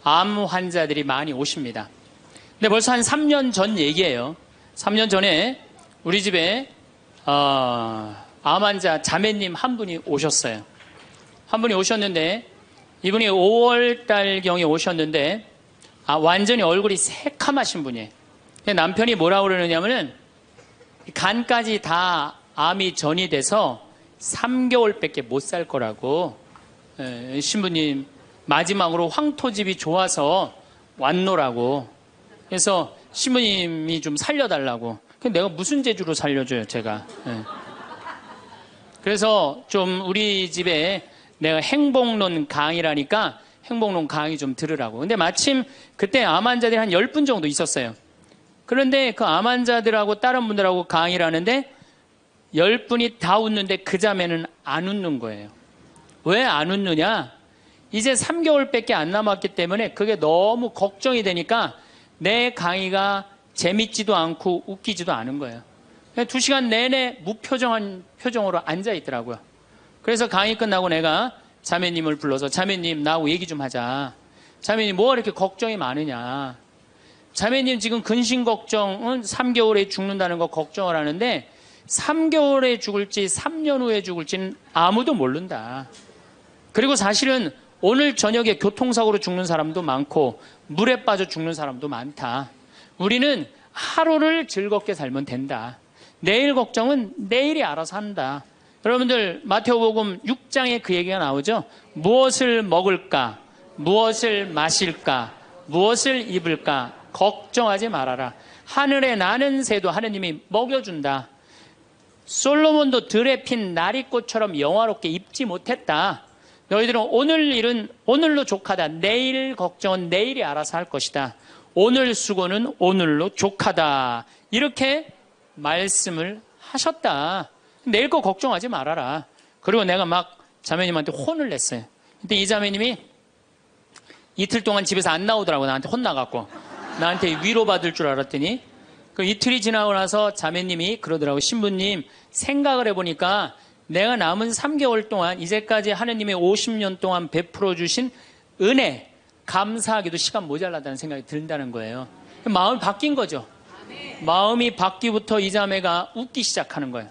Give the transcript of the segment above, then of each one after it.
암 환자들이 많이 오십니다. 근데 벌써 한 3년 전 얘기예요. 3년 전에 우리 집에 암 환자 자매님 한 분이 오셨어요. 한 분이 오셨는데 이분이 5월달경에 오셨는데 완전히 얼굴이 새카마신 분이에요. 남편이 뭐라고 그러느냐면은 간까지 다 암이 전이 돼서 3개월밖에 못 살 거라고. 신부님 마지막으로 황토집이 좋아서 왔노라고. 그래서 신부님이 좀 살려달라고. 내가 무슨 재주로 살려줘요 제가. 그래서 좀 우리 집에 내가 행복론 강의라니까 행복론 강의 좀 들으라고. 근데 마침 그때 암 환자들이 한 10분 정도 있었어요. 그런데 그 암 환자들하고 다른 분들하고 강의를 하는데 10분이 다 웃는데 그 자매는 안 웃는 거예요. 왜 안 웃느냐? 이제 3개월밖에 안 남았기 때문에 그게 너무 걱정이 되니까 내 강의가 재밌지도 않고 웃기지도 않은 거예요. 2시간 내내 무표정한 표정으로 앉아 있더라고요. 그래서 강의 끝나고 내가 자매님을 불러서 자매님 나하고 얘기 좀 하자. 자매님 뭐가 이렇게 걱정이 많으냐. 자매님 지금 근심 걱정은 3개월에 죽는다는 거 걱정을 하는데 3개월에 죽을지 3년 후에 죽을지는 아무도 모른다. 그리고 사실은 오늘 저녁에 교통사고로 죽는 사람도 많고 물에 빠져 죽는 사람도 많다. 우리는 하루를 즐겁게 살면 된다. 내일 걱정은 내일이 알아서 한다. 여러분들 마태복음 6장에 그 얘기가 나오죠. 무엇을 먹을까? 무엇을 마실까? 무엇을 입을까? 걱정하지 말아라. 하늘에 나는 새도 하느님이 먹여준다. 솔로몬도 들에 핀 나리꽃처럼 영화롭게 입지 못했다. 너희들은 오늘 일은 오늘로 족하다. 내일 걱정은 내일이 알아서 할 것이다. 오늘 수고는 오늘로 족하다. 이렇게 말씀을 하셨다. 내일 거 걱정하지 말아라. 그리고 내가 막 자매님한테 혼을 냈어요. 근데 이 자매님이 이틀 동안 집에서 안 나오더라고. 나한테 혼나갖고. 나한테 위로받을 줄 알았더니 그 이틀이 지나고 나서 자매님이 그러더라고. 신부님 생각을 해보니까 내가 남은 3개월 동안 이제까지 하느님의 50년 동안 베풀어 주신 은혜 감사하기도 시간 모자라다는 생각이 든다는 거예요. 마음이 바뀐 거죠. 마음이 바뀌부터 이 자매가 웃기 시작하는 거예요.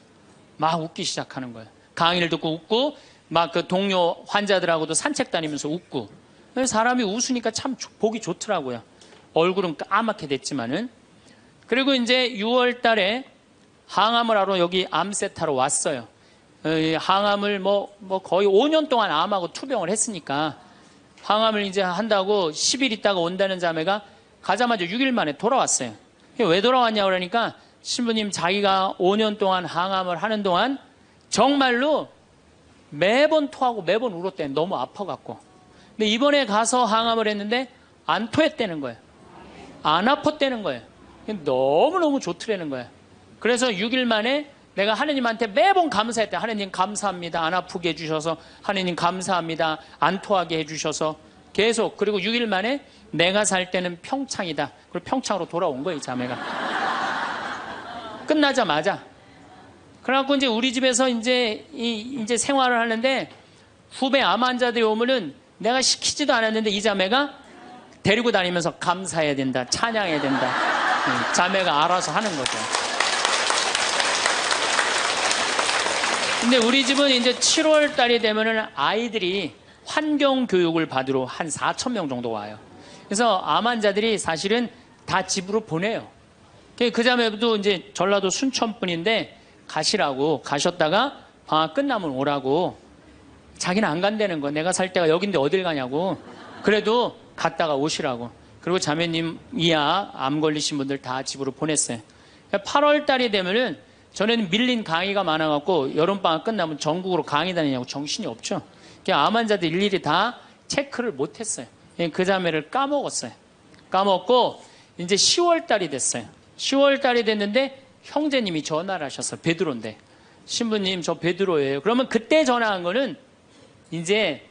막 웃기 시작하는 거예요. 강의를 듣고 웃고 막 그 동료 환자들하고도 산책 다니면서 웃고. 사람이 웃으니까 참 보기 좋더라고요. 얼굴은 까맣게 됐지만은. 그리고 이제 6월 달에 항암을 하러 여기 암세타로 왔어요. 항암을 뭐 거의 5년 동안 암하고 투병을 했으니까 항암을 이제 한다고 10일 있다가 온다는 자매가 가자마자 6일 만에 돌아왔어요. 왜 돌아왔냐고 그러니까 신부님 자기가 5년 동안 항암을 하는 동안 정말로 매번 토하고 매번 울었대. 너무 아파갖고. 근데 이번에 가서 항암을 했는데 안 토했다는 거예요. 안 아팠다는 거예요. 너무너무 좋더라는 거예요. 그래서 6일 만에 내가 하느님한테 매번 감사했대. 하느님 감사합니다. 안 아프게 해주셔서. 하느님 감사합니다. 안 토하게 해주셔서. 계속. 그리고 6일 만에 내가 살 때는 평창이다. 그리고 평창으로 돌아온 거예요, 이 자매가. 끝나자마자. 그래갖고 이제 우리 집에서 이제 생활을 하는데 후배 암 환자들이 오면은 내가 시키지도 않았는데 이 자매가 데리고 다니면서 감사해야 된다. 찬양해야 된다. 자매가 알아서 하는 거죠. 근데 우리 집은 이제 7월 달이 되면은 아이들이 환경 교육을 받으러 한 4,000명 정도 와요. 그래서 암 환자들이 사실은 다 집으로 보내요. 그 자매도 이제 전라도 순천 분인데 가시라고 가셨다가 방학 끝나면 오라고. 자기는 안 간다는 거. 내가 살 때가 여긴데 어딜 가냐고. 그래도 갔다가 오시라고. 그리고 자매님 이하 암 걸리신 분들 다 집으로 보냈어요. 8월 달이 되면은 전에는 밀린 강의가 많아갖고 여름방학 끝나면 전국으로 강의 다니냐고 정신이 없죠. 암 환자들 일일이 다 체크를 못했어요. 그 자매를 까먹었어요. 까먹고 이제 10월 달이 됐어요. 10월 달이 됐는데 형제님이 전화를 하셨어요. 베드로인데. 신부님 저 베드로예요. 그러면 그때 전화한 거는 이제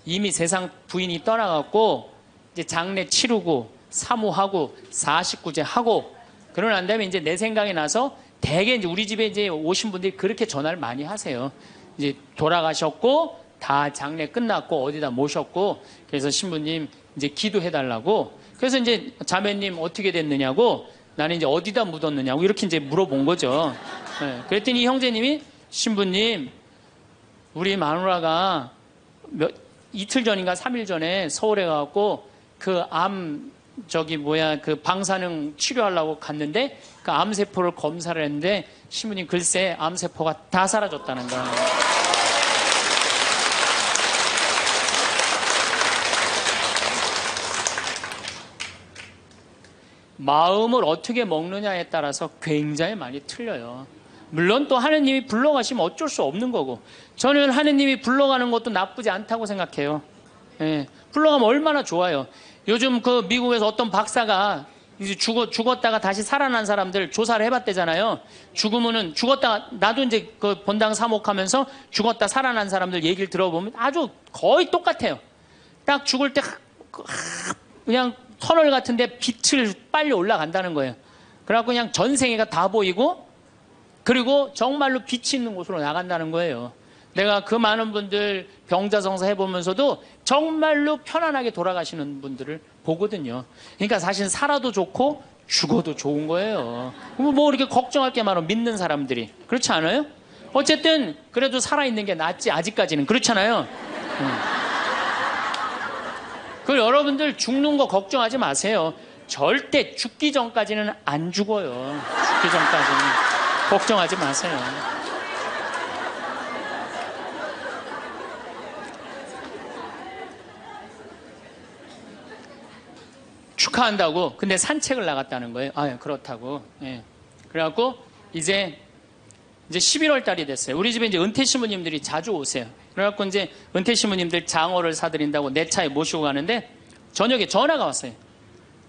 이미 세상 부인이 떠나갖고 이제 장례 치르고 사모하고 49제 하고 그러고 난 다음에 이제 내 생각이 나서 대개 이제 우리 집에 이제 오신 분들이 그렇게 전화를 많이 하세요. 이제 돌아가셨고 다 장례 끝났고 어디다 모셨고 그래서 신부님 이제 기도해달라고. 그래서 이제 자매님 어떻게 됐느냐고, 나는 이제 어디다 묻었느냐고 이렇게 이제 물어본 거죠. 네. 그랬더니 이 형제님이, 신부님, 우리 마누라가 이틀 전인가 3일 전에 서울에 가갖고 그 그 방사능 치료하려고 갔는데 그 암세포를 검사를 했는데, 신부님 글쎄 암세포가 다 사라졌다는 거예요. 마음을 어떻게 먹느냐에 따라서 굉장히 많이 틀려요. 물론 또 하느님이 불러가시면 어쩔 수 없는 거고, 저는 하느님이 불러가는 것도 나쁘지 않다고 생각해요. 예, 불러가면 얼마나 좋아요. 요즘 그 미국에서 어떤 박사가 이제 죽었다가 다시 살아난 사람들 조사를 해봤대잖아요. 죽었다가, 나도 이제 그 본당 사목하면서 죽었다 살아난 사람들 얘기를 들어보면 아주 거의 똑같아요. 딱 죽을 때 그냥 터널 같은데 빛을 빨리 올라간다는 거예요. 그래갖고 그냥 전생애가 다 보이고, 그리고 정말로 빛이 있는 곳으로 나간다는 거예요. 내가 그 많은 분들 병자성사 해보면서도 정말로 편안하게 돌아가시는 분들을 보거든요. 그러니까 사실 살아도 좋고 죽어도 좋은 거예요. 뭐 이렇게 걱정할 게 많아, 믿는 사람들이. 그렇지 않아요? 어쨌든 그래도 살아있는 게 낫지, 아직까지는. 그렇잖아요. 그 여러분들 죽는 거 걱정하지 마세요. 절대 죽기 전까지는 안 죽어요. 죽기 전까지는 걱정하지 마세요. 축하한다고. 근데 산책을 나갔다는 거예요. 아, 그렇다고. 예. 그래갖고 이제 11월 달이 됐어요. 우리 집에 이제 은퇴 신부님들이 자주 오세요. 그래갖고 이제 은퇴 신부님들 장어를 사드린다고 내 차에 모시고 가는데 저녁에 전화가 왔어요.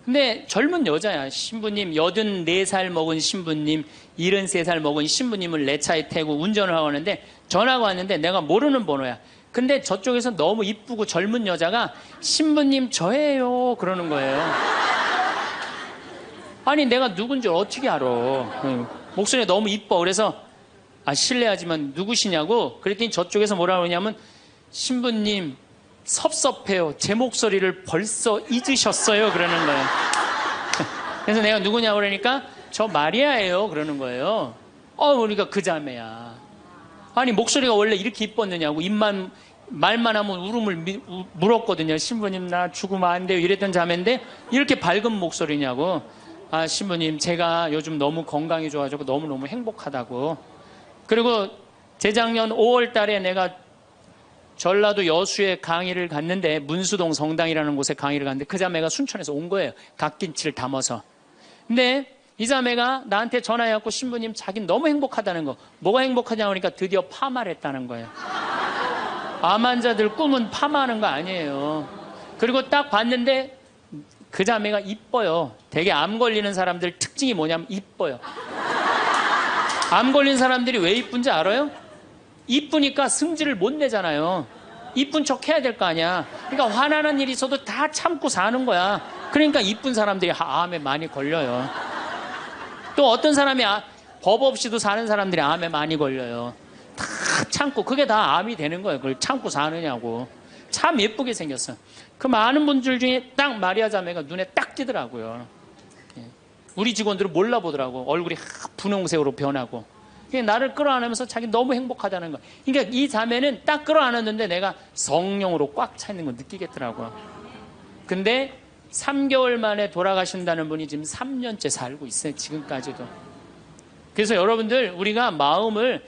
근데 젊은 여자야. 신부님, 84살 먹은 신부님, 73살 먹은 신부님을 내 차에 태고 운전을 하고 왔는데 전화가 왔는데 내가 모르는 번호야. 근데 저쪽에서 너무 이쁘고 젊은 여자가 신부님 저예요 그러는 거예요. 아니 내가 누군지 어떻게 알아. 목소리가 너무 이뻐. 그래서 실례하지만 누구시냐고 그랬더니 저쪽에서 뭐라 그러냐면, 신부님 섭섭해요. 제 목소리를 벌써 잊으셨어요 그러는 거예요. 그래서 내가 누구냐고 그러니까 저 마리아예요 그러는 거예요. 그러니까 그 자매야. 아니 목소리가 원래 이렇게 이뻤느냐고. 말만 하면 울음을 물었거든요. 신부님 나 죽으면 안 돼요 이랬던 자매인데 이렇게 밝은 목소리냐고. 신부님 제가 요즘 너무 건강이 좋아지고 너무너무 행복하다고. 그리고 재작년 5월 달에 내가 전라도 여수에 강의를 갔는데, 문수동 성당이라는 곳에 강의를 갔는데 그 자매가 순천에서 온 거예요. 갓김치를 담아서. 근데 이 자매가 나한테 전화해갖고, 신부님 자기는 너무 행복하다는 거. 뭐가 행복하냐고 하니까 드디어 파마를 했다는 거예요. 암 환자들 꿈은 파마하는 거 아니에요. 그리고 딱 봤는데 그 자매가 이뻐요. 되게 암 걸리는 사람들 특징이 뭐냐면 이뻐요. 암 걸린 사람들이 왜 이쁜지 알아요? 이쁘니까 승질을 못 내잖아요. 이쁜 척 해야 될 거 아니야. 그러니까 화나는 일이 있어도 다 참고 사는 거야. 그러니까 이쁜 사람들이 암에 많이 걸려요. 또 어떤 사람이 법 없이도 사는 사람들이 암에 많이 걸려요. 다 참고. 그게 다 암이 되는 거예요. 그걸 참고 사느냐고. 참 예쁘게 생겼어. 그 많은 분들 중에 딱 마리아 자매가 눈에 딱 띄더라고요. 우리 직원들은 몰라보더라고. 얼굴이 분홍색으로 변하고. 나를 끌어안으면서 자기 너무 행복하다는 거. 그러니까 이 자매는 딱 끌어안았는데 내가 성령으로 꽉 차 있는 걸 느끼겠더라고요. 근데 3개월 만에 돌아가신다는 분이 지금 3년째 살고 있어요. 지금까지도. 그래서 여러분들 우리가 마음을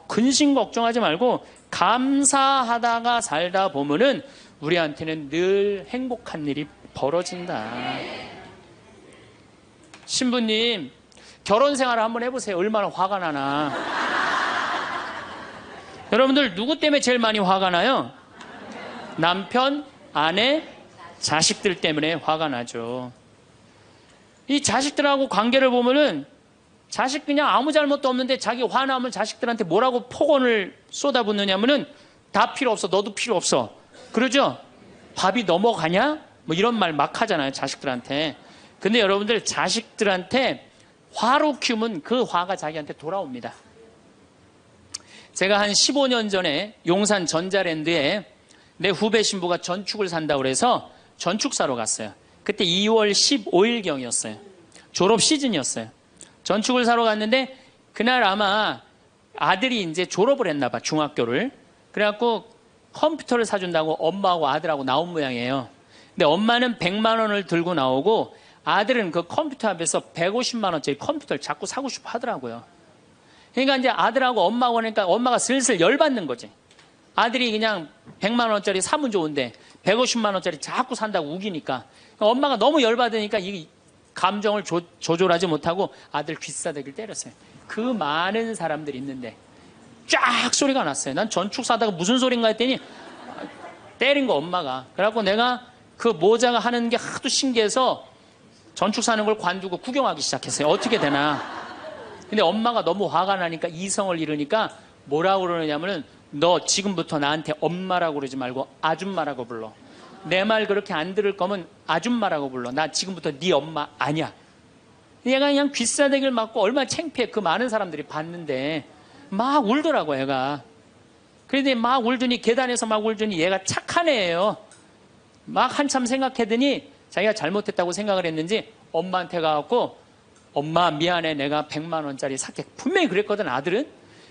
근심 걱정하지 말고 감사하다가 살다 보면은 우리한테는 늘 행복한 일이 벌어진다. 신부님 결혼 생활을 한번 해보세요. 얼마나 화가 나나. 여러분들 누구 때문에 제일 많이 화가 나요? 남편, 아내, 자식들 때문에 화가 나죠. 이 자식들하고 관계를 보면은 자식 그냥 아무 잘못도 없는데 자기 화나면 자식들한테 뭐라고 폭언을 쏟아붓느냐면은 다 필요 없어. 너도 필요 없어. 그러죠? 밥이 넘어가냐? 뭐 이런 말 막 하잖아요. 자식들한테. 근데 여러분들 자식들한테 화로 키우면 그 화가 자기한테 돌아옵니다. 제가 한 15년 전에 용산 전자랜드에 내 후배 신부가 전축을 산다고 그래서 전축사로 갔어요. 그때 2월 15일경이었어요. 졸업 시즌이었어요. 전축을 사러 갔는데 그날 아마 아들이 이제 졸업을 했나 봐, 중학교를. 그래갖고 컴퓨터를 사준다고 엄마하고 아들하고 나온 모양이에요. 근데 엄마는 100만 원을 들고 나오고 아들은 그 컴퓨터 앞에서 150만 원짜리 컴퓨터를 자꾸 사고 싶어 하더라고요. 그러니까 이제 아들하고 엄마가 오니까 엄마가 슬슬 열받는 거지. 아들이 그냥 100만 원짜리 사면 좋은데 150만 원짜리 자꾸 산다고 우기니까 엄마가 너무 열받으니까 이 감정을 조절하지 못하고 아들 귀싸대기를 때렸어요. 그 많은 사람들이 있는데 쫙 소리가 났어요. 난 전축 사다가 무슨 소린가 했더니 때린 거 엄마가. 그래갖고 내가 그 모자가 하는 게 하도 신기해서 전축 사는 걸 관두고 구경하기 시작했어요. 어떻게 되나. 근데 엄마가 너무 화가 나니까 이성을 잃으니까 뭐라고 그러느냐면은 너 지금부터 나한테 엄마라고 그러지 말고 아줌마라고 불러. 내 말 그렇게 안 들을 거면 아줌마라고 불러. 나 지금부터 네 엄마 아니야. 얘가 그냥 귀싸대기를 맞고 얼마나 창피해. 그 많은 사람들이 봤는데 막 울더라고 얘가. 그런데 막 울더니 계단에서 막 울더니 얘가 착한 애예요. 막 한참 생각하더니 자기가 잘못했다고 생각을 했는지 엄마한테 가갖고 엄마 미안해 내가 100만 원짜리 살게. 분명히 그랬거든 아들은.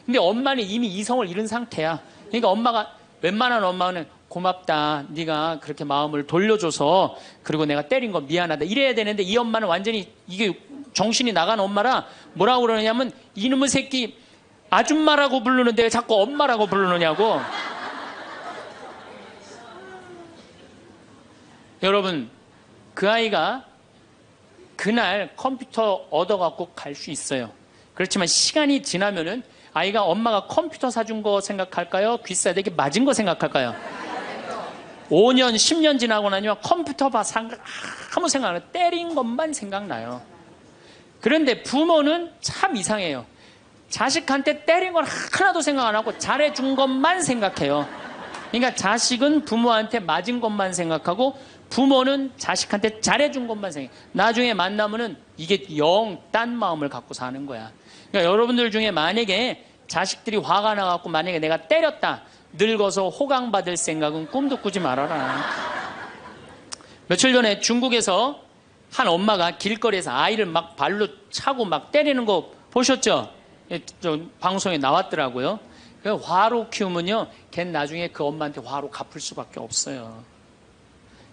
근데 엄마는 이미 이성을 잃은 상태야. 그러니까 엄마가 웬만한 엄마는 고맙다 네가 그렇게 마음을 돌려줘서 그리고 내가 때린 거 미안하다 이래야 되는데 이 엄마는 완전히 이게 정신이 나간 엄마라 뭐라고 그러냐면 이놈의 새끼 아줌마라고 부르는데 왜 자꾸 엄마라고 부르느냐고. 여러분 그 아이가 그날 컴퓨터 얻어갖고 갈 수 있어요. 그렇지만 시간이 지나면은 아이가 엄마가 컴퓨터 사준 거 생각할까요? 귀싸대기 맞은 거 생각할까요? 5년, 10년 지나고 나면 컴퓨터 아무 생각 안 해요. 때린 것만 생각나요. 그런데 부모는 참 이상해요. 자식한테 때린 건 하나도 생각 안 하고 잘해준 것만 생각해요. 그러니까 자식은 부모한테 맞은 것만 생각하고 부모는 자식한테 잘해준 것만 생각해요. 나중에 만나면은 이게 영 딴 마음을 갖고 사는 거야. 그러니까 여러분들 중에 만약에 자식들이 화가 나갖고 만약에 내가 때렸다. 늙어서 호강받을 생각은 꿈도 꾸지 말아라. 며칠 전에 중국에서 한 엄마가 길거리에서 아이를 막 발로 차고 막 때리는 거 보셨죠? 방송에 나왔더라고요. 화로 키우면요, 걔는 나중에 그 엄마한테 화로 갚을 수밖에 없어요.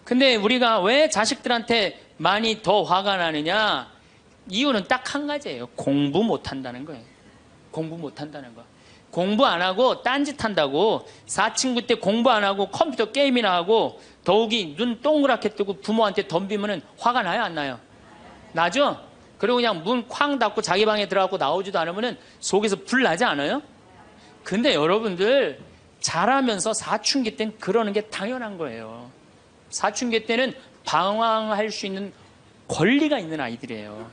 근데 우리가 왜 자식들한테 많이 더 화가 나느냐? 이유는 딱 한 가지예요. 공부 못한다는 거예요. 공부 못한다는 거. 공부 안 하고 딴짓 한다고. 사친구 때 공부 안 하고 컴퓨터 게임이나 하고 더욱이 눈 동그랗게 뜨고 부모한테 덤비면 화가 나요 안 나요? 나죠? 그리고 그냥 문 쾅 닫고 자기 방에 들어가고 나오지도 않으면 속에서 불 나지 않아요? 근데 여러분들 자라면서 사춘기 때는 그러는 게 당연한 거예요. 사춘기 때는 방황할 수 있는 권리가 있는 아이들이에요.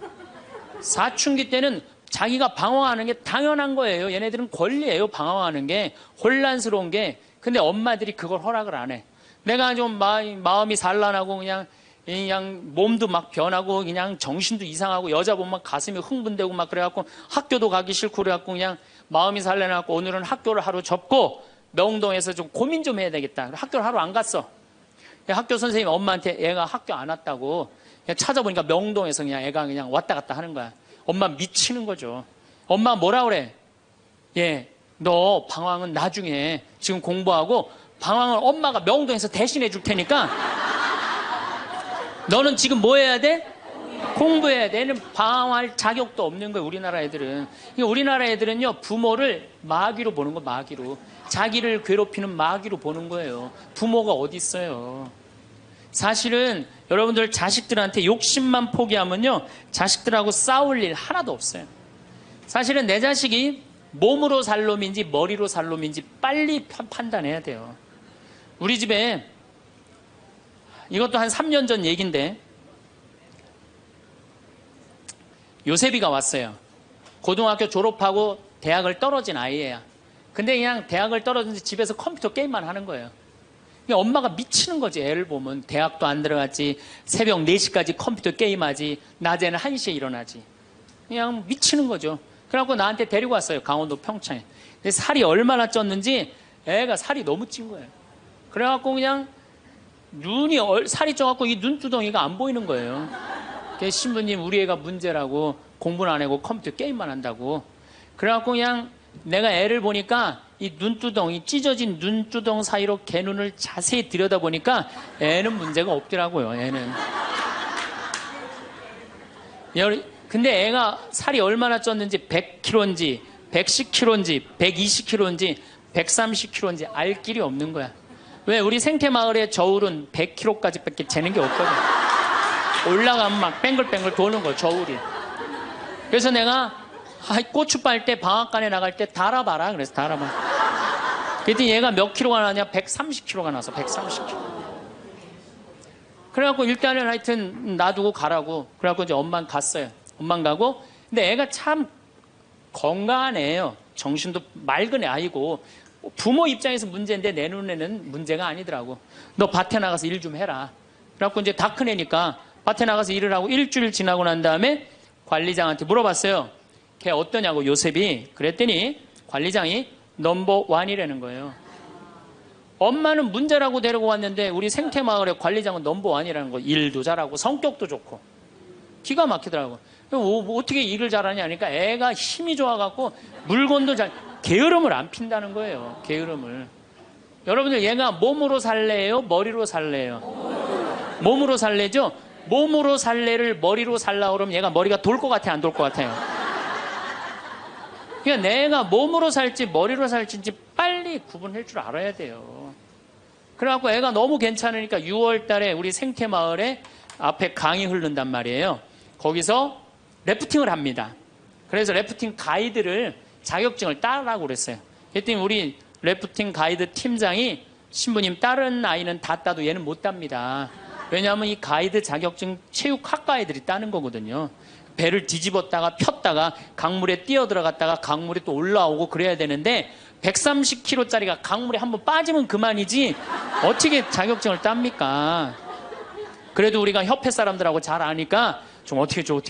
사춘기 때는 자기가 방황하는 게 당연한 거예요. 얘네들은 권리예요. 방황하는 게. 혼란스러운 게. 근데 엄마들이 그걸 허락을 안 해. 내가 좀 마음이 산란하고 그냥 몸도 막 변하고 그냥 정신도 이상하고 여자 보면 가슴이 흥분되고 막 그래갖고 학교도 가기 싫고 그래갖고 그냥 마음이 산란해갖고 오늘은 학교를 하루 접고 명동에서 좀 고민 좀 해야 되겠다. 학교를 하루 안 갔어. 학교 선생님이 엄마한테 애가 학교 안 왔다고 그냥 찾아보니까 명동에서 그냥 애가 그냥 왔다 갔다 하는 거야. 엄마 미치는 거죠. 엄마 뭐라 그래? 예, 너 방황은 나중에 지금 공부하고 방황을 엄마가 명동에서 대신해 줄 테니까 너는 지금 뭐 해야 돼? 공부해야 돼. 얘는 방황할 자격도 없는 거예요. 우리나라 애들은. 우리나라 애들은요 부모를 마귀로 보는 거. 마귀로. 자기를 괴롭히는 마귀로 보는 거예요. 부모가 어디 있어요. 사실은 여러분들 자식들한테 욕심만 포기하면요 자식들하고 싸울 일 하나도 없어요. 사실은 내 자식이 몸으로 살 놈인지 머리로 살 놈인지 빨리 판단해야 돼요. 우리 집에 이것도 한 3년 전 얘기인데 요셉이가 왔어요. 고등학교 졸업하고 대학을 떨어진 아이예요. 근데 그냥 대학을 떨어진지 집에서 컴퓨터 게임만 하는 거예요. 엄마가 미치는 거지. 애를 보면 대학도 안 들어갔지, 새벽 4시까지 컴퓨터 게임하지, 낮에는 1시에 일어나지. 그냥 미치는 거죠. 그래갖고 나한테 데리고 왔어요. 강원도 평창에. 근데 살이 얼마나 쪘는지 애가 살이 너무 찐 거예요. 그래갖고 그냥 눈이 살이 쪄갖고 이 눈두덩이가 안 보이는 거예요. 그래서 신부님 우리 애가 문제라고 공부는 안 하고 컴퓨터 게임만 한다고. 그래갖고 그냥 내가 애를 보니까 이 눈두덩이 찢어진 눈두덩 사이로 걔 눈을 자세히 들여다보니까 애는 문제가 없더라고요. 애는. 근데 애가 살이 얼마나 쪘는지 100kg인지 110kg인지 120kg인지 130kg인지 알 길이 없는 거야. 왜? 우리 생태마을의 저울은 100kg까지 밖에 재는 게 없거든. 올라가면 막 뱅글뱅글 도는 거 저울이. 그래서 내가 고추 빨 때 방앗간에 나갈 때 달아봐라. 그래서 달아봐. 그랬더니 얘가 몇 킬로가 나냐? 130kg가 나서 130kg. 그래갖고 일단은 하여튼 놔두고 가라고. 그래갖고 이제 엄마는 갔어요. 엄마는 가고. 근데 애가 참 건강한 애예요. 정신도 맑은 애 아이고. 부모 입장에서 문제인데 내 눈에는 문제가 아니더라고. 너 밭에 나가서 일 좀 해라. 그래갖고 이제 다 큰 애니까 밭에 나가서 일을 하고 일주일 지나고 난 다음에 관리장한테 물어봤어요. 걔 어떠냐고 요셉이. 그랬더니 관리장이 넘버 원이라는 거예요. 엄마는 문제라고 데리고 왔는데 우리 생태마을의 관리장은 넘버 원이라는 거. 일도 잘하고 성격도 좋고 기가 막히더라고. 어떻게 일을 잘하냐 하니까 애가 힘이 좋아갖고 물건도 잘 게으름을 안 핀다는 거예요. 게으름을. 여러분들 얘가 몸으로 살래요? 머리로 살래요? 몸으로 살래죠? 몸으로 살래를 머리로 살라 그러면 얘가 머리가 돌 것 같아 안 돌 것 같아요? 그러니까 내가 몸으로 살지 머리로 살지 빨리 구분할 줄 알아야 돼요. 그래갖고 애가 너무 괜찮으니까 6월 달에 우리 생태마을에 앞에 강이 흐른단 말이에요. 거기서 래프팅을 합니다. 그래서 래프팅 가이드를 자격증을 따라고 그랬어요. 그랬더니 우리 래프팅 가이드 팀장이 신부님 다른 아이는 다 따도 얘는 못 땁니다. 왜냐하면 이 가이드 자격증 체육학과 애들이 따는 거거든요. 배를 뒤집었다가 폈다가 강물에 뛰어 들어갔다가 강물에 또 올라오고 그래야 되는데 130kg짜리가 강물에 한번 빠지면 그만이지 어떻게 자격증을 땁니까? 그래도 우리가 협회 사람들하고 잘 아니까 좀 어떻게 좀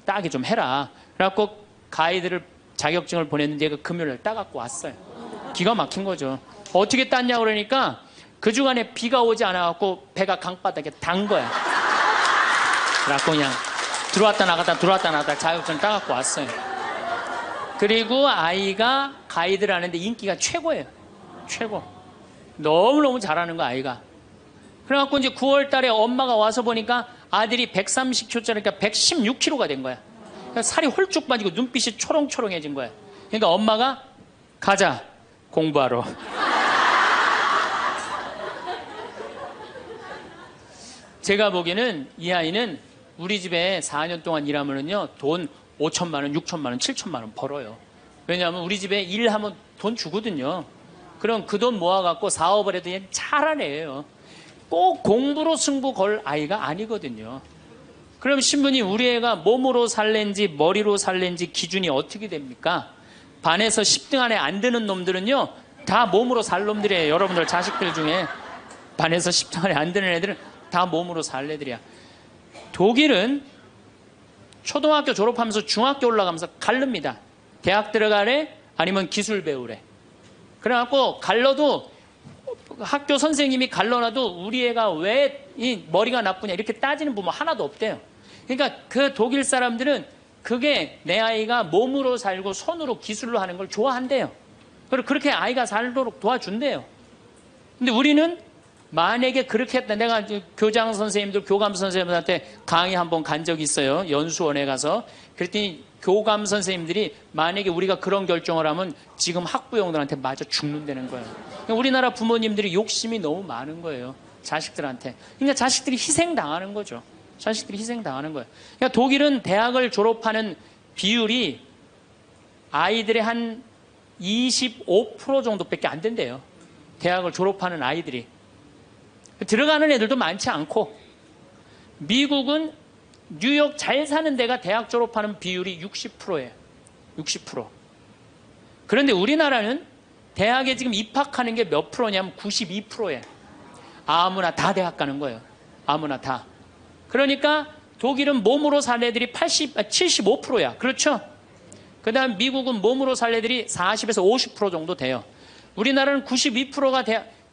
따게 좀 해라. 그래갖고 가이드를 자격증을 보냈는데 얘가 금요일날 따갖고 왔어요. 기가 막힌 거죠. 어떻게 땄냐 그러니까 그 주간에 비가 오지 않아갖고 배가 강바닥에 단 거야. 그래갖고 그냥 들어왔다 나갔다 자격증 따갖고 왔어요. 그리고 아이가 가이드를 하는데 인기가 최고예요. 최고. 너무너무 잘하는 거 아이가. 그래갖고 이제 9월 달에 엄마가 와서 보니까 아들이 130kg짜리니까 116kg가 된 거야. 그러니까 살이 홀쭉 빠지고 눈빛이 초롱초롱해진 거야. 그러니까 엄마가 가자 공부하러. 제가 보기에는 이 아이는 우리 집에 4년 동안 일하면은요 돈 5천만 원, 6천만 원, 7천만 원 벌어요. 왜냐하면 우리 집에 일하면 돈 주거든요. 그럼 그 돈 모아갖고 사업을 해도 얘는 잘하는 애예요. 꼭 공부로 승부 걸 아이가 아니거든요. 그럼 신부님 우리 애가 몸으로 살랜지 머리로 살랜지 기준이 어떻게 됩니까? 반에서 10등 안에 안 드는 놈들은요 다 몸으로 살 놈들이에요. 여러분들 자식들 중에 반에서 10등 안에 안 드는 애들은 다 몸으로 살 애들이야. 독일은 초등학교 졸업하면서 중학교 올라가면서 갈릅니다. 대학 들어가래 아니면 기술 배우래. 그래갖고 갈러도 학교 선생님이 갈러놔도 우리 애가 왜 이 머리가 나쁘냐 이렇게 따지는 부모 하나도 없대요. 그러니까 그 독일 사람들은 그게 내 아이가 몸으로 살고 손으로 기술로 하는 걸 좋아한대요. 그리고 그렇게 아이가 살도록 도와준대요. 근데 우리는 만약에 그렇게 했다. 내가 교장 선생님들, 교감 선생님들한테 강의 한번 간 적이 있어요. 연수원에 가서. 그랬더니 교감 선생님들이 만약에 우리가 그런 결정을 하면 지금 학부형들한테 맞아 죽는다는 거예요. 그러니까 우리나라 부모님들이 욕심이 너무 많은 거예요. 자식들한테. 그러니까 자식들이 희생당하는 거죠. 자식들이 희생당하는 거예요. 그러니까 독일은 대학을 졸업하는 비율이 아이들의 한 25% 정도밖에 안 된대요. 대학을 졸업하는 아이들이. 들어가는 애들도 많지 않고, 미국은 뉴욕 잘 사는 데가 대학 졸업하는 비율이 60%예요. 60%. 그런데 우리나라는 대학에 지금 입학하는 게 몇 프로냐면 92%예요. 아무나 다 대학 가는 거예요. 아무나 다. 그러니까 독일은 몸으로 살 애들이 75%야. 그렇죠? 그 다음 미국은 몸으로 살 애들이 40에서 50% 정도 돼요. 우리나라는 92%가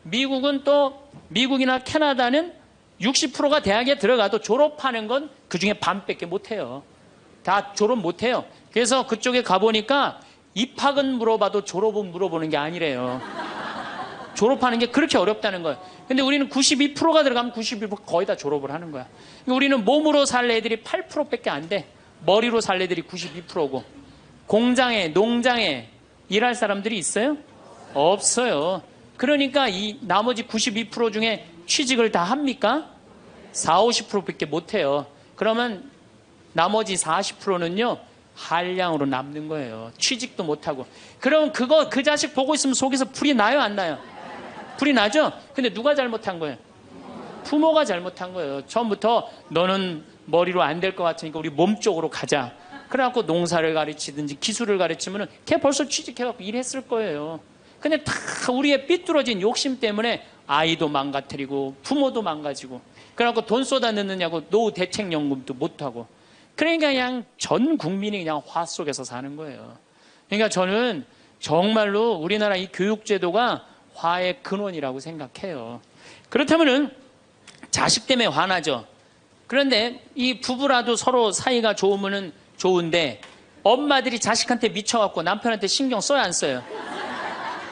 미국은 또 미국이나 캐나다는 60%가 대학에 들어가도 졸업하는 건 그중에 반밖에 못해요. 다 졸업 못해요. 그래서 그쪽에 가보니까 입학은 물어봐도 졸업은 물어보는 게 아니래요. 졸업하는 게 그렇게 어렵다는 거예요. 근데 우리는 92%가 들어가면 91% 거의 다 졸업을 하는 거야. 우리는 몸으로 살 애들이 8%밖에 안 돼. 머리로 살 애들이 92%고. 공장에, 농장에 일할 사람들이 있어요? 없어요. 그러니까 이 나머지 92% 중에 취직을 다 합니까? 40, 50%밖에 못 해요. 그러면 나머지 40%는요, 한량으로 남는 거예요. 취직도 못 하고. 그럼 그 자식 보고 있으면 속에서 불이 나요, 안 나요? 불이 나죠? 근데 누가 잘못한 거예요? 부모가 잘못한 거예요. 처음부터 너는 머리로 안 될 것 같으니까 우리 몸 쪽으로 가자. 그래갖고 농사를 가르치든지 기술을 가르치면은 걔 벌써 취직해갖고 일했을 거예요. 근데 다 우리의 삐뚤어진 욕심 때문에 아이도 망가뜨리고 부모도 망가지고 그래갖고 돈 쏟아 넣느냐고 노후 대책연금도 못하고 그러니까 그냥 전 국민이 그냥 화 속에서 사는 거예요. 그러니까 저는 정말로 우리나라 이 교육제도가 화의 근원이라고 생각해요. 그렇다면은 자식 때문에 화나죠. 그런데 이 부부라도 서로 사이가 좋으면은 좋은데 엄마들이 자식한테 미쳐갖고 남편한테 신경 써야 안 써요?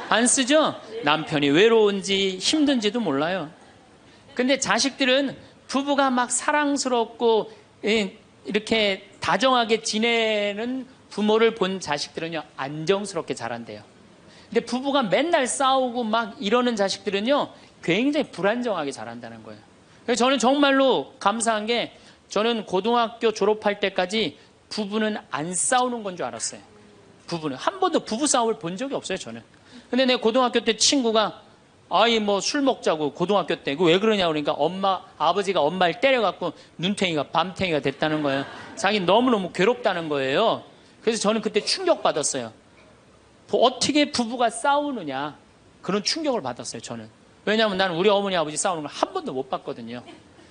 안 쓰죠? 남편이 외로운지 힘든지도 몰라요. 근데 자식들은 부부가 막 사랑스럽고 이렇게 다정하게 지내는 부모를 본 자식들은요 안정스럽게 자란대요. 근데 부부가 맨날 싸우고 막 이러는 자식들은요 굉장히 불안정하게 자란다는 거예요. 그래서 저는 정말로 감사한 게 저는 고등학교 졸업할 때까지 부부는 안 싸우는 건 줄 알았어요. 부부는 한 번도 부부 싸움을 본 적이 없어요. 저는. 근데 내 고등학교 때 친구가 아이 뭐 술 먹자고 고등학교 때 왜 그러냐 그러니까 아버지가 엄마를 때려갖고 눈탱이가 밤탱이가 됐다는 거예요. 자기 너무너무 괴롭다는 거예요. 그래서 저는 그때 충격받았어요. 어떻게 부부가 싸우느냐 그런 충격을 받았어요. 저는. 왜냐하면 나는 우리 어머니 아버지 싸우는 걸 한 번도 못 봤거든요.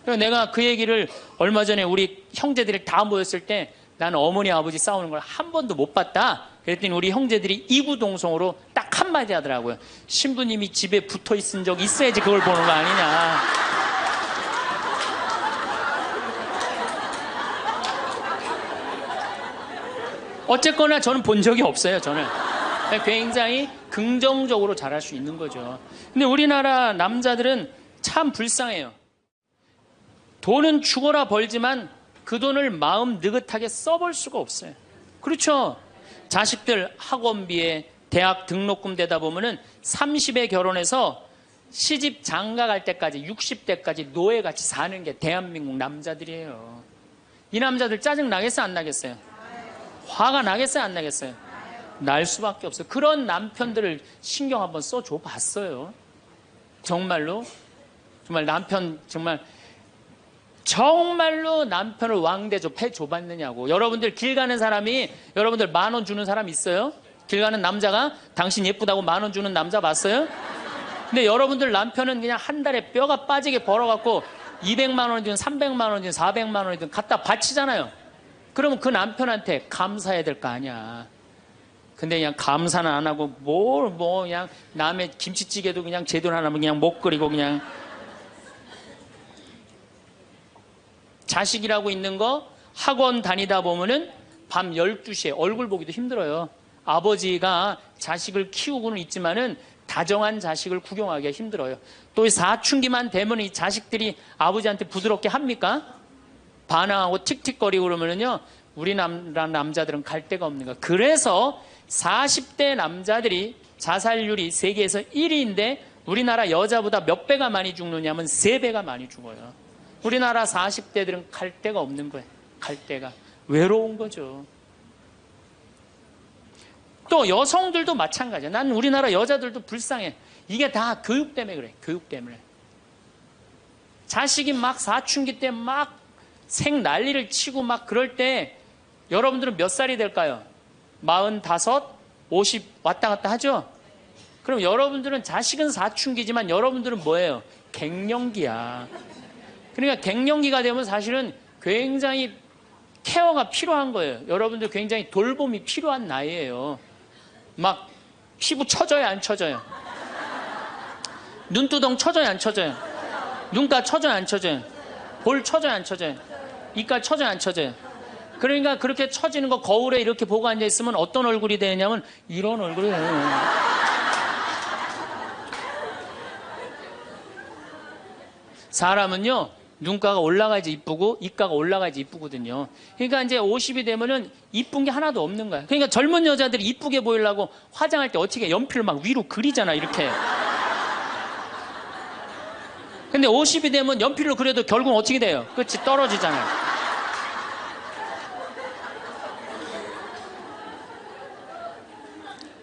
그래서 내가 그 얘기를 얼마 전에 우리 형제들이 다 모였을 때 나는 어머니 아버지 싸우는 걸 한 번도 못 봤다. 그랬더니 우리 형제들이 이구동성으로 딱 한마디 하더라고요. 신부님이 집에 붙어 있은 적 있어야지 그걸 보는 거 아니냐. 어쨌거나 저는 본 적이 없어요. 저는 굉장히 긍정적으로 잘할 수 있는 거죠. 근데 우리나라 남자들은 참 불쌍해요. 돈은 죽어라 벌지만 그 돈을 마음 느긋하게 써볼 수가 없어요. 그렇죠? 자식들 학원비에 대학 등록금 되다 보면은 30에 결혼해서 시집 장가 갈 때까지 60대까지 노예같이 사는 게 대한민국 남자들이에요. 이 남자들 짜증 나겠어요? 안 나겠어요? 화가 나겠어요? 안 나겠어요? 날 수밖에 없어요. 그런 남편들을 신경 한번 써줘 봤어요. 정말로 남편 정말로 남편을 왕대접 해줘봤느냐고. 여러분들 길 가는 사람이 여러분들 10,000원 주는 사람 있어요? 길 가는 남자가 당신 예쁘다고 10,000원 주는 남자 봤어요? 근데 여러분들 남편은 그냥 한 달에 뼈가 빠지게 벌어갖고 200만 원이든 300만 원이든 400만 원이든 갖다 바치잖아요. 그러면 그 남편한테 감사해야 될 거 아니야. 근데 그냥 감사는 안 하고 그냥 남의 김치찌개도 그냥 제대로 안 하면 그냥 못 끓이고 그냥 자식이라고 있는 거 학원 다니다 보면은 밤 12시에 얼굴 보기도 힘들어요. 아버지가 자식을 키우고는 있지만은 다정한 자식을 구경하기가 힘들어요. 또 사춘기만 되면 이 자식들이 아버지한테 부드럽게 합니까? 반항하고 틱틱거리고 그러면은요, 우리나라 남자들은 갈 데가 없는 거예요. 그래서 40대 남자들이 자살률이 세계에서 1위인데 우리나라 여자보다 몇 배가 많이 죽느냐면 3배가 많이 죽어요. 우리나라 40대들은 갈 데가 없는 거예요. 갈 데가. 외로운 거죠. 또 여성들도 마찬가지야. 난 우리나라 여자들도 불쌍해. 이게 다 교육 때문에 그래. 교육 때문에. 자식이 막 사춘기 때 막 생 난리를 치고 막 그럴 때 여러분들은 몇 살이 될까요? 45, 50 왔다 갔다 하죠? 그럼 여러분들은 자식은 사춘기지만 여러분들은 뭐예요? 갱년기야. 그러니까 갱년기가 되면 사실은 굉장히 케어가 필요한 거예요. 여러분들 굉장히 돌봄이 필요한 나이예요. 막 피부 처져요, 안 처져요? 눈두덩 쳐져요, 안 쳐져요? 눈가 쳐져요, 안 쳐져요? 볼 쳐져요, 안 쳐져요? 이가 쳐져요, 안 쳐져요? 그러니까 그렇게 처지는 거 거울에 이렇게 보고 앉아있으면 어떤 얼굴이 되냐면 이런 얼굴이 돼요. 사람은요, 눈가가 올라가야지 이쁘고 이가가 올라가야지 이쁘거든요. 그러니까 이제 50이 되면은 이쁜 게 하나도 없는 거야. 그러니까 젊은 여자들이 이쁘게 보이려고 화장할 때 어떻게 연필을 막 위로 그리잖아, 이렇게. 근데 50이 되면 연필로 그려도 결국은 어떻게 돼요? 끝이 떨어지잖아요.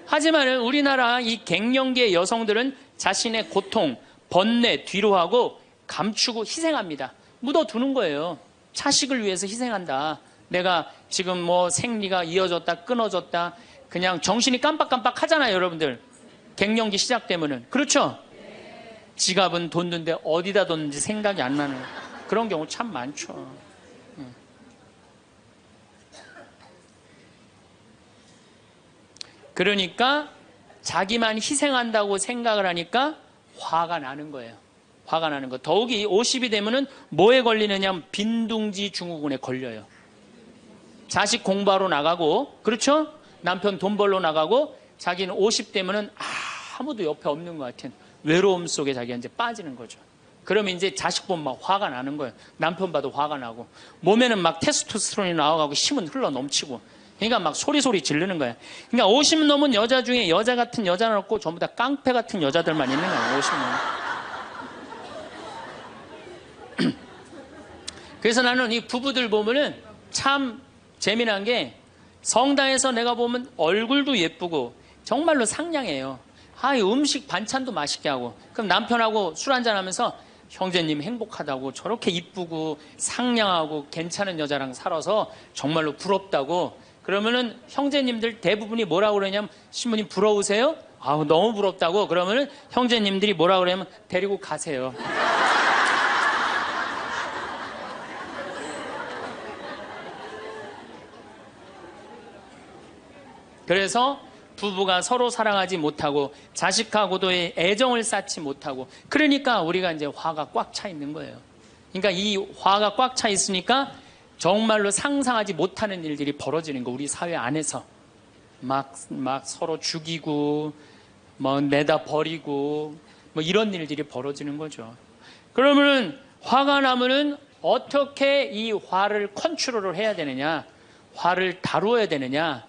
하지만 우리나라 이 갱년기의 여성들은 자신의 고통, 번뇌 뒤로 하고 감추고 희생합니다. 묻어두는 거예요. 자식을 위해서 희생한다. 내가 지금 뭐 생리가 이어졌다 끊어졌다 그냥 정신이 깜빡깜빡 하잖아요, 여러분들. 갱년기 시작되면은. 그렇죠? 지갑은 뒀는데 어디다 뒀는지 생각이 안 나는 그런 경우 참 많죠. 그러니까 자기만 희생한다고 생각을 하니까 화가 나는 거예요. 화가 나는 거. 더욱이 50이 되면은 뭐에 걸리느냐? 빈둥지 증후군에 걸려요. 자식 공부하러 나가고, 그렇죠? 남편 돈 벌러 나가고, 자기는 50 되면은 아무도 옆에 없는 것 같은 외로움 속에 자기가 이제 빠지는 거죠. 그러면 이제 자식 보면 막 화가 나는 거예요. 남편 봐도 화가 나고, 몸에는 막 테스토스테론이 나와가고 힘은 흘러 넘치고, 그러니까 막 소리 지르는 거예요. 그러니까 50 넘은 여자 중에 여자 같은 여자는 없고 전부 다 깡패 같은 여자들만 있는 거예요. 50 넘은. 그래서 나는 이 부부들 보면은 참 재미난 게 성당에서 내가 보면 얼굴도 예쁘고 정말로 상냥해요. 이 음식 반찬도 맛있게 하고 그럼 남편하고 술 한잔 하면서 형제님 행복하다고 저렇게 이쁘고 상냥하고 괜찮은 여자랑 살아서 정말로 부럽다고 그러면은 형제님들 대부분이 뭐라고 그러냐면 신부님 부러우세요? 너무 부럽다고 그러면은 형제님들이 뭐라고 그러냐면 데리고 가세요. 그래서 부부가 서로 사랑하지 못하고 자식하고도의 애정을 쌓지 못하고 그러니까 우리가 이제 화가 꽉 차 있는 거예요. 그러니까 이 화가 꽉 차 있으니까 정말로 상상하지 못하는 일들이 벌어지는 거 우리 사회 안에서 막 서로 죽이고 뭐 내다 버리고 뭐 이런 일들이 벌어지는 거죠. 그러면은 화가 나면은 어떻게 이 화를 컨트롤을 해야 되느냐, 화를 다루어야 되느냐.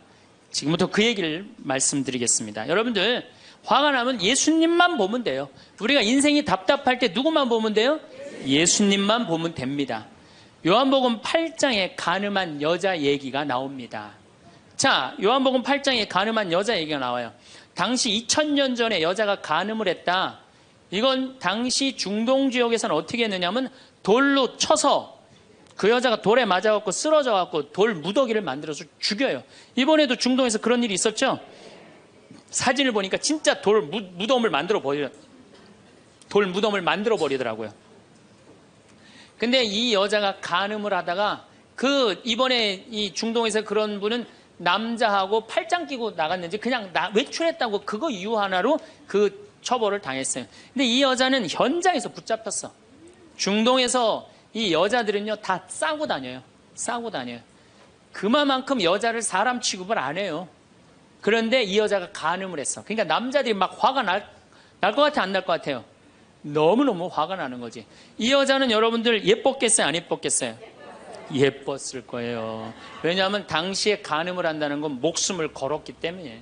지금부터 그 얘기를 말씀드리겠습니다. 여러분들 화가 나면 예수님만 보면 돼요. 우리가 인생이 답답할 때 누구만 보면 돼요? 예수님만 보면 됩니다. 요한복음 8장에 간음한 여자 얘기가 나옵니다. 자, 요한복음 8장에 간음한 여자 얘기가 나와요. 당시 2000년 전에 여자가 간음을 했다. 이건 당시 중동 지역에서는 어떻게 했느냐면 돌로 쳐서 그 여자가 돌에 맞아갖고 쓰러져갖고 돌 무더기를 만들어서 죽여요. 이번에도 중동에서 그런 일이 있었죠? 사진을 보니까 진짜 돌 무덤을 만들어 버리더라고요. 근데 이 여자가 간음을 하다가 이번에 이 중동에서 그런 분은 남자하고 팔짱 끼고 나갔는지 그냥 외출했다고 그거 이유 하나로 그 처벌을 당했어요. 근데 이 여자는 현장에서 붙잡혔어. 중동에서 이 여자들은요 다 싸고 다녀요. 그만큼 여자를 사람 취급을 안 해요. 그런데 이 여자가 간음을 했어. 그러니까 남자들이 막 화가 날 것 같아, 안 날 것 같아요? 너무너무 화가 나는 거지. 이 여자는 여러분들 예뻤겠어요, 안 예뻤겠어요? 예뻤을 거예요. 왜냐하면 당시에 간음을 한다는 건 목숨을 걸었기 때문에.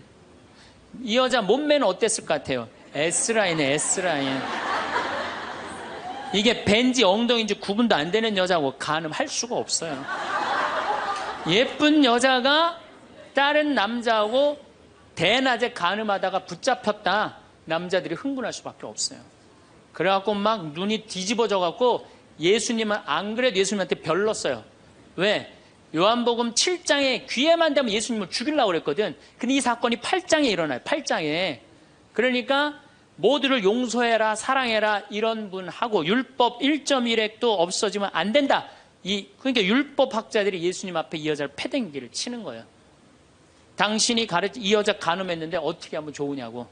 이 여자 몸매는 어땠을 것 같아요? S라인에 S라인. 이게 벤지 엉덩이인지 구분도 안 되는 여자고 간음할 수가 없어요. 예쁜 여자가 다른 남자하고 대낮에 간음하다가 붙잡혔다. 남자들이 흥분할 수밖에 없어요. 그래갖고 막 눈이 뒤집어져갖고 예수님은 안 그래도 예수님한테 별렀어요. 왜? 요한복음 7장에 귀에만 대면 예수님을 죽이려고 그랬거든. 근데 이 사건이 8장에 일어나요. 8장에. 그러니까 모두를 용서해라, 사랑해라 이런 분하고 율법 1.1핵도 없어지면 안 된다. 그러니까 율법학자들이 예수님 앞에 이 여자를 패댕기를 치는 거예요. 당신이 이 여자 간음했는데 어떻게 하면 좋으냐고.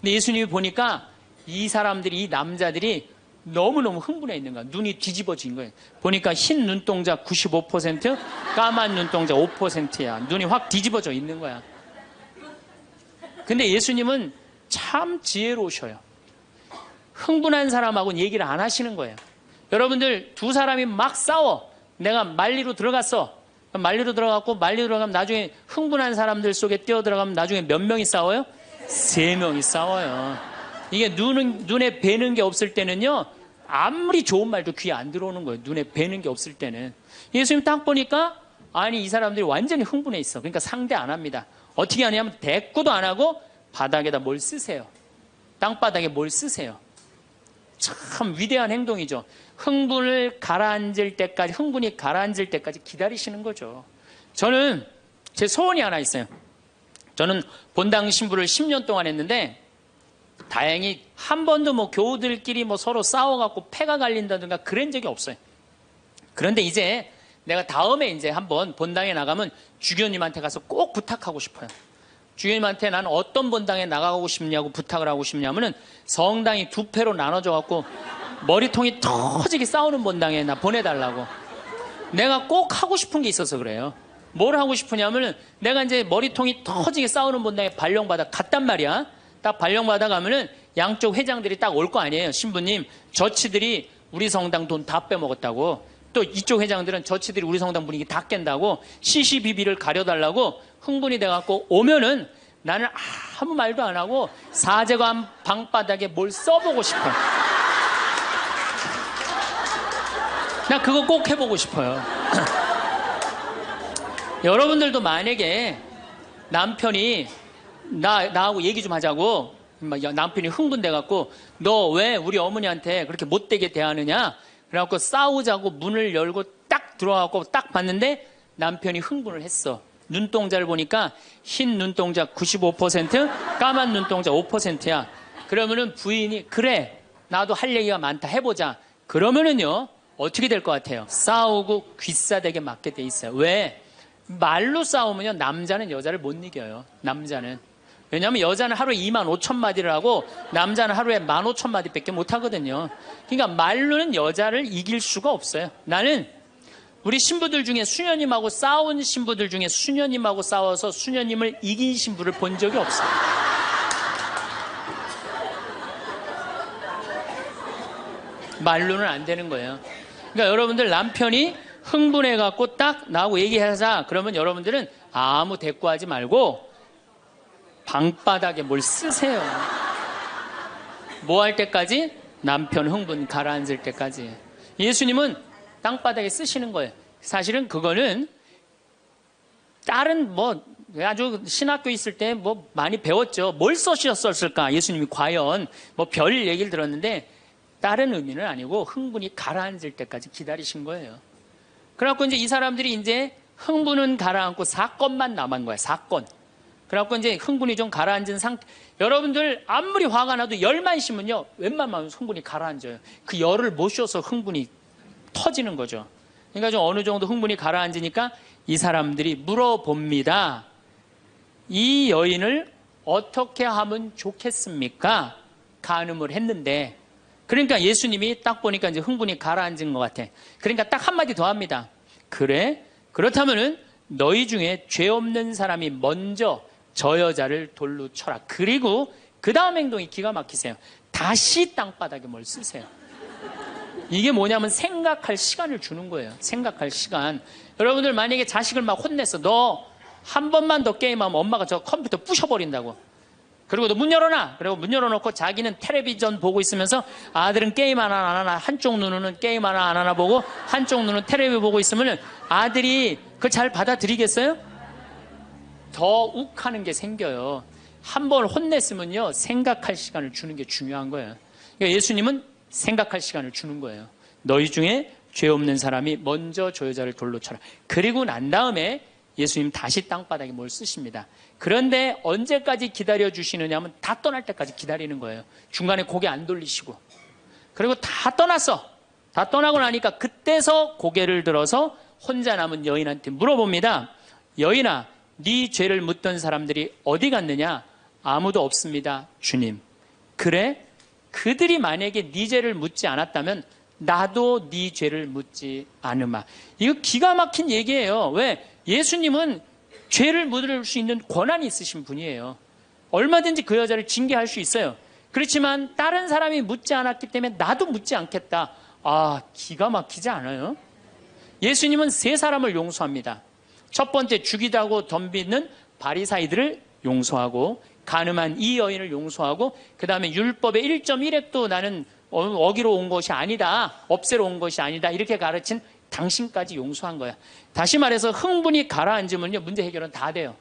근데 예수님이 보니까 이 사람들이, 이 남자들이 너무너무 흥분해 있는 거야. 눈이 뒤집어진 거예요. 보니까 흰 눈동자 95%, 까만 눈동자 5%야. 눈이 확 뒤집어져 있는 거야. 근데 예수님은 참 지혜로우셔요. 흥분한 사람하고는 얘기를 안 하시는 거예요. 여러분들, 두 사람이 막 싸워. 내가 말리로 들어갔어. 말리로 들어갔고, 말리로 들어가면 나중에 흥분한 사람들 속에 뛰어들어가면 나중에 몇 명이 싸워요? 3명이 싸워요. 이게 눈에 뵈는 게 없을 때는요, 아무리 좋은 말도 귀에 안 들어오는 거예요. 눈에 뵈는 게 없을 때는. 예수님 딱 보니까, 아니, 이 사람들이 완전히 흥분해 있어. 그러니까 상대 안 합니다. 어떻게 하냐면, 대꾸도 안 하고, 바닥에다 뭘 쓰세요. 땅바닥에 뭘 쓰세요. 참 위대한 행동이죠. 흥분이 가라앉을 때까지 기다리시는 거죠. 저는 제 소원이 하나 있어요. 저는 본당 신부를 10년 동안 했는데, 다행히 한 번도 뭐 교우들끼리 뭐 서로 싸워갖고 패가 갈린다든가 그런 적이 없어요. 그런데 이제 내가 다음에 이제 한번 본당에 나가면 주교님한테 가서 꼭 부탁하고 싶어요. 주교님한테 나는 어떤 본당에 나가고 싶냐고 부탁을 하고 싶냐면은 성당이 두 패로 나눠져갖고 머리통이 터지게 싸우는 본당에 나 보내달라고. 내가 꼭 하고 싶은 게 있어서 그래요. 뭘 하고 싶으냐면은 내가 이제 머리통이 터지게 싸우는 본당에 발령받아 갔단 말이야. 딱 발령받아 가면은 양쪽 회장들이 딱 올 거 아니에요. 신부님, 저치들이 우리 성당 돈 다 빼먹었다고. 또 이쪽 회장들은 저치들이 우리 성당 분위기 다 깬다고 시시비비를 가려달라고 흥분이 돼갖고 오면은 나는 아무 말도 안 하고 사제관 방바닥에 뭘 써보고 싶어. 나 그거 꼭 해보고 싶어요. 여러분들도 만약에 남편이 나하고 얘기 좀 하자고, 남편이 흥분돼갖고 너 왜 우리 어머니한테 그렇게 못되게 대하느냐, 그래갖고 싸우자고 문을 열고 딱 들어가고 딱 봤는데 남편이 흥분을 했어. 눈동자를 보니까 흰 눈동자 95%, 까만 눈동자 5%야. 그러면은 부인이 그래, 나도 할 얘기가 많다, 해보자. 그러면은요, 어떻게 될 것 같아요? 싸우고 귀싸대게 맞게 돼 있어요. 왜? 말로 싸우면요, 남자는 여자를 못 이겨요. 남자는. 왜냐하면 여자는 하루에 25,000마디를 하고 남자는 하루에 15,000마디밖에 못 하거든요. 그러니까 말로는 여자를 이길 수가 없어요. 나는 우리 신부들 중에 수녀님하고 싸운 신부들 중에 수녀님하고 싸워서 수녀님을 이긴 신부를 본 적이 없어요. 말로는 안 되는 거예요. 그러니까 여러분들, 남편이 흥분해갖고 딱 나하고 얘기하자 그러면 여러분들은 아무 대꾸하지 말고 방바닥에 뭘 쓰세요. 뭐 할 때까지? 남편 흥분 가라앉을 때까지. 예수님은 땅바닥에 쓰시는 거예요. 사실은 그거는 다른 뭐 아주 신학교 있을 때 뭐 많이 배웠죠. 뭘 써셨을까? 예수님이 과연 뭐 별 얘기를 들었는데 다른 의미는 아니고 흥분이 가라앉을 때까지 기다리신 거예요. 그래갖고 이제 이 사람들이 이제 흥분은 가라앉고 사건만 남은 거야. 사건. 그래갖고 이제 흥분이 좀 가라앉은 상태. 여러분들 아무리 화가 나도 열만 심으면요, 웬만하면 흥분이 가라앉아요. 그 열을 못 쉬어서 흥분이 터지는 거죠. 그러니까 좀 어느 정도 흥분이 가라앉으니까 이 사람들이 물어봅니다. 이 여인을 어떻게 하면 좋겠습니까? 간음을 했는데. 그러니까 예수님이 딱 보니까 이제 흥분이 가라앉은 것 같아. 그러니까 딱 한마디 더 합니다. 그래? 그렇다면은 너희 중에 죄 없는 사람이 먼저 저 여자를 돌로 쳐라. 그리고 그 다음 행동이 기가 막히세요. 다시 땅바닥에 뭘 쓰세요. 이게 뭐냐면 생각할 시간을 주는 거예요. 생각할 시간. 여러분들 만약에 자식을 막 혼냈어. 너 한 번만 더 게임하면 엄마가 저 컴퓨터 부셔버린다고. 그리고 너 문 열어놔. 그리고 문 열어놓고 자기는 텔레비전 보고 있으면서 아들은 게임 하나 안 하나, 한쪽 눈은 게임 하나 안 하나 보고 한쪽 눈은 텔레비 보고 있으면 아들이 그걸 잘 받아들이겠어요? 더 욱하는 게 생겨요. 한 번 혼냈으면요, 생각할 시간을 주는 게 중요한 거예요. 그러니까 예수님은 생각할 시간을 주는 거예요. 너희 중에 죄 없는 사람이 먼저 저 여자를 돌로 쳐라. 그리고 난 다음에 예수님 다시 땅바닥에 뭘 쓰십니다. 그런데 언제까지 기다려주시느냐 하면 다 떠날 때까지 기다리는 거예요. 중간에 고개 안 돌리시고. 그리고 다 떠났어. 다 떠나고 나니까 그때서 고개를 들어서 혼자 남은 여인한테 물어봅니다. 여인아, 네 죄를 묻던 사람들이 어디 갔느냐? 아무도 없습니다, 주님. 그래? 그들이 만약에 네 죄를 묻지 않았다면 나도 네 죄를 묻지 않으마. 이거 기가 막힌 얘기예요. 왜? 예수님은 죄를 묻을 수 있는 권한이 있으신 분이에요. 얼마든지 그 여자를 징계할 수 있어요. 그렇지만 다른 사람이 묻지 않았기 때문에 나도 묻지 않겠다. 아, 기가 막히지 않아요? 예수님은 세 사람을 용서합니다. 첫 번째, 죽이다고 덤비는 바리사이들을 용서하고, 간음한 이 여인을 용서하고, 그 다음에 율법의 1.1획도 나는 어기로 온 것이 아니다, 없애러 온 것이 아니다, 이렇게 가르친 당신까지 용서한 거야. 다시 말해서 흥분이 가라앉으면요, 문제 해결은 다 돼요.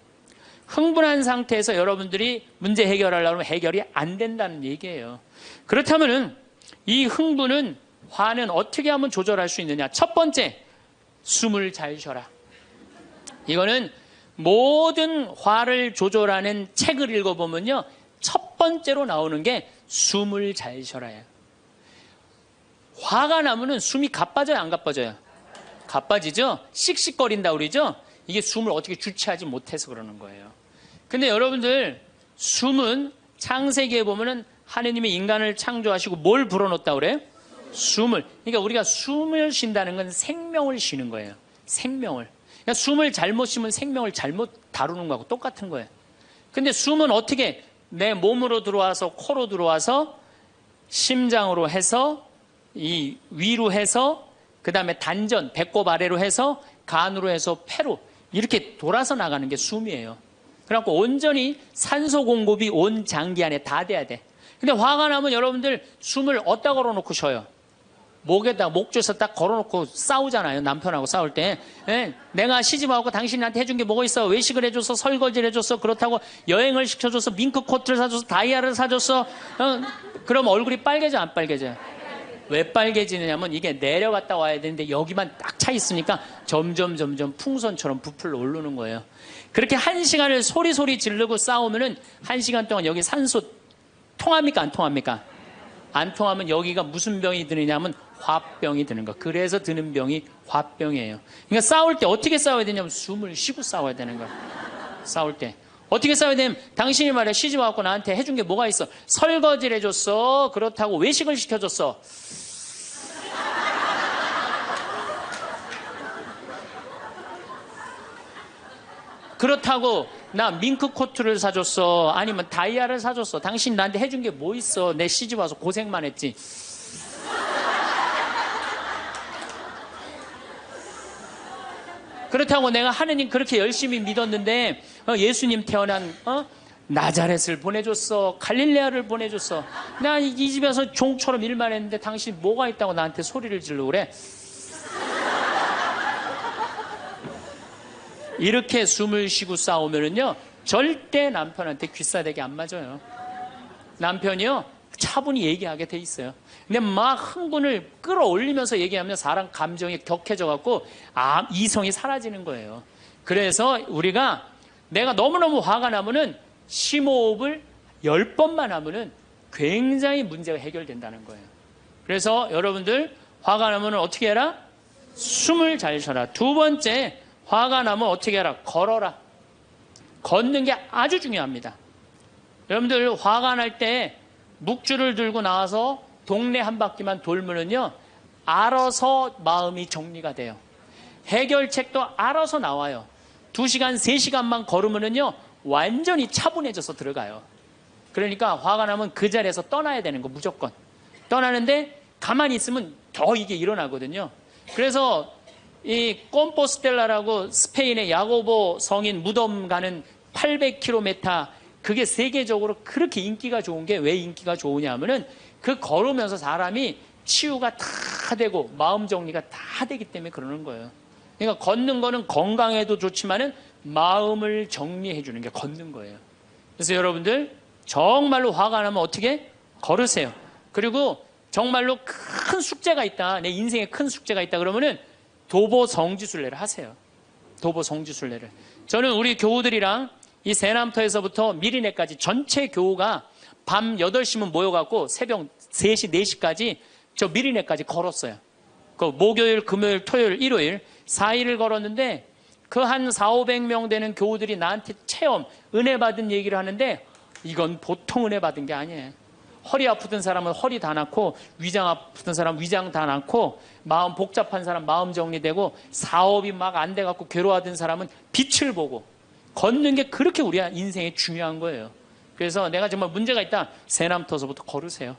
흥분한 상태에서 여러분들이 문제 해결하려면 해결이 안 된다는 얘기예요. 그렇다면은 이 흥분은, 화는 어떻게 하면 조절할 수 있느냐? 첫 번째, 숨을 잘 쉬어라. 이거는 모든 화를 조절하는 책을 읽어보면요, 첫 번째로 나오는 게 숨을 잘 쉬어라예요. 화가 나면은 숨이 가빠져요, 안 가빠져요? 가빠지죠? 씩씩거린다 그러죠? 이게 숨을 어떻게 주체하지 못해서 그러는 거예요. 근데 여러분들, 숨은 창세기에 보면은 하느님이 인간을 창조하시고 뭘 불어넣었다 그래요? 숨을. 그러니까 우리가 숨을 쉰다는 건 생명을 쉬는 거예요. 생명을. 그러니까 숨을 잘못 쉬면 생명을 잘못 다루는 거하고 똑같은 거예요. 근데 숨은 어떻게 내 몸으로 들어와서 코로 들어와서 심장으로 해서 이 위로 해서 그 다음에 단전, 배꼽 아래로 해서 간으로 해서 폐로 이렇게 돌아서 나가는 게 숨이에요. 그래갖고 온전히 산소 공급이 온 장기 안에 다 돼야 돼. 근데 화가 나면 여러분들 숨을 어디다 걸어놓고 쉬어요? 목에다, 목줄에서 딱 걸어놓고 싸우잖아요. 남편하고 싸울 때. 예? 내가 시집하고 당신한테 해준 게 뭐가 있어? 외식을 해줘서, 설거지를 해줬어, 그렇다고 여행을 시켜줘서, 밍크 코트를 사줘서, 다이아를 사줬어. 그럼 얼굴이 빨개져, 안 빨개져요? 왜 빨개지느냐면 이게 내려갔다 와야 되는데 여기만 딱 차 있으니까 점점 풍선처럼 부풀러 오르는 거예요. 그렇게 1시간을 소리 지르고 싸우면은 1시간 동안 여기 산소 통합니까, 안 통합니까? 안 통하면 여기가 무슨 병이 드느냐면 화병이 드는 거. 그래서 드는 병이 화병이에요. 그러니까 싸울 때 어떻게 싸워야 되냐면 숨을 쉬고 싸워야 되는 거예요. 싸울 때 어떻게 싸워야 되냐면, 당신이 말이야, 시집 와갖고 나한테 해준 게 뭐가 있어? 설거지를 해줬어, 그렇다고 외식을 시켜줬어. 그렇다고 나 밍크 코트를 사줬어, 아니면 다이아를 사줬어. 당신 나한테 해준 게 뭐 있어? 내 시집 와서 고생만 했지. 그렇다고 내가 하느님 그렇게 열심히 믿었는데 예수님 태어난 나자렛을 보내줬어, 갈릴레아를 보내줬어. 나 이 집에서 종처럼 일만 했는데 당신 뭐가 있다고 나한테 소리를 지르고 그래? 이렇게 숨을 쉬고 싸우면은요, 절대 남편한테 귀싸대기 안 맞아요. 남편이요, 차분히 얘기하게 돼 있어요. 근데 막 흥분을 끌어올리면서 얘기하면 사람 감정이 격해져 갖고 이성이 사라지는 거예요. 그래서 우리가, 내가 너무너무 화가 나면은 심호흡을 10번만 하면은 굉장히 문제가 해결된다는 거예요. 그래서 여러분들, 화가 나면은 어떻게 해라? 숨을 잘 쉬어라. 두 번째, 화가 나면 어떻게 해라? 걸어라. 걷는 게 아주 중요합니다. 여러분들, 화가 날 때 묵주를 들고 나와서 동네 한 바퀴만 돌면은요, 알아서 마음이 정리가 돼요. 해결책도 알아서 나와요. 2시간, 3시간만 걸으면은요, 완전히 차분해져서 들어가요. 그러니까 화가 나면 그 자리에서 떠나야 되는 거, 무조건. 떠나는데 가만히 있으면 더 이게 일어나거든요. 그래서 이 꼼포스텔라라고 스페인의 야고보 성인 무덤 가는 800km, 그게 세계적으로 그렇게 인기가 좋은 게, 왜 인기가 좋으냐 하면은 그 걸으면서 사람이 치유가 다 되고 마음 정리가 다 되기 때문에 그러는 거예요. 그러니까 걷는 거는 건강에도 좋지만은 마음을 정리해 주는 게 걷는 거예요. 그래서 여러분들, 정말로 화가 나면 어떻게? 걸으세요. 그리고 정말로 큰 숙제가 있다, 내 인생에 큰 숙제가 있다 그러면은 도보 성지순례를 하세요. 도보 성지순례를. 저는 우리 교우들이랑 이 세남터에서부터 미리네까지 전체 교우가 밤 8시면 모여갖고 새벽 3시, 4시까지 저 미리네까지 걸었어요. 그 목요일, 금요일, 토요일, 일요일 4일을 걸었는데, 그 한 400~500명 되는 교우들이 나한테 체험, 은혜 받은 얘기를 하는데, 이건 보통 은혜 받은 게 아니에요. 허리 아프던 사람은 허리 다 낫고, 위장 아프던 사람 위장 다 낫고, 마음 복잡한 사람 마음 정리되고, 사업이 막 안 돼갖고 괴로워하던 사람은 빛을 보고, 걷는 게 그렇게 우리 인생에 중요한 거예요. 그래서 내가 정말 문제가 있다, 새남터서부터 걸으세요.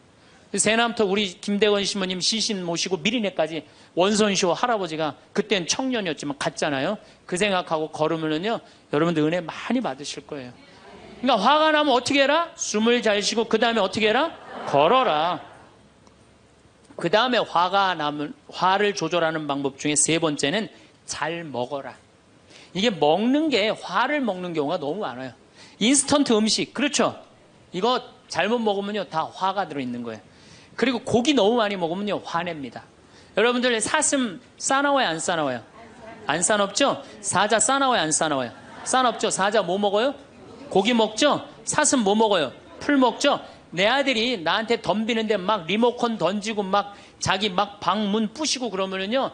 새남터 우리 김대건 신부님 시신 모시고 미리네까지 원선시호 할아버지가 그땐 청년이었지만 갔잖아요. 그 생각하고 걸으면요, 여러분들 은혜 많이 받으실 거예요. 그러니까 화가 나면 어떻게 해라? 숨을 잘 쉬고 그 다음에 어떻게 해라? 걸어라. 그 다음에 화가 나면, 화를 조절하는 방법 중에 세 번째는 잘 먹어라. 이게 먹는 게, 화를 먹는 경우가 너무 많아요. 인스턴트 음식, 그렇죠? 이거 잘못 먹으면요 다 화가 들어있는 거예요. 그리고 고기 너무 많이 먹으면요 화냅니다. 여러분들 사슴 싸나워요 안 싸나워요? 안 싸납죠? 사자 싸나워요 안 싸나워요? 싸납죠? 사자 뭐 먹어요? 고기 먹죠? 사슴 뭐 먹어요? 풀 먹죠? 내 아들이 나한테 덤비는데 막 리모컨 던지고 막 자기 막 방문 부시고 그러면은요,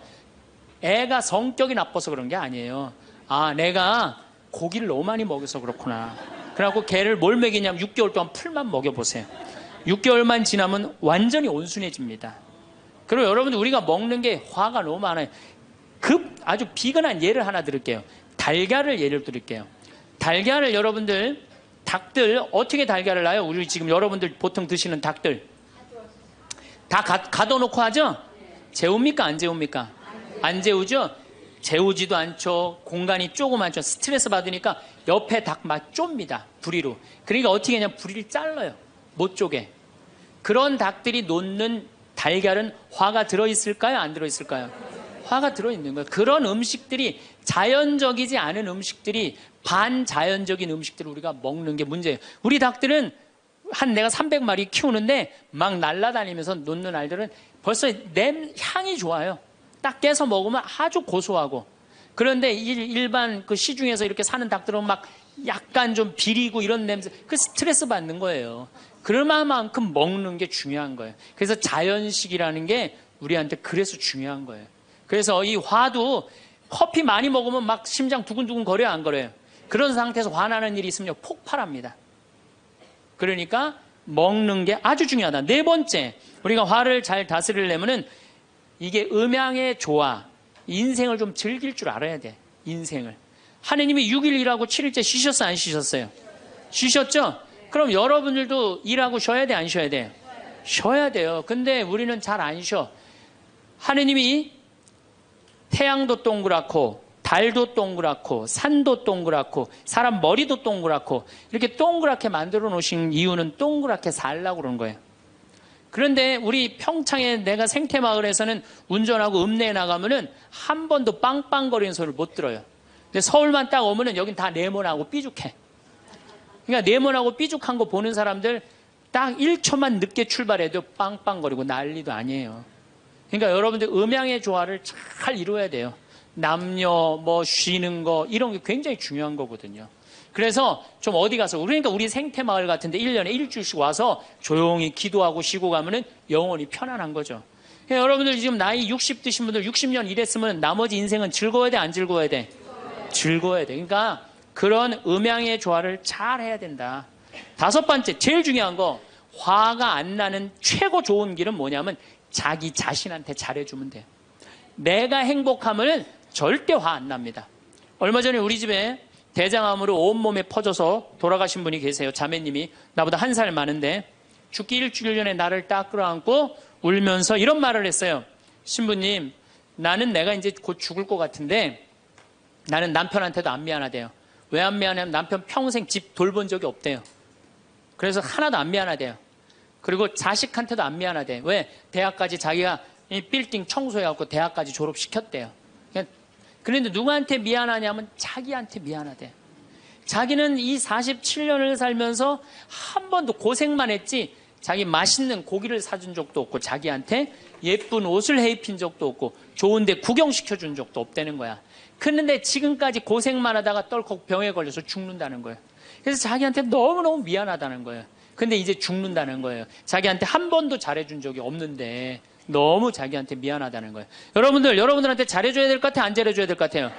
애가 성격이 나빠서 그런 게 아니에요. 아, 내가 고기를 너무 많이 먹여서 그렇구나. 그래갖고 걔를 뭘 먹이냐면 6개월 동안 풀만 먹여보세요. 6개월만 지나면 완전히 온순해집니다. 그리고 여러분들, 우리가 먹는 게 화가 너무 많아요. 아주 비근한 예를 하나 드릴게요. 달걀을 예를 드릴게요. 달걀을 여러분들, 닭들 어떻게 달걀을 낳아요? 우리 지금 여러분들 보통 드시는 닭들 다 가둬놓고 하죠? 재웁니까 안 재웁니까? 안 재우죠? 재우지도 않죠. 공간이 조그맣죠. 스트레스 받으니까 옆에 닭 막 좁니다. 부리로. 그러니까 어떻게 하냐면 부리를 잘라요. 못 쪼개. 그런 닭들이 놓는 달걀은 화가 들어있을까요? 안 들어있을까요? 화가 들어있는 거예요. 그런 음식들이, 자연적이지 않은 음식들이, 반자연적인 음식들을 우리가 먹는 게 문제예요. 우리 닭들은 내가 300마리 키우는데 막 날아다니면서 놓는 알들은 벌써 향이 좋아요. 딱 깨서 먹으면 아주 고소하고. 그런데 일반 그 시중에서 이렇게 사는 닭들은 막 약간 좀 비리고 이런 냄새, 그 스트레스 받는 거예요. 그럴 만큼 먹는 게 중요한 거예요. 그래서 자연식이라는 게 우리한테 그래서 중요한 거예요. 그래서 이 화도 커피 많이 먹으면 막 심장 두근두근 거려요, 안 거려요? 그런 상태에서 화나는 일이 있으면 폭발합니다. 그러니까 먹는 게 아주 중요하다. 네 번째, 우리가 화를 잘 다스리려면은 이게 음양의 조화, 인생을 좀 즐길 줄 알아야 돼. 인생을. 하느님이 6일 일하고 7일째 쉬셨어요, 안 쉬셨어요? 쉬셨죠? 그럼 여러분들도 일하고 쉬어야 돼, 안 쉬어야 돼요? 쉬어야 돼요. 근데 우리는 잘 안 쉬어. 하느님이 태양도 동그랗고 달도 동그랗고 산도 동그랗고 사람 머리도 동그랗고 이렇게 동그랗게 만들어 놓으신 이유는 동그랗게 살라고 그러는 거예요. 그런데 우리 평창에 내가 생태마을에서는 운전하고 읍내에 나가면은 한 번도 빵빵거리는 소리를 못 들어요. 근데 서울만 딱 오면은 여긴 다 네모나고 삐죽해. 그러니까 네모나고 삐죽한 거 보는 사람들 딱 1초만 늦게 출발해도 빵빵거리고 난리도 아니에요. 그러니까 여러분들 음양의 조화를 잘 이루어야 돼요. 남녀 뭐 쉬는 거 이런 게 굉장히 중요한 거거든요. 그래서 좀 어디 가서, 그러니까 우리 생태마을 같은데 1년에 일주일씩 와서 조용히 기도하고 쉬고 가면은 영혼이 편안한 거죠. 그러니까 여러분들 지금 나이 60 드신 분들 60년 일했으면 나머지 인생은 즐거워야 돼, 안 즐거워야 돼? 즐거워야 돼. 그러니까 그런 음양의 조화를 잘 해야 된다. 다섯 번째, 제일 중요한 거, 화가 안 나는 최고 좋은 길은 뭐냐면 자기 자신한테 잘해주면 돼요. 내가 행복하면 절대 화 안 납니다. 얼마 전에 우리 집에 대장암으로 온몸에 퍼져서 돌아가신 분이 계세요. 자매님이 나보다 1살 많은데 죽기 일주일 전에 나를 딱 끌어안고 울면서 이런 말을 했어요. 신부님, 나는 내가 이제 곧 죽을 것 같은데 나는 남편한테도 안 미안하대요. 왜 안 미안하냐면 남편 평생 집 돌본 적이 없대요. 그래서 하나도 안 미안하대요. 그리고 자식한테도 안 미안하대요. 왜? 대학까지 자기가 이 빌딩 청소해갖고 대학까지 졸업시켰대요. 그런데 누구한테 미안하냐면 자기한테 미안하대. 자기는 이 47년을 살면서 한 번도 고생만 했지 자기 맛있는 고기를 사준 적도 없고 자기한테 예쁜 옷을 해입힌 적도 없고 좋은 데 구경시켜준 적도 없다는 거야. 그런데 지금까지 고생만 하다가 떨컥 병에 걸려서 죽는다는 거예요. 그래서 자기한테 너무너무 미안하다는 거예요. 근데 이제 죽는다는 거예요. 자기한테 한 번도 잘해준 적이 없는데 너무 자기한테 미안하다는 거예요. 여러분들한테 잘해줘야 될 것 같아요? 안 잘해줘야 될 것 같아요?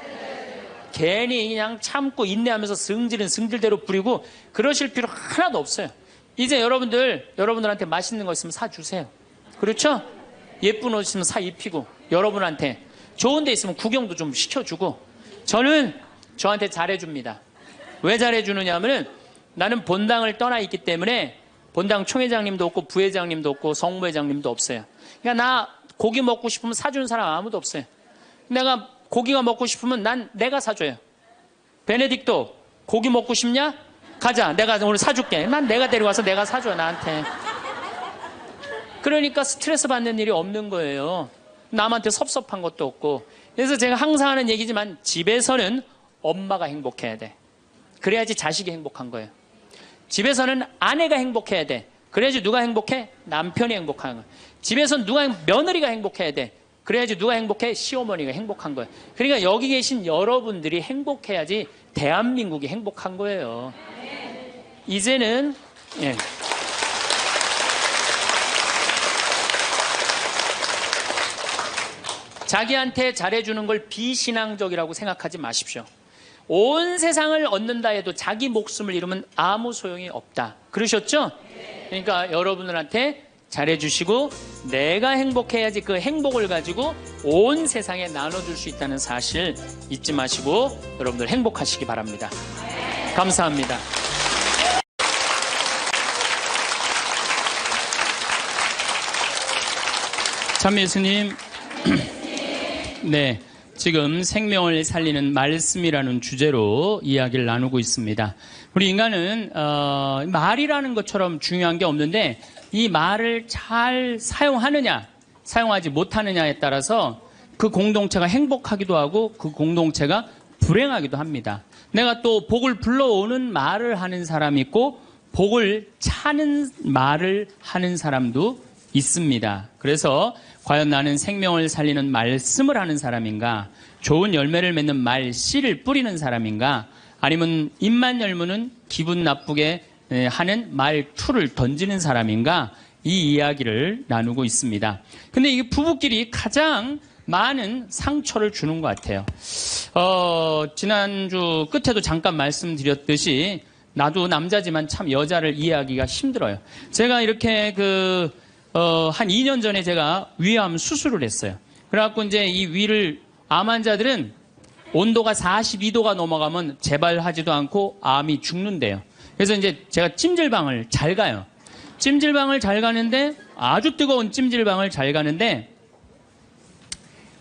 괜히 그냥 참고 인내하면서 승질은 승질대로 부리고 그러실 필요 하나도 없어요. 이제 여러분들한테 맛있는 거 있으면 사주세요. 그렇죠? 예쁜 옷 있으면 사 입히고, 여러분한테 좋은 데 있으면 구경도 좀 시켜주고, 저는 저한테 잘해줍니다. 왜 잘해주느냐 하면은 나는 본당을 떠나 있기 때문에 본당 총회장님도 없고 부회장님도 없고 성무회장님도 없어요. 그러니까 나 고기 먹고 싶으면 사주는 사람 아무도 없어요. 내가 고기가 먹고 싶으면 내가 사줘요. 베네딕토 고기 먹고 싶냐? 가자. 내가 오늘 사줄게. 난 내가 데려와서 내가 사줘 나한테. 그러니까 스트레스 받는 일이 없는 거예요. 남한테 섭섭한 것도 없고. 그래서 제가 항상 하는 얘기지만 집에서는 엄마가 행복해야 돼. 그래야지 자식이 행복한 거예요. 집에서는 아내가 행복해야 돼. 그래야지 누가 행복해? 남편이 행복한 거예요. 집에서는 며느리가 행복해야 돼. 그래야지 누가 행복해? 시어머니가 행복한 거예요. 그러니까 여기 계신 여러분들이 행복해야지 대한민국이 행복한 거예요. 이제는 자기한테 잘해주는 걸 비신앙적이라고 생각하지 마십시오. 온 세상을 얻는다 해도 자기 목숨을 잃으면 아무 소용이 없다. 그러셨죠? 그러니까 여러분들한테 잘해주시고 내가 행복해야지 그 행복을 가지고 온 세상에 나눠줄 수 있다는 사실 잊지 마시고 여러분들 행복하시기 바랍니다. 감사합니다. 참 예수님, 네, 지금 생명을 살리는 말씀이라는 주제로 이야기를 나누고 있습니다. 우리 인간은 말이라는 것처럼 중요한 게 없는데 이 말을 잘 사용하느냐 사용하지 못하느냐에 따라서 그 공동체가 행복하기도 하고 그 공동체가 불행하기도 합니다. 내가 또 복을 불러오는 말을 하는 사람이 있고 복을 차는 말을 하는 사람도 있습니다. 그래서 과연 나는 생명을 살리는 말씀을 하는 사람인가, 좋은 열매를 맺는 말씨를 뿌리는 사람인가, 아니면 입만 열무는 기분 나쁘게 하는 말투를 던지는 사람인가, 이 이야기를 나누고 있습니다. 근데 이게 부부끼리 가장 많은 상처를 주는 것 같아요. 지난주 끝에도 잠깐 말씀드렸듯이 나도 남자지만 참 여자를 이해하기가 힘들어요. 제가 이렇게 한 2년 전에 제가 위암 수술을 했어요. 그래갖고 이제 이 위를, 암 환자들은 온도가 42도가 넘어가면 재발하지도 않고 암이 죽는데요. 그래서 이제 제가 찜질방을 잘 가요. 찜질방을 잘 가는데, 아주 뜨거운 찜질방을 잘 가는데,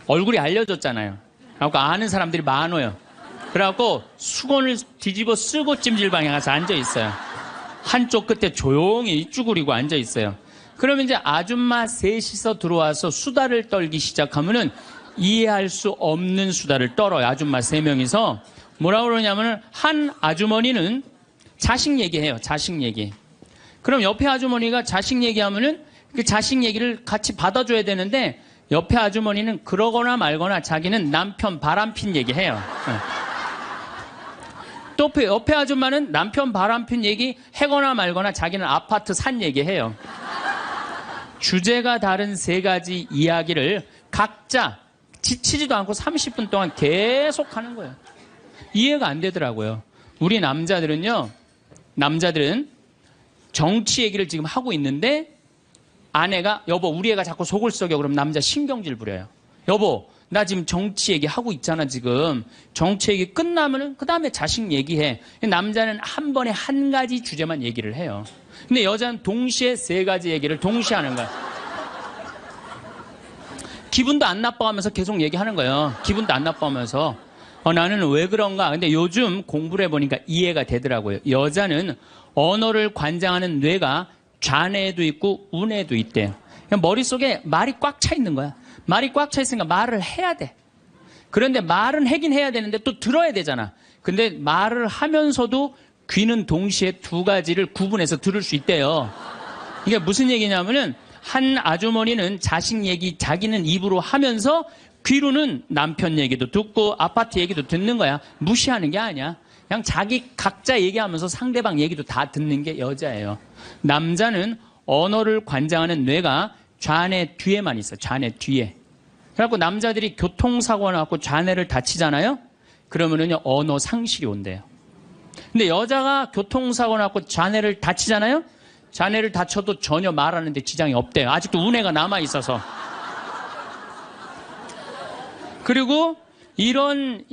얼굴이 알려졌잖아요. 그래갖고 아는 사람들이 많아요. 그래갖고 수건을 뒤집어 쓰고 찜질방에 가서 앉아 있어요. 한쪽 끝에 조용히 쭈그리고 앉아 있어요. 그러면 이제 아줌마 셋이서 들어와서 수다를 떨기 시작하면은 이해할 수 없는 수다를 떨어요. 아줌마 3명이서. 뭐라고 그러냐면은 한 아주머니는 자식 얘기해요. 자식 얘기. 그럼 옆에 아주머니가 자식 얘기하면은 그 자식 얘기를 같이 받아줘야 되는데 옆에 아주머니는 그러거나 말거나 자기는 남편 바람핀 얘기해요. 또 옆에 아줌마는 남편 바람핀 얘기 해거나 말거나 자기는 아파트 산 얘기해요. 주제가 다른 3가지 이야기를 각자 지치지도 않고 30분 동안 계속 하는 거예요. 이해가 안 되더라고요. 우리 남자들은 정치 얘기를 지금 하고 있는데 아내가 여보 우리 애가 자꾸 속을 썩여 그러면 남자 신경질 부려요. 여보 나 지금 정치 얘기 하고 있잖아 지금. 정치 얘기 끝나면은 그 다음에 자식 얘기해. 남자는 한 번에 한 가지 주제만 얘기를 해요. 근데 여자는 동시에 3가지 얘기를 동시에 하는 거야. 기분도 안 나빠하면서 계속 얘기하는 거예요. 기분도 안 나빠하면서. 나는 왜 그런가? 근데 요즘 공부를 해보니까 이해가 되더라고요. 여자는 언어를 관장하는 뇌가 좌뇌에도 있고 우뇌에도 있대요. 머릿속에 말이 꽉 차 있는 거야. 말이 꽉 차 있으니까 말을 해야 돼. 그런데 말은 하긴 해야 되는데 또 들어야 되잖아. 근데 말을 하면서도 귀는 동시에 2가지를 구분해서 들을 수 있대요. 이게 무슨 얘기냐면은 한 아주머니는 자식 얘기 자기는 입으로 하면서 귀로는 남편 얘기도 듣고 아파트 얘기도 듣는 거야. 무시하는 게 아니야. 그냥 자기 각자 얘기하면서 상대방 얘기도 다 듣는 게 여자예요. 남자는 언어를 관장하는 뇌가 좌뇌 뒤에만 있어. 좌뇌 뒤에. 그래갖고 남자들이 교통사고가 나고 좌뇌를 다치잖아요. 그러면은요 언어 상실이 온대요. 근데 여자가 교통사고 나고 좌뇌를 다치잖아요. 자네를 다쳐도 전혀 말하는데 지장이 없대요. 아직도 운해가 남아있어서. 그리고 이런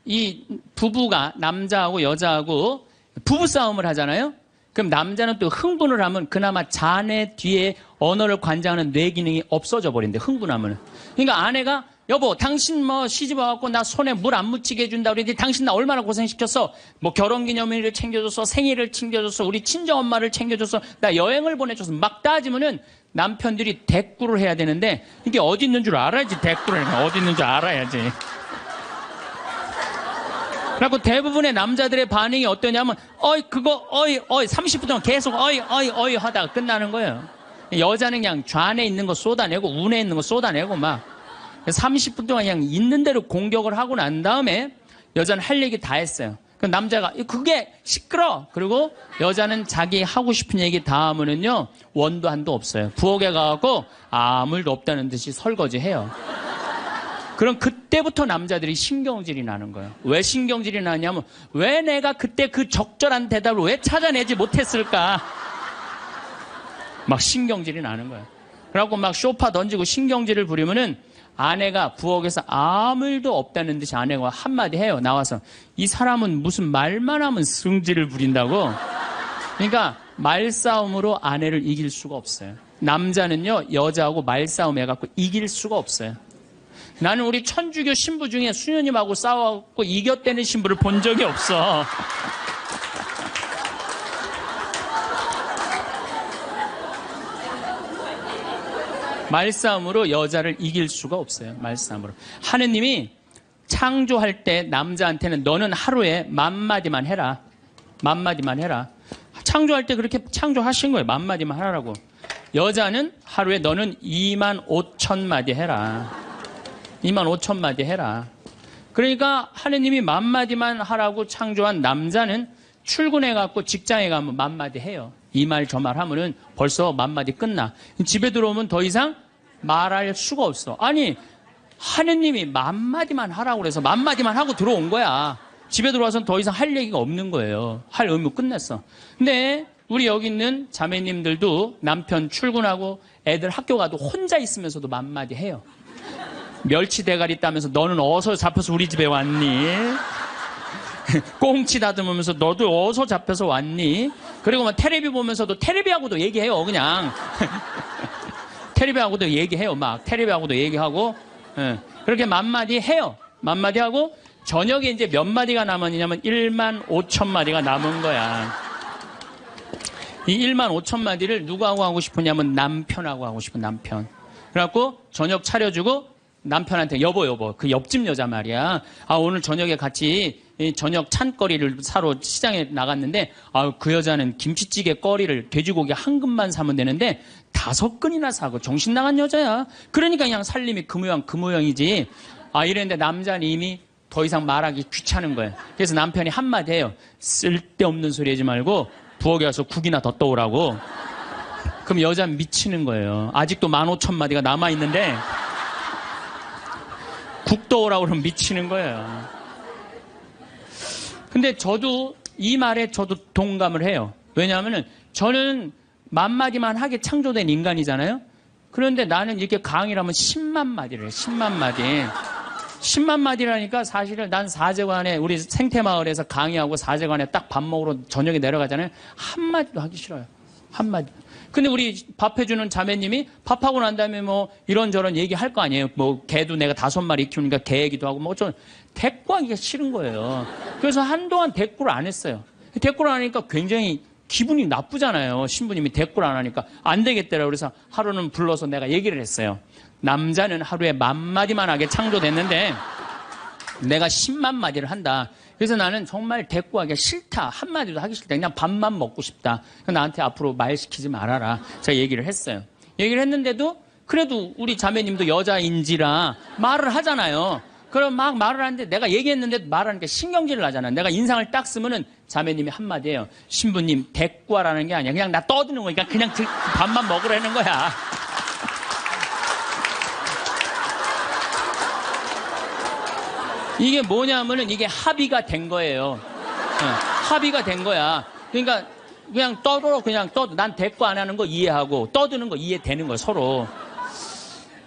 이 부부가 남자하고 여자하고 부부싸움을 하잖아요. 그럼 남자는 또 흥분을 하면 그나마 자네 뒤에 언어를 관장하는 뇌 기능이 없어져 버린대. 흥분하면. 그러니까 아내가 여보 당신 뭐 시집 와갖고 나 손에 물 안 묻히게 해준다 그러지. 당신 나 얼마나 고생시켰어. 뭐 결혼기념일을 챙겨줬어. 생일을 챙겨줬어. 우리 친정엄마를 챙겨줬어. 나 여행을 보내줬어. 막 따지면은 남편들이 대꾸를 해야 되는데 이게 어디 있는 줄 알아야지. 대꾸를 어디 있는 줄 알아야지. 그리고 대부분의 남자들의 반응이 어떠냐면 그거 30분 동안 계속 어이 하다가 끝나는 거예요. 여자는 그냥 좌안에 있는 거 쏟아내고 운에 있는 거 쏟아내고 막 30분 동안 그냥 있는 대로 공격을 하고 난 다음에 여자는 할 얘기 다 했어요. 그 남자가 그게 시끄러. 그리고 여자는 자기 하고 싶은 얘기 다 하면은요 원도 한도 없어요. 부엌에 가갖고 아무 일도 없다는 듯이 설거지해요. 그럼 그때부터 남자들이 신경질이 나는 거예요. 왜 신경질이 나냐면 왜 내가 그때 그 적절한 대답을 왜 찾아내지 못했을까? 막 신경질이 나는 거예요. 그래갖고 막 쇼파 던지고 신경질을 부리면은 아내가 부엌에서 아무 일도 없다는 듯이 아내가 한마디 해요. 나와서 이 사람은 무슨 말만 하면 승질을 부린다고. 그러니까 말싸움으로 아내를 이길 수가 없어요. 남자는요 여자하고 말싸움 해갖고 이길 수가 없어요. 나는 우리 천주교 신부 중에 수녀님하고 싸워갖고 이겼다는 신부를 본 적이 없어. 말싸움으로 여자를 이길 수가 없어요. 말싸움으로. 하느님이 창조할 때 남자한테는 너는 하루에 10,000마디만 해라. 10,000마디만 해라. 창조할 때 그렇게 창조하신 거예요. 10,000마디만 하라고. 여자는 하루에 너는 25,000마디 해라. 25,000마디 해라. 그러니까 하느님이 10,000마디만 하라고 창조한 남자는 출근해갖고 직장에 가면 10,000마디 해요. 이 말 저 말 하면은 벌써 10,000마디 끝나. 집에 들어오면 더 이상 말할 수가 없어. 아니 하느님이 10,000마디만 하라고 그래서 10,000마디만 하고 들어온 거야. 집에 들어와서는 더 이상 할 얘기가 없는 거예요. 할 의무 끝냈어. 근데 우리 여기 있는 자매님들도 남편 출근하고 애들 학교 가도 혼자 있으면서도 10,000마디 해요. 멸치 대가리 따면서 너는 어디서 잡혀서 우리 집에 왔니? 꽁치 다듬으면서 너도 어디서 잡혀서 왔니? 그리고 막 텔레비 보면서도 텔레비하고도 얘기해요. 그냥 텔레비하고도 얘기해요. 막 텔레비하고도 얘기하고 그렇게 10,000마디 해요. 10,000마디 하고 저녁에 이제 몇 마디가 남았냐면 15,000마디가 남은 거야. 이 15,000마디를 누구하고 하고 싶으냐면 남편하고 하고 싶은 남편. 그래갖고 저녁 차려주고 남편한테 여보 그 옆집 여자 말이야. 오늘 저녁에 같이 저녁 찬거리를 사러 시장에 나갔는데 그 여자는 김치찌개 거리를 돼지고기 한 근만 사면 되는데 5근이나 사고 정신 나간 여자야. 그러니까 그냥 살림이 그 모양이지. 이랬는데 남자는 이미 더 이상 말하기 귀찮은 거예요. 그래서 남편이 한마디 해요. 쓸데없는 소리 하지 말고 부엌에 가서 국이나 더 떠오라고. 그럼 여자는 미치는 거예요. 아직도 15,000마디가 남아있는데 국 떠오라고 그러면 미치는 거예요. 근데 저도 이 말에 저도 동감을 해요. 왜냐하면 저는 10,000마디만 하게 창조된 인간이잖아요. 그런데 나는 이렇게 강의를 하면 10만 마디를 해요. 10만 마디. 10만 마디라니까 사실은 난 사제관에 우리 생태마을에서 강의하고 사제관에 딱 밥 먹으러 저녁에 내려가잖아요. 한마디도 하기 싫어요. 한마디. 근데 우리 밥 해주는 자매님이 밥하고 난 다음에 뭐 이런저런 얘기할 거 아니에요. 뭐 개도 내가 5마리 키우니까 개 얘기도 하고 뭐 좀 대꾸하기가 싫은 거예요. 그래서 한동안 대꾸를 안 했어요. 대꾸를 안 하니까 굉장히 기분이 나쁘잖아요. 신부님이 대꾸를 안 하니까 안 되겠더라고요. 그래서 하루는 불러서 내가 얘기를 했어요. 남자는 하루에 10,000마디만 하게 창조됐는데 내가 10만 마디를 한다. 그래서 나는 정말 대꾸하기가 싫다. 한마디도 하기 싫다. 그냥 밥만 먹고 싶다. 나한테 앞으로 말 시키지 말아라. 제가 얘기를 했어요. 얘기를 했는데도 그래도 우리 자매님도 여자인지라 말을 하잖아요. 그럼 막 말을 하는데 내가 얘기했는데 말하니까 신경질을 나잖아. 내가 인상을 딱 쓰면은 자매님이 한마디예요. 신부님 대꾸하라는 게 아니야. 그냥 나 떠드는 거니까 그냥 밥만 먹으라는 거야. 이게 뭐냐면은 이게 합의가 된 거예요. 합의가 된 거야. 그러니까 그냥 떠들어, 그냥 떠. 난 대꾸 안 하는 거 이해하고 떠드는 거 이해되는 거 서로.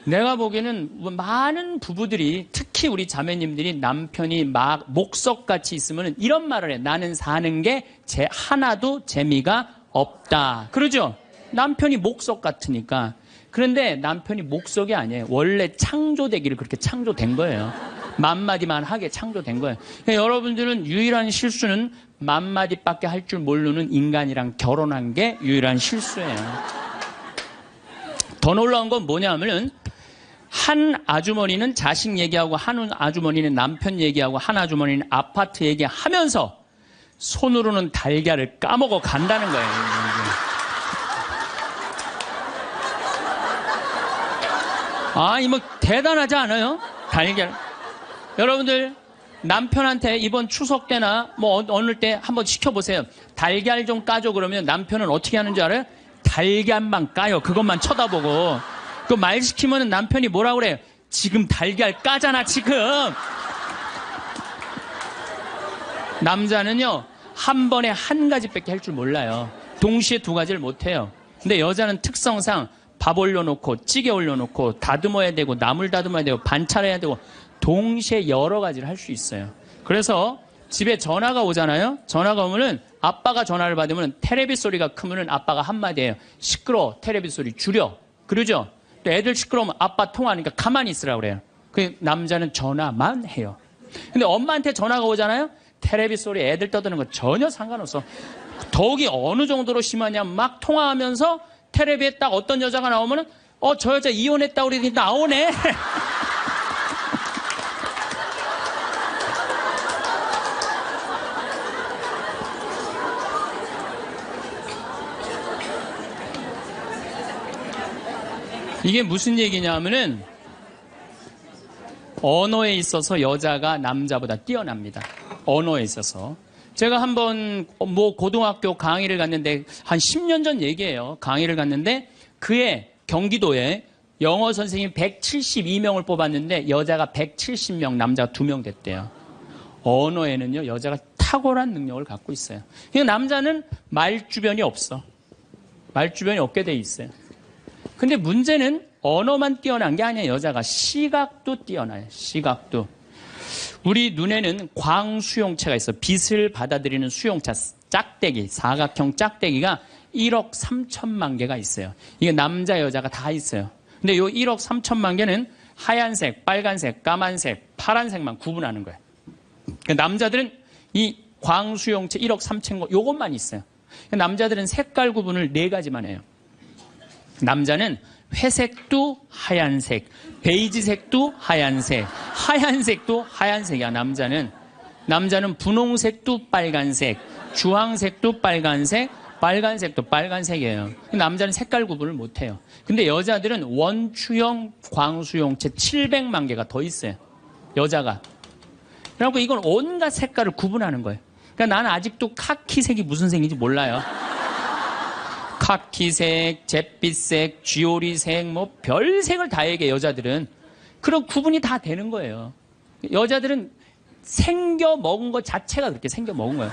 내가 보기에는 많은 부부들이, 특히 우리 자매님들이 남편이 막 목석같이 있으면 이런 말을 해. 나는 사는 게 하나도 재미가 없다. 그러죠? 남편이 목석 같으니까. 그런데 남편이 목석이 아니에요. 원래 창조되기를 그렇게 창조된 거예요. 맘마디만 하게 창조된 거예요. 그러니까 여러분들은 유일한 실수는 맘마디밖에 할 줄 모르는 인간이랑 결혼한 게 유일한 실수예요. 더 놀라운 건 뭐냐면은 한 아주머니는 자식 얘기하고 한 아주머니는 남편 얘기하고 한 아주머니는 아파트 얘기하면서 손으로는 달걀을 까먹어 간다는 거예요. 아, 이거 대단하지 않아요? 달걀. 여러분들 남편한테 이번 추석 때나 뭐 어느 때 한번 시켜보세요. 달걀 좀 까줘 그러면 남편은 어떻게 하는지 알아요? 달걀만 까요. 그것만 쳐다보고. 그 말 시키면 남편이 뭐라 그래요? 지금 달걀 까잖아 지금. 남자는요 한 번에 한 가지밖에 할 줄 몰라요. 동시에 두 가지를 못해요. 근데 여자는 특성상 밥 올려놓고 찌개 올려놓고 다듬어야 되고 나물 다듬어야 되고 반찬해야 되고 동시에 여러 가지를 할 수 있어요. 그래서 집에 전화가 오잖아요. 전화가 오면은 아빠가 전화를 받으면 테레비 소리가 크면은 아빠가 한마디 해요. 시끄러워. 테레비 소리 줄여. 그러죠? 또 애들 시끄러우면 아빠 통화하니까 가만히 있으라고 그래요. 그 남자는 전화만 해요. 근데 엄마한테 전화가 오잖아요. 테레비 소리 애들 떠드는 거 전혀 상관없어. 더욱이 어느 정도로 심하냐면 막 통화하면서 테레비에 딱 어떤 여자가 나오면은 저 여자 이혼했다고 그러더니 나오네. 이게 무슨 얘기냐면은 언어에 있어서 여자가 남자보다 뛰어납니다. 언어에 있어서. 제가 한번 뭐 고등학교 강의를 갔는데 한 10년 전 얘기예요. 강의를 갔는데 그해 경기도에 영어 선생님 172명을 뽑았는데 여자가 170명, 남자가 2명 됐대요. 언어에는요 여자가 탁월한 능력을 갖고 있어요. 그러니까 남자는 말주변이 없어. 말주변이 없게 돼 있어요. 근데 문제는 언어만 뛰어난 게 아니에요. 여자가 시각도 뛰어나요. 시각도. 우리 눈에는 광수용체가 있어. 빛을 받아들이는 수용차, 짝대기, 사각형 짝대기가 1억 3천만 개가 있어요. 이게 남자, 여자가 다 있어요. 근데 요 1억 3천만 개는 하얀색, 빨간색, 까만색, 파란색만 구분하는 거예요. 그러니까 남자들은 이 광수용체 1억 3천 거 요것만 있어요. 그러니까 남자들은 색깔 구분을 4가지만 해요. 남자는 회색도 하얀색, 베이지색도 하얀색, 하얀색도 하얀색이야. 남자는 분홍색도 빨간색, 주황색도 빨간색, 빨간색도 빨간색이에요. 남자는 색깔 구분을 못해요. 근데 여자들은 원추형 광수용체 700만 개가 더 있어요. 여자가. 그래갖고 이건 온갖 색깔을 구분하는 거예요. 그러니까 나는 아직도 카키색이 무슨 색인지 몰라요. 카키색, 잿빛색, 쥐오리색, 뭐 별색을 다 얘기해 여자들은. 그런 구분이 다 되는 거예요. 여자들은 생겨 먹은 것 자체가 그렇게 생겨 먹은 거예요.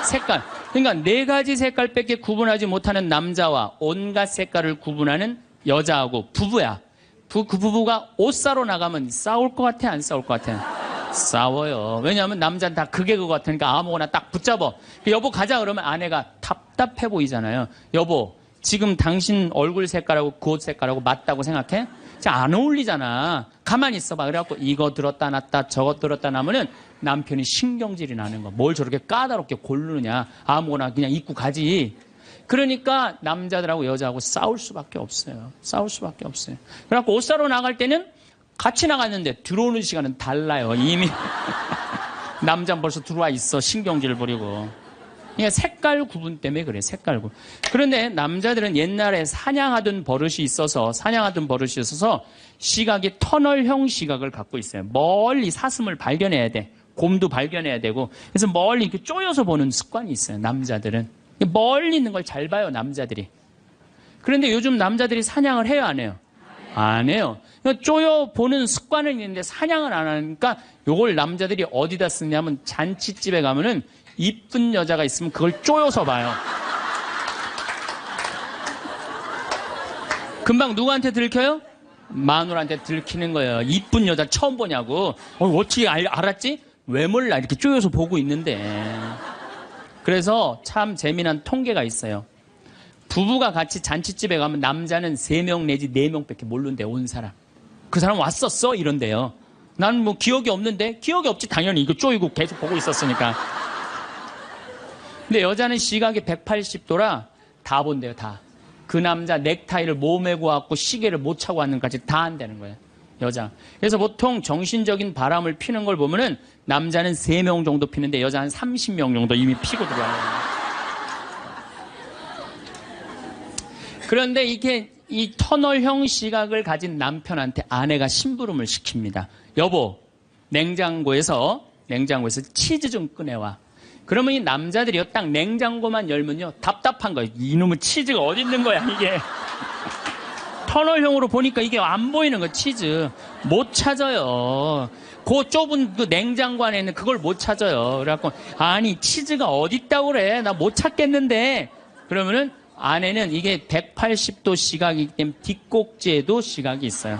색깔. 그러니까 4가지 색깔밖에 구분하지 못하는 남자와 온갖 색깔을 구분하는 여자하고 부부야. 그 부부가 옷 사러 나가면 싸울 것 같아, 안 싸울 것 같아? 싸워요. 왜냐하면 남자는 다 그게 그거 같으니까 아무거나 딱 붙잡아. 여보 가자 그러면 아내가 답답해 보이잖아요. 여보 지금 당신 얼굴 색깔하고 그 옷 색깔하고 맞다고 생각해? 안 어울리잖아. 가만히 있어봐. 그래갖고 이거 들었다 놨다 저것 들었다 놨으면 남편이 신경질이 나는 거. 뭘 저렇게 까다롭게 고르느냐. 아무거나 그냥 입고 가지. 그러니까 남자들하고 여자하고 싸울 수밖에 없어요. 싸울 수밖에 없어요. 그래갖고 옷 사러 나갈 때는 같이 나갔는데 들어오는 시간은 달라요. 이미 남자는 벌써 들어와 있어. 신경질 부리고. 그러니까 색깔 구분 때문에 그래. 색깔 구분. 그런데 남자들은 옛날에 사냥하던 버릇이 있어서 시각이 터널형 시각을 갖고 있어요. 멀리 사슴을 발견해야 돼. 곰도 발견해야 되고. 그래서 멀리 이렇게 쪼여서 보는 습관이 있어요. 남자들은. 멀리 있는 걸 잘 봐요. 남자들이. 그런데 요즘 남자들이 사냥을 해요, 안 해요? 안 해요. 쪼여 보는 습관은 있는데 사냥을 안 하니까 요걸 남자들이 어디다 쓰냐면 잔치집에 가면은 이쁜 여자가 있으면 그걸 쪼여서 봐요. 금방 누구한테 들켜요? 마누라한테 들키는 거예요. 이쁜 여자 처음 보냐고. 어떻게 알았지? 왜 몰라? 이렇게 쪼여서 보고 있는데. 그래서 참 재미난 통계가 있어요. 부부가 같이 잔치집에 가면 남자는 3명 내지 4명밖에 모른대, 온 사람. 그 사람 왔었어? 이런데요. 난 뭐 기억이 없는데? 기억이 없지. 당연히 이거 쪼이고 계속 보고 있었으니까. 근데 여자는 시각이 180도라 다 본대요, 다. 그 남자 넥타이를 몸에 고왔고 시계를 못 차고 왔는 것까지 다 한다는 거예요, 여자. 그래서 보통 정신적인 바람을 피는 걸 보면은 남자는 3명 정도 피는데 여자는 30명 정도 이미 피고 들어와요. 그런데 이게 이 터널형 시각을 가진 남편한테 아내가 심부름을 시킵니다. 여보, 냉장고에서 치즈 좀 꺼내와. 그러면 이 남자들이요, 딱 냉장고만 열면요, 답답한 거예요. 이놈의 치즈가 어디 있는 거야, 이게. 터널형으로 보니까 이게 안 보이는 거예요, 치즈. 못 찾아요. 그 좁은 그 냉장고 안에 있는 그걸 못 찾아요. 그래갖고, 아니, 치즈가 어디 있다고 그래. 나 못 찾겠는데. 그러면은 아내는 이게 180도 시각이기 때문에 뒷꼭지에도 시각이 있어요.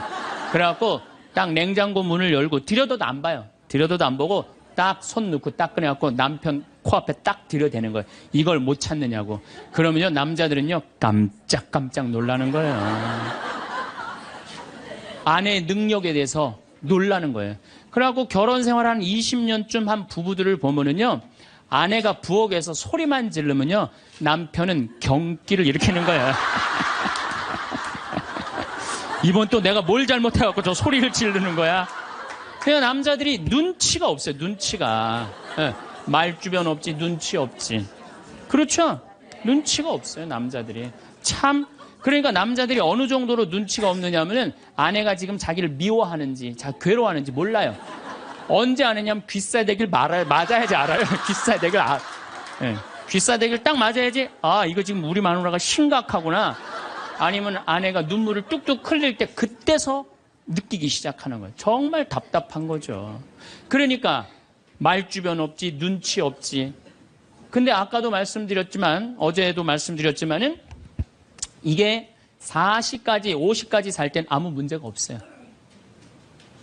그래갖고 딱 냉장고 문을 열고 들여다도 안 봐요. 들여다도 안 보고 딱 손 넣고 딱 꺼내갖고 남편 코앞에 딱 들여대는 거예요. 이걸 못 찾느냐고. 그러면요, 남자들은요, 깜짝깜짝 놀라는 거예요. 아내의 능력에 대해서 놀라는 거예요. 그래갖고 결혼 생활 한 20년쯤 한 부부들을 보면은요, 아내가 부엌에서 소리만 지르면요, 남편은 경기를 일으키는 거예요. 이번 또 내가 뭘 잘못해갖고 저 소리를 지르는 거야. 그냥 남자들이 눈치가 없어요, 눈치가. 네, 말주변 없지, 눈치 없지. 그렇죠? 눈치가 없어요, 남자들이. 참, 그러니까 남자들이 어느 정도로 눈치가 없느냐면은 아내가 지금 자기를 미워하는지, 괴로워하는지 몰라요. 언제 아느냐면 귀싸대기를 맞아야지 알아요. 귀싸대기를 네. 귀싸대기를 딱 맞아야지, 아, 이거 지금 우리 마누라가 심각하구나. 아니면 아내가 눈물을 뚝뚝 흘릴 때 그때서 느끼기 시작하는 거예요. 정말 답답한 거죠. 그러니까 말주변 없지, 눈치 없지. 근데 아까도 말씀드렸지만, 어제도 말씀드렸지만은 이게 40까지, 50까지 살 땐 아무 문제가 없어요.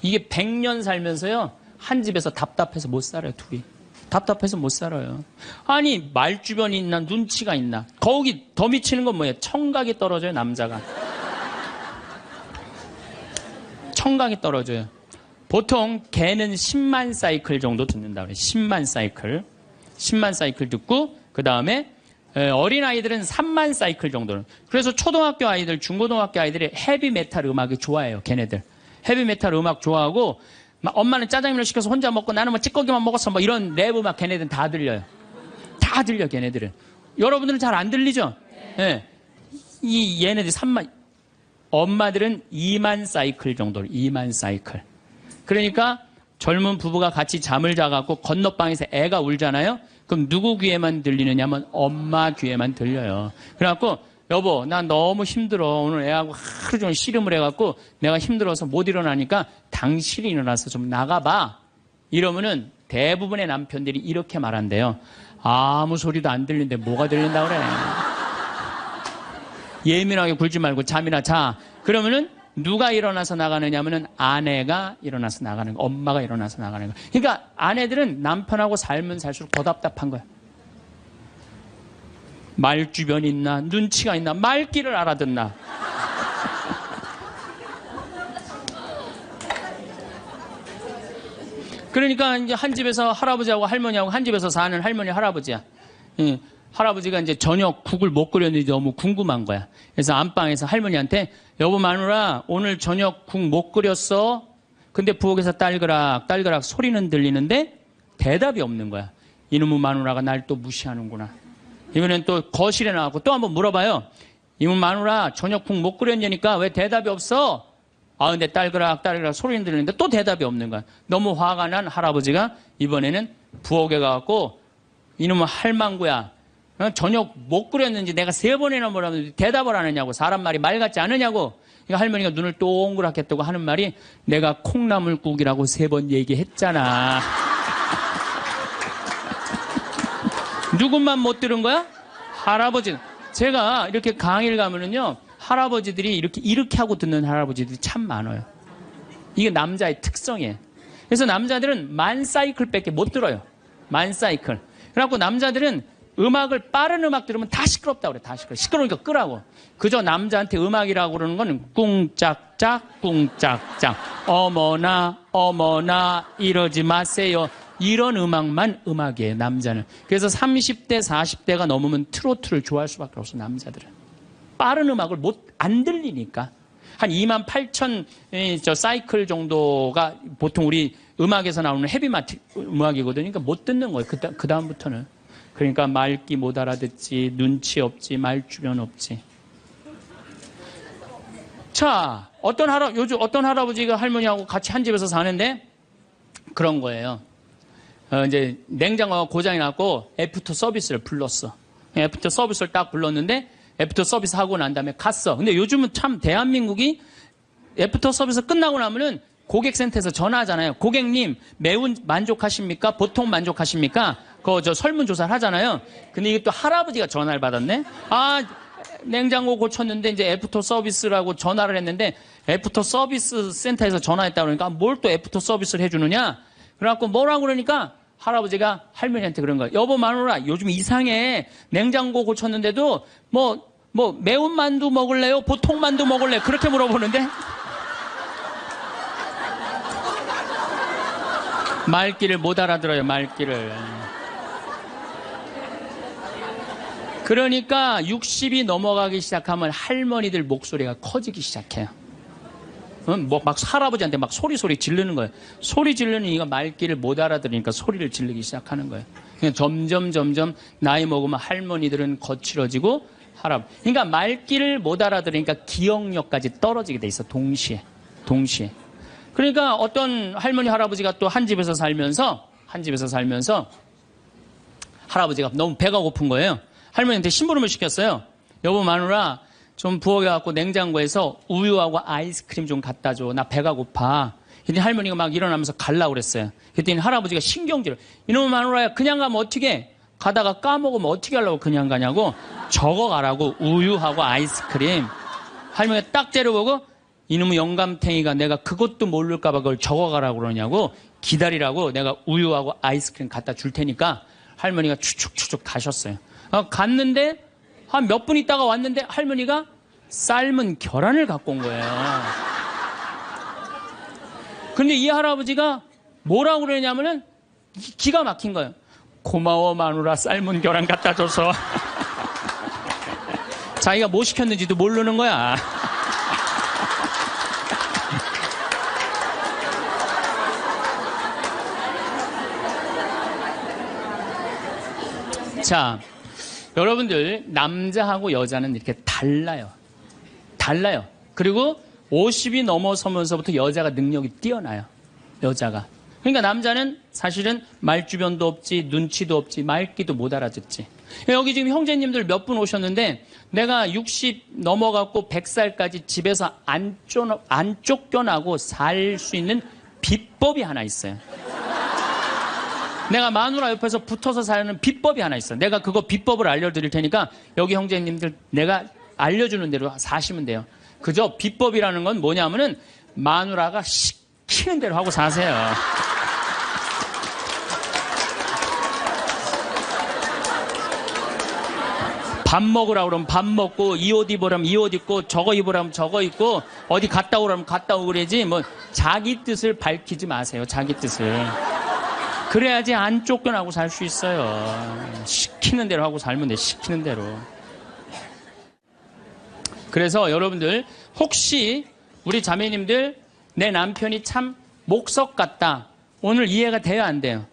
이게 100년 살면서요, 한 집에서 답답해서 못 살아요, 둘이. 답답해서 못 살아요. 아니, 말주변이 있나, 눈치가 있나. 거기 더 미치는 건 뭐예요? 청각이 떨어져요, 남자가. 청각이 떨어져요. 보통 개는 10만 사이클 정도 듣는다 그래요. 10만 사이클. 10만 사이클 듣고, 그 다음에 어린아이들은 3만 사이클 정도는. 그래서 초등학교 아이들, 중고등학교 아이들이 헤비메탈 음악이 좋아해요, 걔네들. 헤비메탈 음악 좋아하고, 엄마는 짜장면을 시켜서 혼자 먹고 나는 뭐 찌꺼기만 먹었어, 뭐 이런 랩 음악 걔네들은 다 들려요. 다 들려, 걔네들은. 여러분들은 잘 안 들리죠? 예. 이 얘네들이 3만, 엄마들은 2만 사이클 정도, 2만 사이클. 그러니까 젊은 부부가 같이 잠을 자갖고 건너방에서 애가 울잖아요? 그럼 누구 귀에만 들리느냐면 엄마 귀에만 들려요. 그래갖고, 여보, 나 너무 힘들어. 오늘 애하고 하루 종일 씨름을 해갖고 내가 힘들어서 못 일어나니까 당신이 일어나서 좀 나가봐. 이러면은 대부분의 남편들이 이렇게 말한대요. 아무 소리도 안 들리는데 뭐가 들린다 그래. 예민하게 굴지 말고 잠이나 자. 그러면은 누가 일어나서 나가느냐면은 아내가 일어나서 나가는 거, 엄마가 일어나서 나가는 거. 그러니까 아내들은 남편하고 살면 살수록 더 답답한 거야. 말주변이 있나, 눈치가 있나, 말귀를 알아듣나. 그러니까 이제 한 집에서 할아버지하고 할머니하고 한 집에서 사는 할머니, 할아버지야. 할아버지가 이제 저녁 국을 못 끓였는지 너무 궁금한 거야. 그래서 안방에서 할머니한테, 여보 마누라, 오늘 저녁 국 못 끓였어? 근데 부엌에서 딸그락 소리는 들리는데 대답이 없는 거야. 이놈의 마누라가 날 또 무시하는구나. 이번엔 또 거실에 나가고 또 한번 물어봐요. 이놈의 마누라, 저녁 국 못 끓였냐니까 왜 대답이 없어? 아, 근데 딸그락 소리는 들리는데 또 대답이 없는 거야. 너무 화가 난 할아버지가 이번에는 부엌에 가갖고, 이놈의 할망구야, 저녁 못 끓였는지 내가 3번이나 물었는데 대답을 안 하냐고. 사람 말이 말 같지 않으냐고. 그러니까 할머니가 눈을 동그랗게 뜨고 하는 말이, 내가 콩나물국이라고 3번 얘기했잖아. 누구만 못 들은 거야? 할아버지는. 제가 이렇게 강의를 가면은요, 할아버지들이 이렇게 하고 듣는 할아버지들이 참 많아요. 이게 남자의 특성이에요. 그래서 남자들은 만 사이클밖에 못 들어요. 만 사이클. 그래갖고 남자들은 빠른 음악 들으면 다 시끄럽다고 그래. 다 시끄러워. 시끄러우니까 끄라고. 그저 남자한테 음악이라고 그러는 거는 꿍짝짝, 꿍짝짝. 어머나, 이러지 마세요. 이런 음악만 음악이에요, 남자는. 그래서 30대, 40대가 넘으면 트로트를 좋아할 수밖에 없어, 남자들은. 빠른 음악을 안 들리니까. 한 28,000 사이클 정도가 보통 우리 음악에서 나오는 헤비마트 음악이거든요. 그러니까 못 듣는 거예요, 그 다음부터는. 그러니까 말귀 못 알아듣지, 눈치 없지, 말주변 없지. 자, 요즘 어떤 할아버지가 할머니하고 같이 한 집에서 사는데 그런 거예요. 이제 냉장고가 고장이 났고 애프터 서비스를 불렀어. 애프터 서비스를 딱 불렀는데 애프터 서비스 하고 난 다음에 갔어. 근데 요즘은 참 대한민국이 애프터 서비스 끝나고 나면은 고객센터에서 전화하잖아요. 고객님, 매운 만족하십니까? 보통 만족하십니까? 저 설문조사를 하잖아요. 근데 이게 또 할아버지가 전화를 받았네? 냉장고 고쳤는데 이제 애프터 서비스라고 전화를 했는데 애프터 서비스 센터에서 전화했다고 그러니까 뭘 또 애프터 서비스를 해주느냐? 그래갖고 뭐라고 그러니까 할아버지가 할머니한테 그런 거예요. 여보 마누라 요즘 이상해. 냉장고 고쳤는데도 매운 만두 먹을래요? 보통 만두 먹을래요? 그렇게 물어보는데 말귀를 못 알아들어요. 말귀를. 그러니까 60이 넘어가기 시작하면 할머니들 목소리가 커지기 시작해요. 막 할아버지한테 막 소리 지르는 거예요. 소리 지르는 이가 말귀를 못 알아들으니까 소리를 지르기 시작하는 거예요. 점점 나이 먹으면 할머니들은 거칠어지고 그러니까 말귀를 못 알아들으니까 기억력까지 떨어지게 돼 있어. 동시에. 그러니까 어떤 할머니 할아버지가 또 한 집에서 살면서 할아버지가 너무 배가 고픈 거예요. 할머니한테 심부름을 시켰어요. 여보 마누라 좀 부엌에갖고 냉장고에서 우유하고 아이스크림 좀 갖다 줘. 나 배가 고파. 그랬더니 할머니가 막 일어나면서 가려고 그랬어요. 그랬더니 할아버지가 신경질을. 이놈의 마누라야 그냥 가면 어떻게 가다가 까먹으면 어떻게 하려고 그냥 가냐고. 적어가라고. 우유하고 아이스크림. 할머니가 딱 째려보고 이놈의 영감탱이가 내가 그것도 모를까봐 그걸 적어가라고 그러냐고. 기다리라고 내가 우유하고 아이스크림 갖다 줄 테니까 할머니가 추측 가셨어요. 갔는데 한 몇 분 있다가 왔는데 할머니가 삶은 계란을 갖고 온 거예요. 근데 이 할아버지가 뭐라고 그러냐면은 기가 막힌 거예요. 고마워 마누라 삶은 계란 갖다 줘서. 자기가 뭐 시켰는지도 모르는 거야. 자, 여러분들 남자하고 여자는 이렇게 달라요. 그리고 50이 넘어서면서부터 여자가 능력이 뛰어나요. 여자가. 그러니까 남자는 사실은 말주변도 없지, 눈치도 없지, 말귀도 못 알아듣지. 여기 지금 형제님들 몇 분 오셨는데 내가 60 넘어갖고 100살까지 집에서 안 쫓겨나고 살 수 있는 비법이 하나 있어요. 내가 마누라 옆에서 붙어서 사는 비법이 하나 있어. 내가 그거 비법을 알려드릴 테니까 여기 형제님들 내가 알려주는 대로 사시면 돼요. 그저 비법이라는 건 뭐냐면은 마누라가 시키는 대로 하고 사세요. 밥 먹으라 그러면 밥 먹고 이 옷 입으라면 이 옷 입고 저거 입으라면 저거 입고 어디 갔다 오라면 갔다 오고 그러지 뭐 자기 뜻을 밝히지 마세요. 자기 뜻을. 그래야지 안 쫓겨나고 살 수 있어요. 시키는 대로 하고 살면 돼. 시키는 대로. 그래서 여러분들 혹시 우리 자매님들 내 남편이 참 목석 같다. 오늘 이해가 돼요? 안 돼요?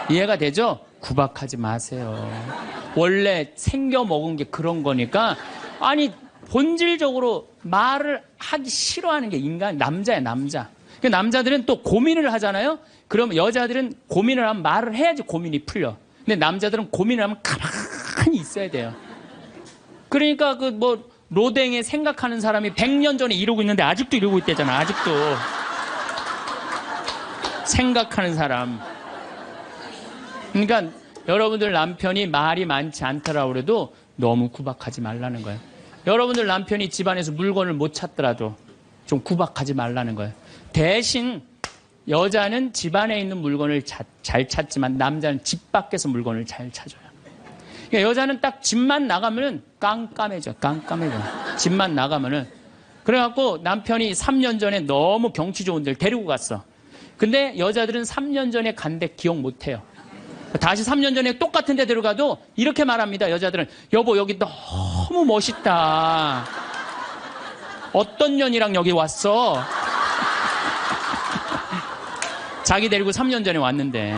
이해가 되죠? 구박하지 마세요. 원래 생겨 먹은 게 그런 거니까. 아니 본질적으로 말을 하기 싫어하는 게 인간 남자야 남자. 남자들은 또 고민을 하잖아요. 그럼 여자들은 고민을 하면 말을 해야지 고민이 풀려. 근데 남자들은 고민을 하면 가만히 있어야 돼요. 그러니까 로댕에 생각하는 사람이 100년 전에 이러고 있는데 아직도 이러고 있대잖아. 아직도. 생각하는 사람. 그러니까 여러분들 남편이 말이 많지 않더라고 그래도 너무 구박하지 말라는 거예요. 여러분들 남편이 집안에서 물건을 못 찾더라도 좀 구박하지 말라는 거예요. 대신 여자는 집안에 있는 물건을 잘 찾지만 남자는 집 밖에서 물건을 잘 찾아요. 그러니까 여자는 딱 집만 나가면은 깜깜해져. 집만 나가면은. 그래갖고 남편이 3년 전에 너무 경치 좋은 데를 데리고 갔어. 근데 여자들은 3년 전에 간 데 기억 못 해요. 다시 3년 전에 똑같은 데 데려가도 이렇게 말합니다. 여자들은 여보 여기 너무 멋있다. 어떤 년이랑 여기 왔어? 자기 데리고 3년 전에 왔는데.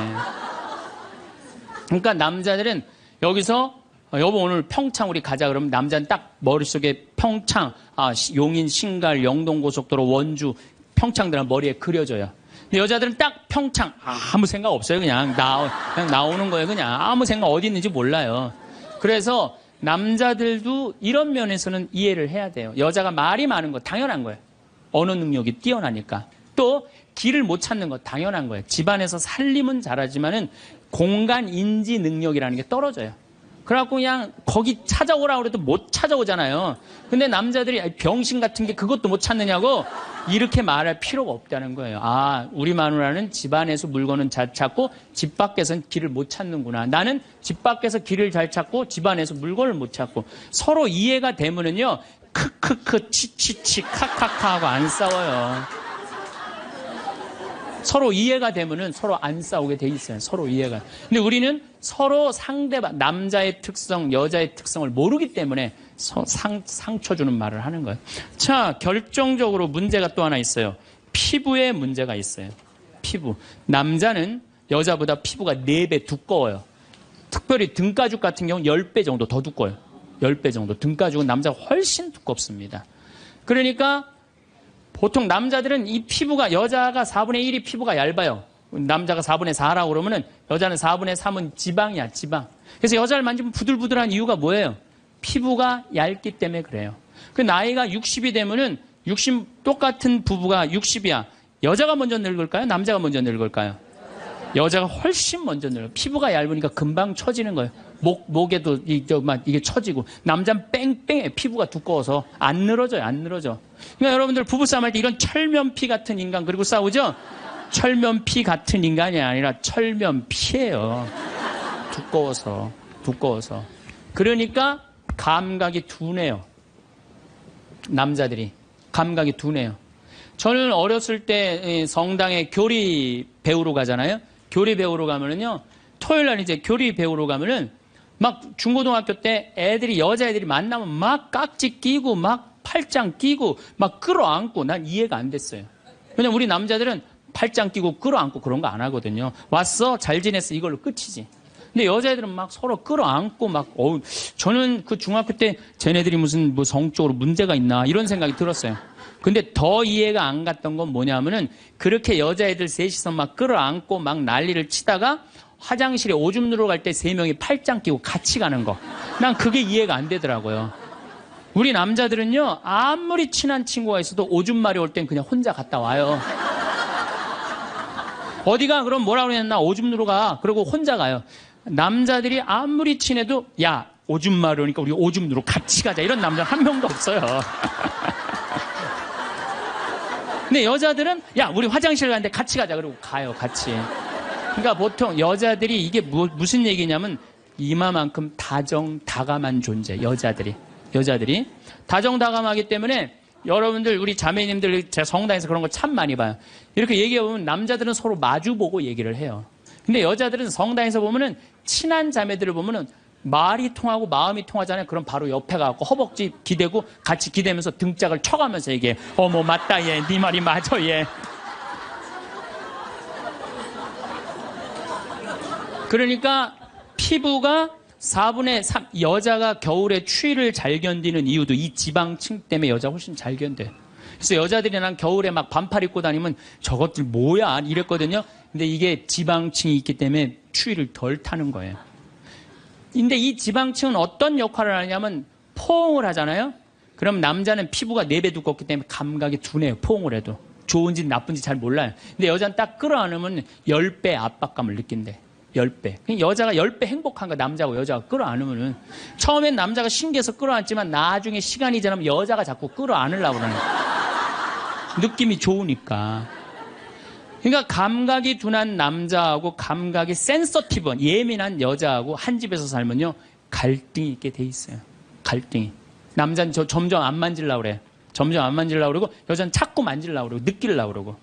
그러니까 남자들은 여기서 여보 오늘 평창 우리 가자 그러면 남자는 딱 머릿속에 평창, 용인, 신갈, 영동고속도로, 원주, 평창들은 머리에 그려져요. 근데 여자들은 딱 평창 아무 생각 없어요. 그냥 나오는 거예요. 그냥 아무 생각 어디 있는지 몰라요. 그래서 남자들도 이런 면에서는 이해를 해야 돼요. 여자가 말이 많은 거 당연한 거예요. 언어 능력이 뛰어나니까. 또 길을 못 찾는 거 당연한 거예요. 집안에서 살림은 잘하지만은 공간 인지 능력이라는 게 떨어져요. 그래갖고 그냥 거기 찾아오라고 해도 못 찾아오잖아요. 근데 남자들이 병신 같은 게 그것도 못 찾느냐고 이렇게 말할 필요가 없다는 거예요. 우리 마누라는 집안에서 물건은 잘 찾고 집 밖에서는 길을 못 찾는구나. 나는 집 밖에서 길을 잘 찾고 집안에서 물건을 못 찾고. 서로 이해가 되면은요 크크크 치치치 카카카 하고 안 싸워요. 서로 이해가 되면은 서로 안 싸우게 돼 있어요. 서로 이해가. 근데 우리는 서로 상대방, 남자의 특성, 여자의 특성을 모르기 때문에 상처 주는 말을 하는 거예요. 자, 결정적으로 문제가 또 하나 있어요. 피부에 문제가 있어요. 피부. 남자는 여자보다 피부가 4배 두꺼워요. 특별히 등가죽 같은 경우는 10배 정도 더 두꺼워요. 10배 정도. 등가죽은 남자가 훨씬 두껍습니다. 그러니까 보통 남자들은 이 피부가 여자가 4분의 1이 피부가 얇아요. 남자가 4분의 4라고 그러면은 여자는 4분의 3은 지방이야, 지방. 그래서 여자를 만지면 부들부들한 이유가 뭐예요? 피부가 얇기 때문에 그래요. 그 나이가 60이 되면은 똑같은 부부가 60이야. 여자가 먼저 늙을까요? 남자가 먼저 늙을까요? 여자가 훨씬 먼저 늙어요. 피부가 얇으니까 금방 처지는 거예요. 목에도 이게 처지고. 남자는 뺑뺑해. 피부가 두꺼워서 안 늘어져요. 안 늘어져. 그러니까 여러분들 부부싸움 할 때 이런 철면피 같은 인간 그리고 싸우죠? 철면피 같은 인간이 아니라 철면피예요. 두꺼워서. 그러니까 감각이 둔해요. 남자들이. 감각이 둔해요. 저는 어렸을 때 성당에 교리 배우러 가잖아요. 교리 배우러 가면은요, 토요일 날 이제 교리 배우러 가면은 막 중고등학교 때 여자애들이 만나면 막 깍지 끼고 막 팔짱 끼고 막 끌어안고 난 이해가 안 됐어요. 왜냐면 우리 남자들은 팔짱 끼고 끌어안고 그런 거 안 하거든요. 왔어? 잘 지냈어? 이걸로 끝이지. 근데 여자애들은 막 서로 끌어안고 저는 그 중학교 때 쟤네들이 무슨 성적으로 문제가 있나 이런 생각이 들었어요. 근데 더 이해가 안 갔던 건 뭐냐면은 그렇게 여자애들 셋이서 막 끌어안고 막 난리를 치다가 화장실에 오줌 누러 갈 때 3명이 팔짱 끼고 같이 가는 거. 난 그게 이해가 안 되더라고요. 우리 남자들은요, 아무리 친한 친구가 있어도 오줌 마려 올 땐 그냥 혼자 갔다 와요. 어디가 그럼 뭐라 그러냐, 나 오줌 누러 가. 그러고 혼자 가요. 남자들이 아무리 친해도 야, 오줌 마려우니까 우리 오줌 누러 같이 가자. 이런 남자 한 명도 없어요. 근데 여자들은 야, 우리 화장실 가는데 같이 가자. 그러고 가요, 같이. 그러니까 보통 여자들이 이게 무슨 얘기냐면 이마만큼 다정다감한 존재. 여자들이 다정다감하기 때문에 여러분들 우리 자매님들 제가 성당에서 그런 거 참 많이 봐요. 이렇게 얘기해보면 남자들은 서로 마주보고 얘기를 해요. 근데 여자들은 성당에서 보면은 친한 자매들을 보면은 말이 통하고 마음이 통하잖아요. 그럼 바로 옆에 가고 허벅지 기대고 같이 기대면서 등짝을 쳐가면서 얘기해. 어머 맞다 얘. 네 말이 맞아 얘. 그러니까 피부가 4분의 3 여자가 겨울에 추위를 잘 견디는 이유도 이 지방층 때문에 여자가 훨씬 잘 견뎌요. 그래서 여자들이 난 겨울에 막 반팔 입고 다니면 저것들 뭐야 이랬거든요. 근데 이게 지방층이 있기 때문에 추위를 덜 타는 거예요. 근데 이 지방층은 어떤 역할을 하냐면 포옹을 하잖아요. 그럼 남자는 피부가 4배 두껍기 때문에 감각이 둔해요. 포옹을 해도. 좋은지 나쁜지 잘 몰라요. 근데 여자는 딱 끌어안으면 10배 압박감을 느낀대. 10배. 여자가 10배 행복한 거 남자고 여자가 끌어안으면은 처음엔 남자가 신기해서 끌어안지만 나중에 시간이 지나면 여자가 자꾸 끌어안으려고 그러는 거야. 느낌이 좋으니까. 그러니까 감각이 둔한 남자하고 감각이 센서티브한 예민한 여자하고 한 집에서 살면요 갈등이 있게 돼 있어요. 갈등이. 남자는 점점 안 만지려고 그래. 점점 안 만지려고 그러고 여자는 자꾸 만지려고 그러고 느끼려고 그러고.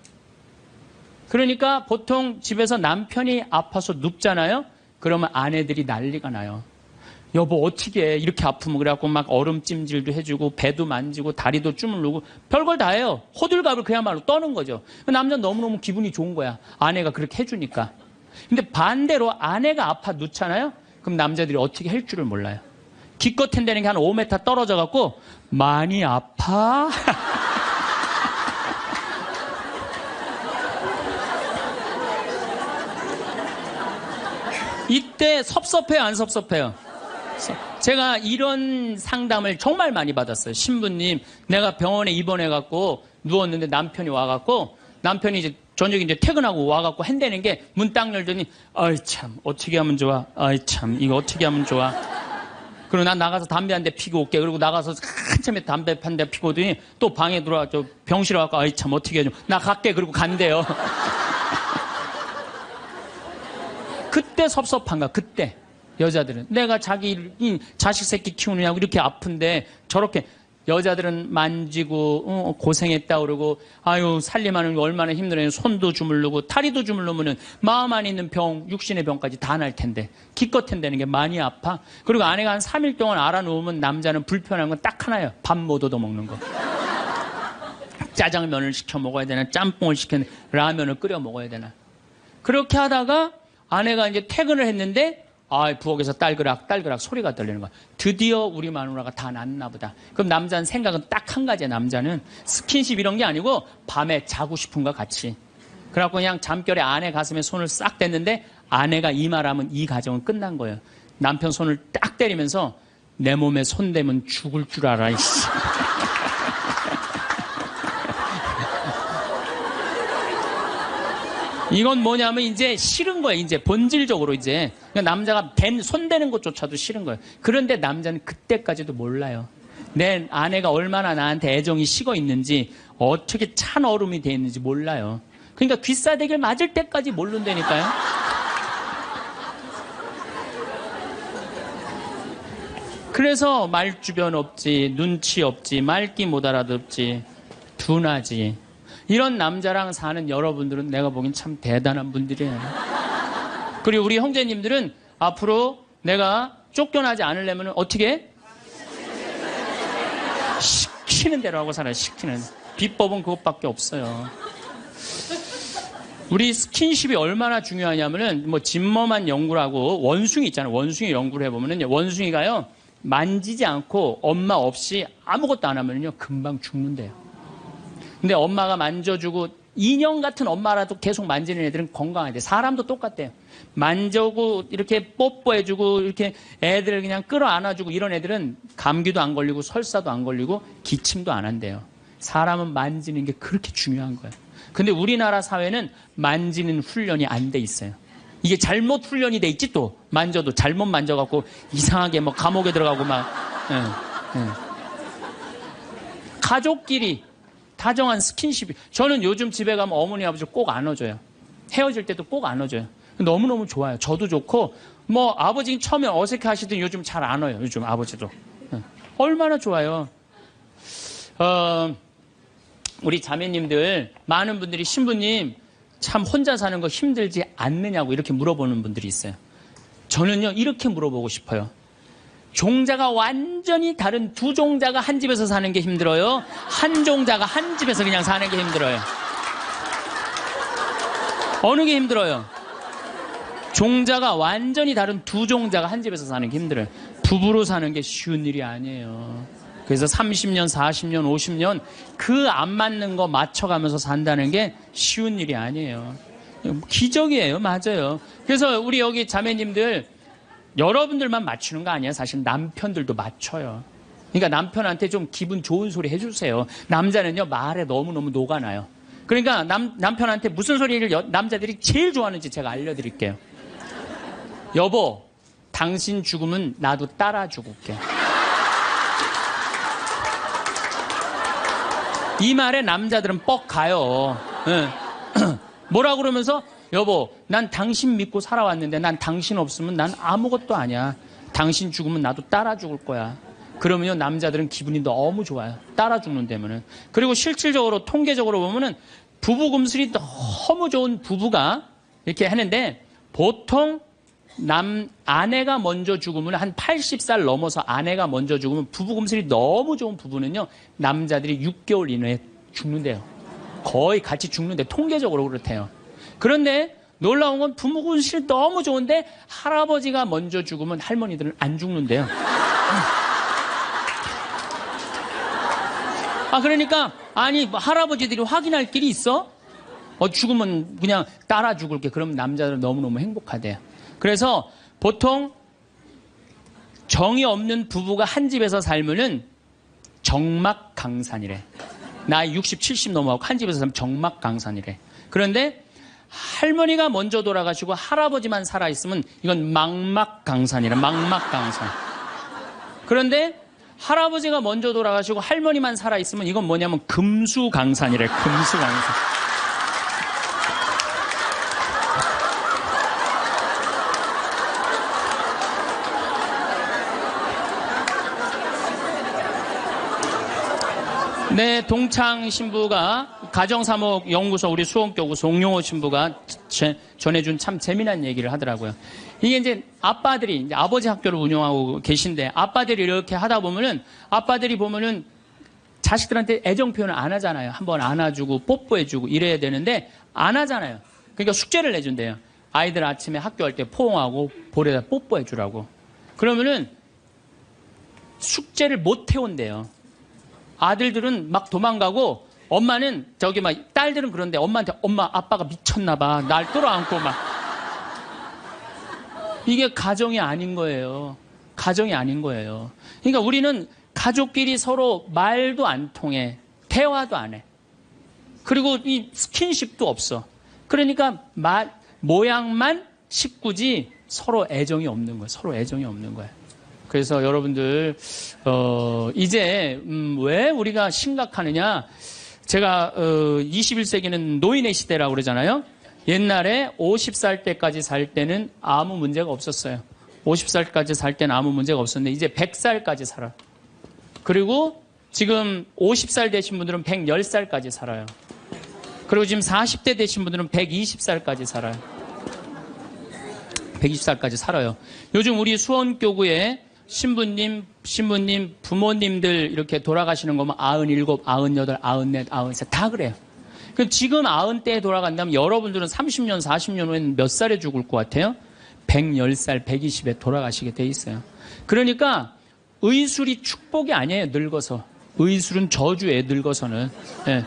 그러니까 보통 집에서 남편이 아파서 눕잖아요. 그러면 아내들이 난리가 나요. 여보 어떻게 해? 이렇게 아프면 그래갖고 막 얼음찜질도 해주고 배도 만지고 다리도 주물르고 별걸 다 해요. 호들갑을 그야말로 떠는 거죠. 남자는 너무너무 기분이 좋은 거야. 아내가 그렇게 해주니까. 근데 반대로 아내가 아파 눕잖아요. 그럼 남자들이 어떻게 할 줄을 몰라요. 기껏 한다는 게 한 5m 떨어져 갖고 많이 아파? 이때 섭섭해요, 안 섭섭해요? 제가 이런 상담을 정말 많이 받았어요. 신부님, 내가 병원에 입원해갖고 누웠는데 남편이 와갖고, 남편이 이제 저녁에 이제 퇴근하고 와갖고 한다는 게 문 딱 열더니, 아이 참, 어떻게 하면 좋아? 아이 참, 이거 어떻게 하면 좋아? 그리고 난 나가서 담배 한 대 피고 올게. 그리고 나가서 한참에 담배 한 대 피고 오더니 또 방에 들어와, 병실에 와갖고, 아이 참, 어떻게 해줘? 나 갈게. 그리고 간대요. 그때 섭섭한가, 그때. 여자들은. 내가 자기 자식 새끼 키우느냐고 이렇게 아픈데 저렇게 여자들은 만지고, 고생했다 그러고, 아유, 살림하는 게 얼마나 힘들어요. 손도 주물르고, 다리도 주물르면은 마음 안에 있는 병, 육신의 병까지 다 날 텐데. 기껏 한다는 게 많이 아파. 그리고 아내가 한 3일 동안 알아놓으면 남자는 불편한 건 딱 하나예요. 밥 못 얻어 먹는 거. 짜장면을 시켜 먹어야 되나, 짬뽕을 시켜, 라면을 끓여 먹어야 되나. 그렇게 하다가 아내가 이제 퇴근을 했는데, 부엌에서 딸그락 소리가 들리는 거야. 드디어 우리 마누라가 다 낫나 보다. 그럼 남자는 생각은 딱 한 가지야, 남자는. 스킨십 이런 게 아니고 밤에 자고 싶은가 같이. 그래갖고 그냥 잠결에 아내 가슴에 손을 싹 댔는데 아내가 이 말하면 이 가정은 끝난 거예요. 남편 손을 딱 때리면서 내 몸에 손 대면 죽을 줄 알아, 이씨. 이건 뭐냐면 이제 싫은 거예요. 이제 본질적으로 이제. 그러니까 남자가 손대는 것조차도 싫은 거예요. 그런데 남자는 그때까지도 몰라요. 내 아내가 얼마나 나한테 애정이 식어 있는지, 어떻게 찬 얼음이 돼 있는지 몰라요. 그러니까 귀싸대기를 맞을 때까지 모른다니까요. 그래서 말주변 없지, 눈치 없지, 말귀 못 알아듣지, 둔하지. 이런 남자랑 사는 여러분들은 내가 보기엔 참 대단한 분들이에요. 그리고 우리 형제님들은 앞으로 내가 쫓겨나지 않으려면 어떻게 해? 시키는 대로 하고 살아요. 시키는. 비법은 그것밖에 없어요. 우리 스킨십이 얼마나 중요하냐면은 진머만 연구를 하고 원숭이 있잖아요. 원숭이 연구를 해보면은 원숭이가요 만지지 않고 엄마 없이 아무것도 안 하면요 금방 죽는데요. 근데 엄마가 만져주고 인형 같은 엄마라도 계속 만지는 애들은 건강하대. 사람도 똑같대요. 만져고 이렇게 뽀뽀해주고 이렇게 애들을 그냥 끌어안아주고 이런 애들은 감기도 안 걸리고 설사도 안 걸리고 기침도 안 한대요. 사람은 만지는 게 그렇게 중요한 거예요. 근데 우리나라 사회는 만지는 훈련이 안 돼 있어요. 이게 잘못 훈련이 돼 있지 또 만져도 잘못 만져갖고 이상하게 감옥에 들어가고 가족끼리 다정한 스킨십이. 저는 요즘 집에 가면 어머니 아버지 꼭 안아줘요. 헤어질 때도 꼭 안아줘요. 너무너무 좋아요. 저도 좋고 아버지 처음에 어색해 하시더니 요즘 잘 안아요. 요즘 아버지도. 얼마나 좋아요. 우리 자매님들 많은 분들이 신부님 참 혼자 사는 거 힘들지 않느냐고 이렇게 물어보는 분들이 있어요. 저는요 이렇게 물어보고 싶어요. 종자가 완전히 다른 두 종자가 한 집에서 사는 게 힘들어요? 한 종자가 한 집에서 그냥 사는 게 힘들어요? 어느 게 힘들어요? 종자가 완전히 다른 두 종자가 한 집에서 사는 게 힘들어요. 부부로 사는 게 쉬운 일이 아니에요. 그래서 30년, 40년, 50년 그 안 맞는 거 맞춰가면서 산다는 게 쉬운 일이 아니에요. 기적이에요. 맞아요. 그래서 우리 여기 자매님들 여러분들만 맞추는 거 아니에요. 사실 남편들도 맞춰요. 그러니까 남편한테 좀 기분 좋은 소리 해주세요. 남자는요 말에 너무너무 녹아나요. 그러니까 남편한테 무슨 소리를 남자들이 제일 좋아하는지 제가 알려드릴게요. 여보, 당신 죽으면 나도 따라 죽을게. 이 말에 남자들은 뻑 가요. 네. 뭐라 그러면서 여보, 난 당신 믿고 살아왔는데 난 당신 없으면 난 아무것도 아니야. 당신 죽으면 나도 따라 죽을 거야. 그러면요, 남자들은 기분이 너무 좋아요. 따라 죽는다면은. 그리고 실질적으로 통계적으로 보면은 부부 금슬이 너무 좋은 부부가 이렇게 하는데 보통 아내가 먼저 죽으면 한 80살 넘어서 아내가 먼저 죽으면 부부 금슬이 너무 좋은 부부는요, 남자들이 6개월 이내에 죽는데요. 거의 같이 죽는데 통계적으로 그렇대요. 그런데 놀라운 건 부부 금슬이 너무 좋은데 할아버지가 먼저 죽으면 할머니들은 안 죽는데요. 그러니까 아니 할아버지들이 확인할 길이 있어? 죽으면 그냥 따라 죽을게. 그럼 남자들은 너무너무 행복하대요. 그래서 보통 정이 없는 부부가 한 집에서 살면은 정막강산이래. 나이 60, 70 넘어가고 한 집에서 살면 정막강산이래. 그런데 할머니가 먼저 돌아가시고 할아버지만 살아있으면 이건 망막강산이래. 망막강산. 그런데 할아버지가 먼저 돌아가시고 할머니만 살아있으면 이건 뭐냐면 금수강산이래. 금수강산. 네, 동창 신부가 가정사목연구소 우리 수원교구 송용호 신부가 전해준 참 재미난 얘기를 하더라고요. 이게 이제 아빠들이 이제 아버지 학교를 운영하고 계신데 아빠들이 이렇게 하다 보면은 아빠들이 보면은 자식들한테 애정 표현을 안 하잖아요. 한번 안아주고 뽀뽀해주고 이래야 되는데 안 하잖아요. 그러니까 숙제를 내준대요. 아이들 아침에 학교할 때 포옹하고 볼에다 뽀뽀해주라고. 그러면은 숙제를 못 해온대요. 아들들은 막 도망가고 엄마는 딸들은 그런데 엄마한테 엄마 아빠가 미쳤나 봐. 날 끌어안고 막. 이게 가정이 아닌 거예요. 가정이 아닌 거예요. 그러니까 우리는 가족끼리 서로 말도 안 통해. 대화도 안 해. 그리고 이 스킨십도 없어. 그러니까 모양만 식구지 서로 애정이 없는 거예요. 서로 애정이 없는 거예요. 그래서 여러분들 이제 왜 우리가 심각하느냐. 제가 21세기는 노인의 시대라고 그러잖아요. 옛날에 50살 때까지 살 때는 아무 문제가 없었어요. 50살까지 살 때는 아무 문제가 없었는데 이제 100살까지 살아요. 그리고 지금 50살 되신 분들은 110살까지 살아요. 그리고 지금 40대 되신 분들은 120살까지 살아요. 120살까지 살아요. 요즘 우리 수원교구에 신부님, 부모님들 이렇게 돌아가시는 거면 97, 98, 94, 93 다 그래요. 그럼 지금 90대에 돌아간다면 여러분들은 30년, 40년 후에는 몇 살에 죽을 것 같아요? 110살, 120에 돌아가시게 돼 있어요. 그러니까 의술이 축복이 아니에요, 늙어서. 의술은 저주예요, 늙어서는. 네.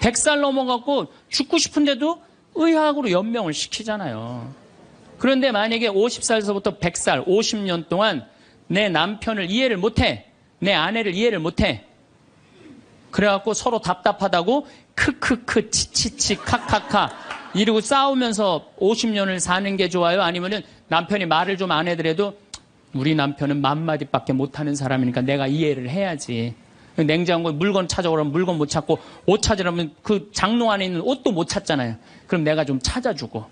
100살 넘어갖고 죽고 싶은데도 의학으로 연명을 시키잖아요. 그런데 만약에 50살에서부터 100살, 50년 동안 내 남편을 이해를 못해. 내 아내를 이해를 못해. 그래갖고 서로 답답하다고 크크크 치치치 카카카 이러고 싸우면서 50년을 사는 게 좋아요? 아니면은 남편이 말을 좀 안 해더라도 우리 남편은 맘마디밖에 못하는 사람이니까 내가 이해를 해야지. 냉장고에 물건 찾아오라면 물건 못 찾고 옷 찾으라면 그 장롱 안에 있는 옷도 못 찾잖아요. 그럼 내가 좀 찾아주고.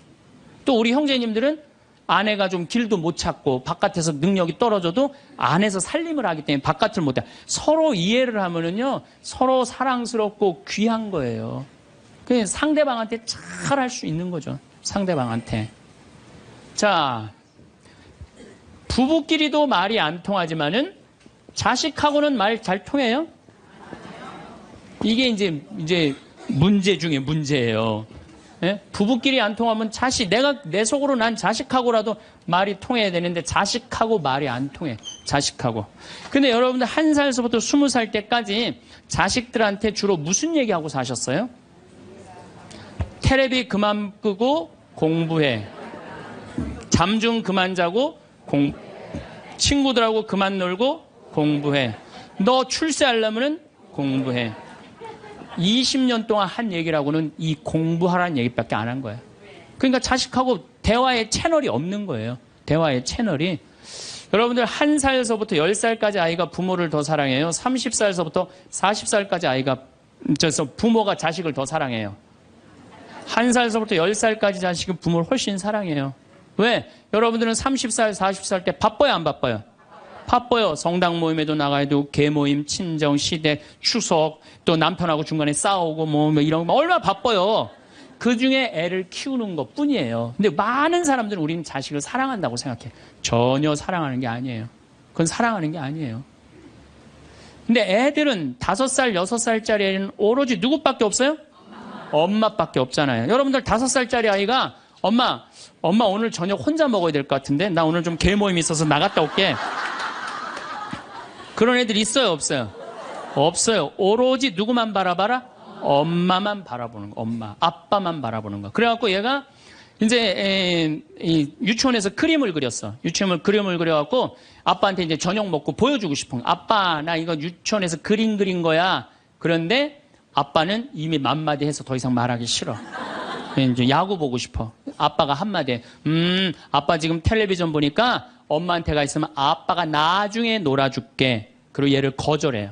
또 우리 형제님들은 아내가 좀 길도 못 찾고 바깥에서 능력이 떨어져도 안에서 살림을 하기 때문에 바깥을 못 해. 서로 이해를 하면은요, 서로 사랑스럽고 귀한 거예요. 그냥 상대방한테 잘 할 수 있는 거죠. 상대방한테. 자, 부부끼리도 말이 안 통하지만은 자식하고는 말 잘 통해요? 이게 이제 문제 중에 문제예요. 예? 부부끼리 안 통하면 내 속으로 난 자식하고라도 말이 통해야 되는데 자식하고 말이 안 통해. 자식하고. 근데 여러분들 1살에서부터 20살 때까지 자식들한테 주로 무슨 얘기하고 사셨어요? 테레비 그만 끄고 공부해. 잠 좀 그만 자고 친구들하고 그만 놀고 공부해. 너 출세하려면 공부해. 20년 동안 한 얘기라고는 이 공부하라는 얘기밖에 안 한 거예요. 그러니까 자식하고 대화의 채널이 없는 거예요. 대화의 채널이. 여러분들 1살서부터 10살까지 아이가 부모를 더 사랑해요. 30살서부터 40살까지 아이가 부모가 자식을 더 사랑해요. 1살서부터 10살까지 자식은 부모를 훨씬 사랑해요. 왜? 여러분들은 30살, 40살 때 바빠요, 안 바빠요? 바빠요. 성당 모임에도 나가야 되고, 계모임, 친정, 시댁, 추석, 또 남편하고 중간에 싸우고 뭐 이런 거 얼마나 바빠요. 그 중에 애를 키우는 것 뿐이에요. 근데 많은 사람들은 우리는 자식을 사랑한다고 생각해. 전혀 사랑하는 게 아니에요. 그건 사랑하는 게 아니에요. 근데 애들은 5살, 6살짜리 애는 오로지 누구밖에 없어요? 엄마밖에 없잖아요. 여러분들 5살짜리 아이가 엄마 오늘 저녁 혼자 먹어야 될 것 같은데 나 오늘 좀 계모임 있어서 나갔다 올게. 그런 애들 있어요, 없어요? 없어요. 오로지 누구만 바라봐라? 엄마만 바라보는 거. 엄마, 아빠만 바라보는 거. 그래갖고 얘가 이제 유치원에서 그림을 그렸어. 유치원을 그림을 그려갖고 아빠한테 이제 저녁 먹고 보여주고 싶은 거. 아빠, 나 이거 유치원에서 그림 그린 거야. 그런데 아빠는 이미 맘마디 해서 더 이상 말하기 싫어. 이제 야구 보고 싶어. 아빠가 한마디. 아빠 지금 텔레비전 보니까 엄마한테 가 있으면 아빠가 나중에 놀아줄게. 그리고 얘를 거절해요.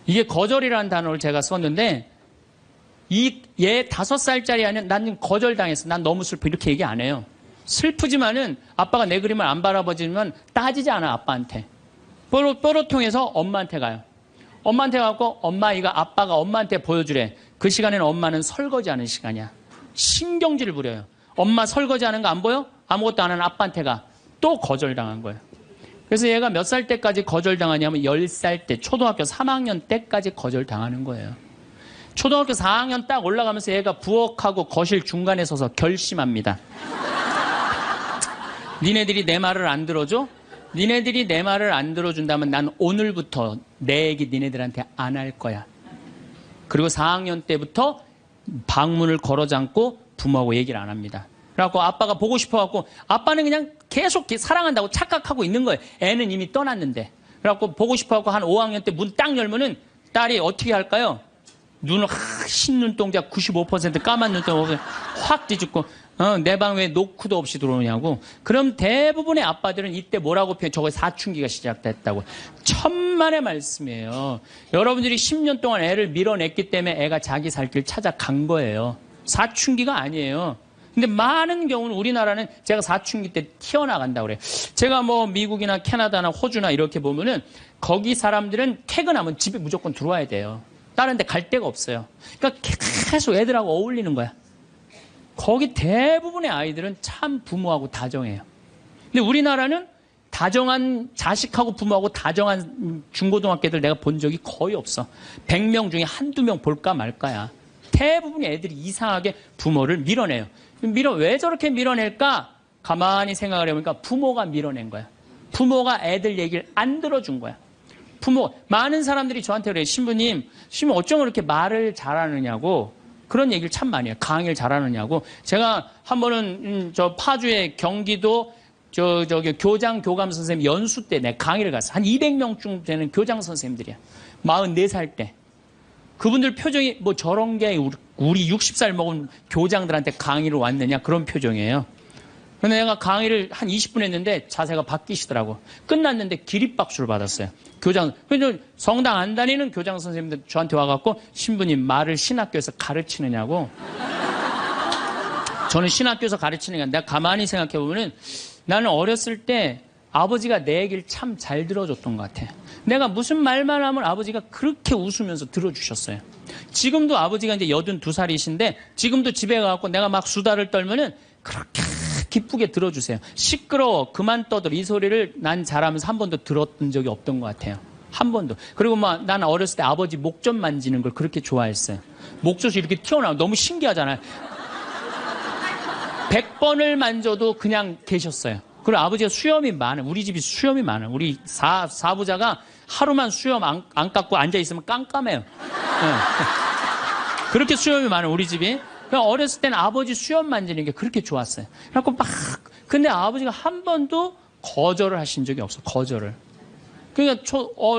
이게 거절이라는 단어를 제가 썼는데 얘 5살짜리 아이는 난 거절당했어. 난 너무 슬퍼. 이렇게 얘기 안 해요. 슬프지만은 아빠가 내 그림을 안 바라보지만 따지지 않아, 아빠한테. 뽀로통해서 엄마한테 가요. 엄마한테 가고 엄마 이거 아빠가 엄마한테 보여주래. 그 시간에는 엄마는 설거지하는 시간이야. 신경질을 부려요. 엄마 설거지하는 거 안 보여? 아무것도 안 하는 아빠한테 가. 또 거절당한 거예요. 그래서 얘가 몇 살 때까지 거절당하냐면 10살 때, 초등학교 3학년 때까지 거절당하는 거예요. 초등학교 4학년 딱 올라가면서 얘가 부엌하고 거실 중간에 서서 결심합니다. 니네들이 내 말을 안 들어줘? 니네들이 내 말을 안 들어준다면 난 오늘부터 내 얘기 니네들한테 안 할 거야. 그리고 4학년 때부터 방문을 걸어 잠고 부모하고 얘기를 안 합니다. 그래갖고 아빠가 보고 싶어갖고 아빠는 그냥 계속 사랑한다고 착각하고 있는 거예요. 애는 이미 떠났는데. 그래갖고 보고 싶어갖고 한 5학년 때 문 딱 열면은 딸이 어떻게 할까요? 눈을 흰 눈동자 95% 까만 눈동자 확 뒤집고 내 방 왜 노크도 없이 들어오냐고. 그럼 대부분의 아빠들은 이때 뭐라고 표현? 저거 사춘기가 시작됐다고. 천만의 말씀이에요. 여러분들이 10년 동안 애를 밀어냈기 때문에 애가 자기 살 길 찾아간 거예요. 사춘기가 아니에요. 근데 많은 경우는 우리나라는 제가 사춘기 때 튀어나간다고 그래요. 제가 뭐 미국이나 캐나다나 호주나 이렇게 보면은 거기 사람들은 퇴근하면 집에 무조건 들어와야 돼요. 다른 데 갈 데가 없어요. 그러니까 계속 애들하고 어울리는 거야. 거기 대부분의 아이들은 참 부모하고 다정해요. 근데 우리나라는 다정한 자식하고 부모하고 다정한 중고등학교 애들 내가 본 적이 거의 없어. 100명 중에 한두 명 볼까 말까야. 대부분의 애들이 이상하게 부모를 밀어내요. 왜 저렇게 밀어낼까? 가만히 생각을 해보니까 부모가 밀어낸 거야. 부모가 애들 얘기를 안 들어준 거야. 많은 사람들이 저한테 그래요. 신부님 어쩜 그렇게 말을 잘하느냐고. 그런 얘기를 참 많이 해요. 강의를 잘하느냐고. 제가 한 번은 저 파주의 경기도 저기 교장 교감 선생님 연수 때 내가 강의를 갔어. 한 200명쯤 되는 교장 선생님들이야. 44살 때. 그분들 표정이 뭐 저런 게 우리 60살 먹은 교장들한테 강의를 왔느냐 그런 표정이에요. 근데 내가 강의를 한 20분 했는데 자세가 바뀌시더라고. 끝났는데 기립박수를 받았어요. 성당 안 다니는 교장 선생님들 저한테 와갖고 신부님 말을 신학교에서 가르치느냐고. 저는 신학교에서 가르치는 게 아니라 내가 가만히 생각해보면 나는 어렸을 때 아버지가 내 얘기를 참 잘 들어줬던 것 같아. 내가 무슨 말만 하면 아버지가 그렇게 웃으면서 들어주셨어요. 지금도 아버지가 이제 82살이신데 지금도 집에 가갖고 내가 막 수다를 떨면은 그렇게 기쁘게 들어주세요. 시끄러워 그만 떠들어 이 소리를 난 잘하면서 한 번도 들었던 적이 없던 것 같아요. 한 번도. 그리고 막 나는 어렸을 때 아버지 목 좀 만지는 걸 그렇게 좋아했어요. 목젖이 이렇게 튀어나와 너무 신기하잖아요. 100번을 만져도 그냥 계셨어요. 그리고 아버지가 수염이 많아요. 우리 집이 수염이 많아요. 우리 사부자가 하루만 수염 안 깎고 앉아있으면 깜깜해요. 네. 그렇게 수염이 많아요. 우리 집이. 어렸을 때는 아버지 수염 만지는 게 그렇게 좋았어요. 그래갖고 근데 아버지가 한 번도 거절을 하신 적이 없어. 거절을. 그러니까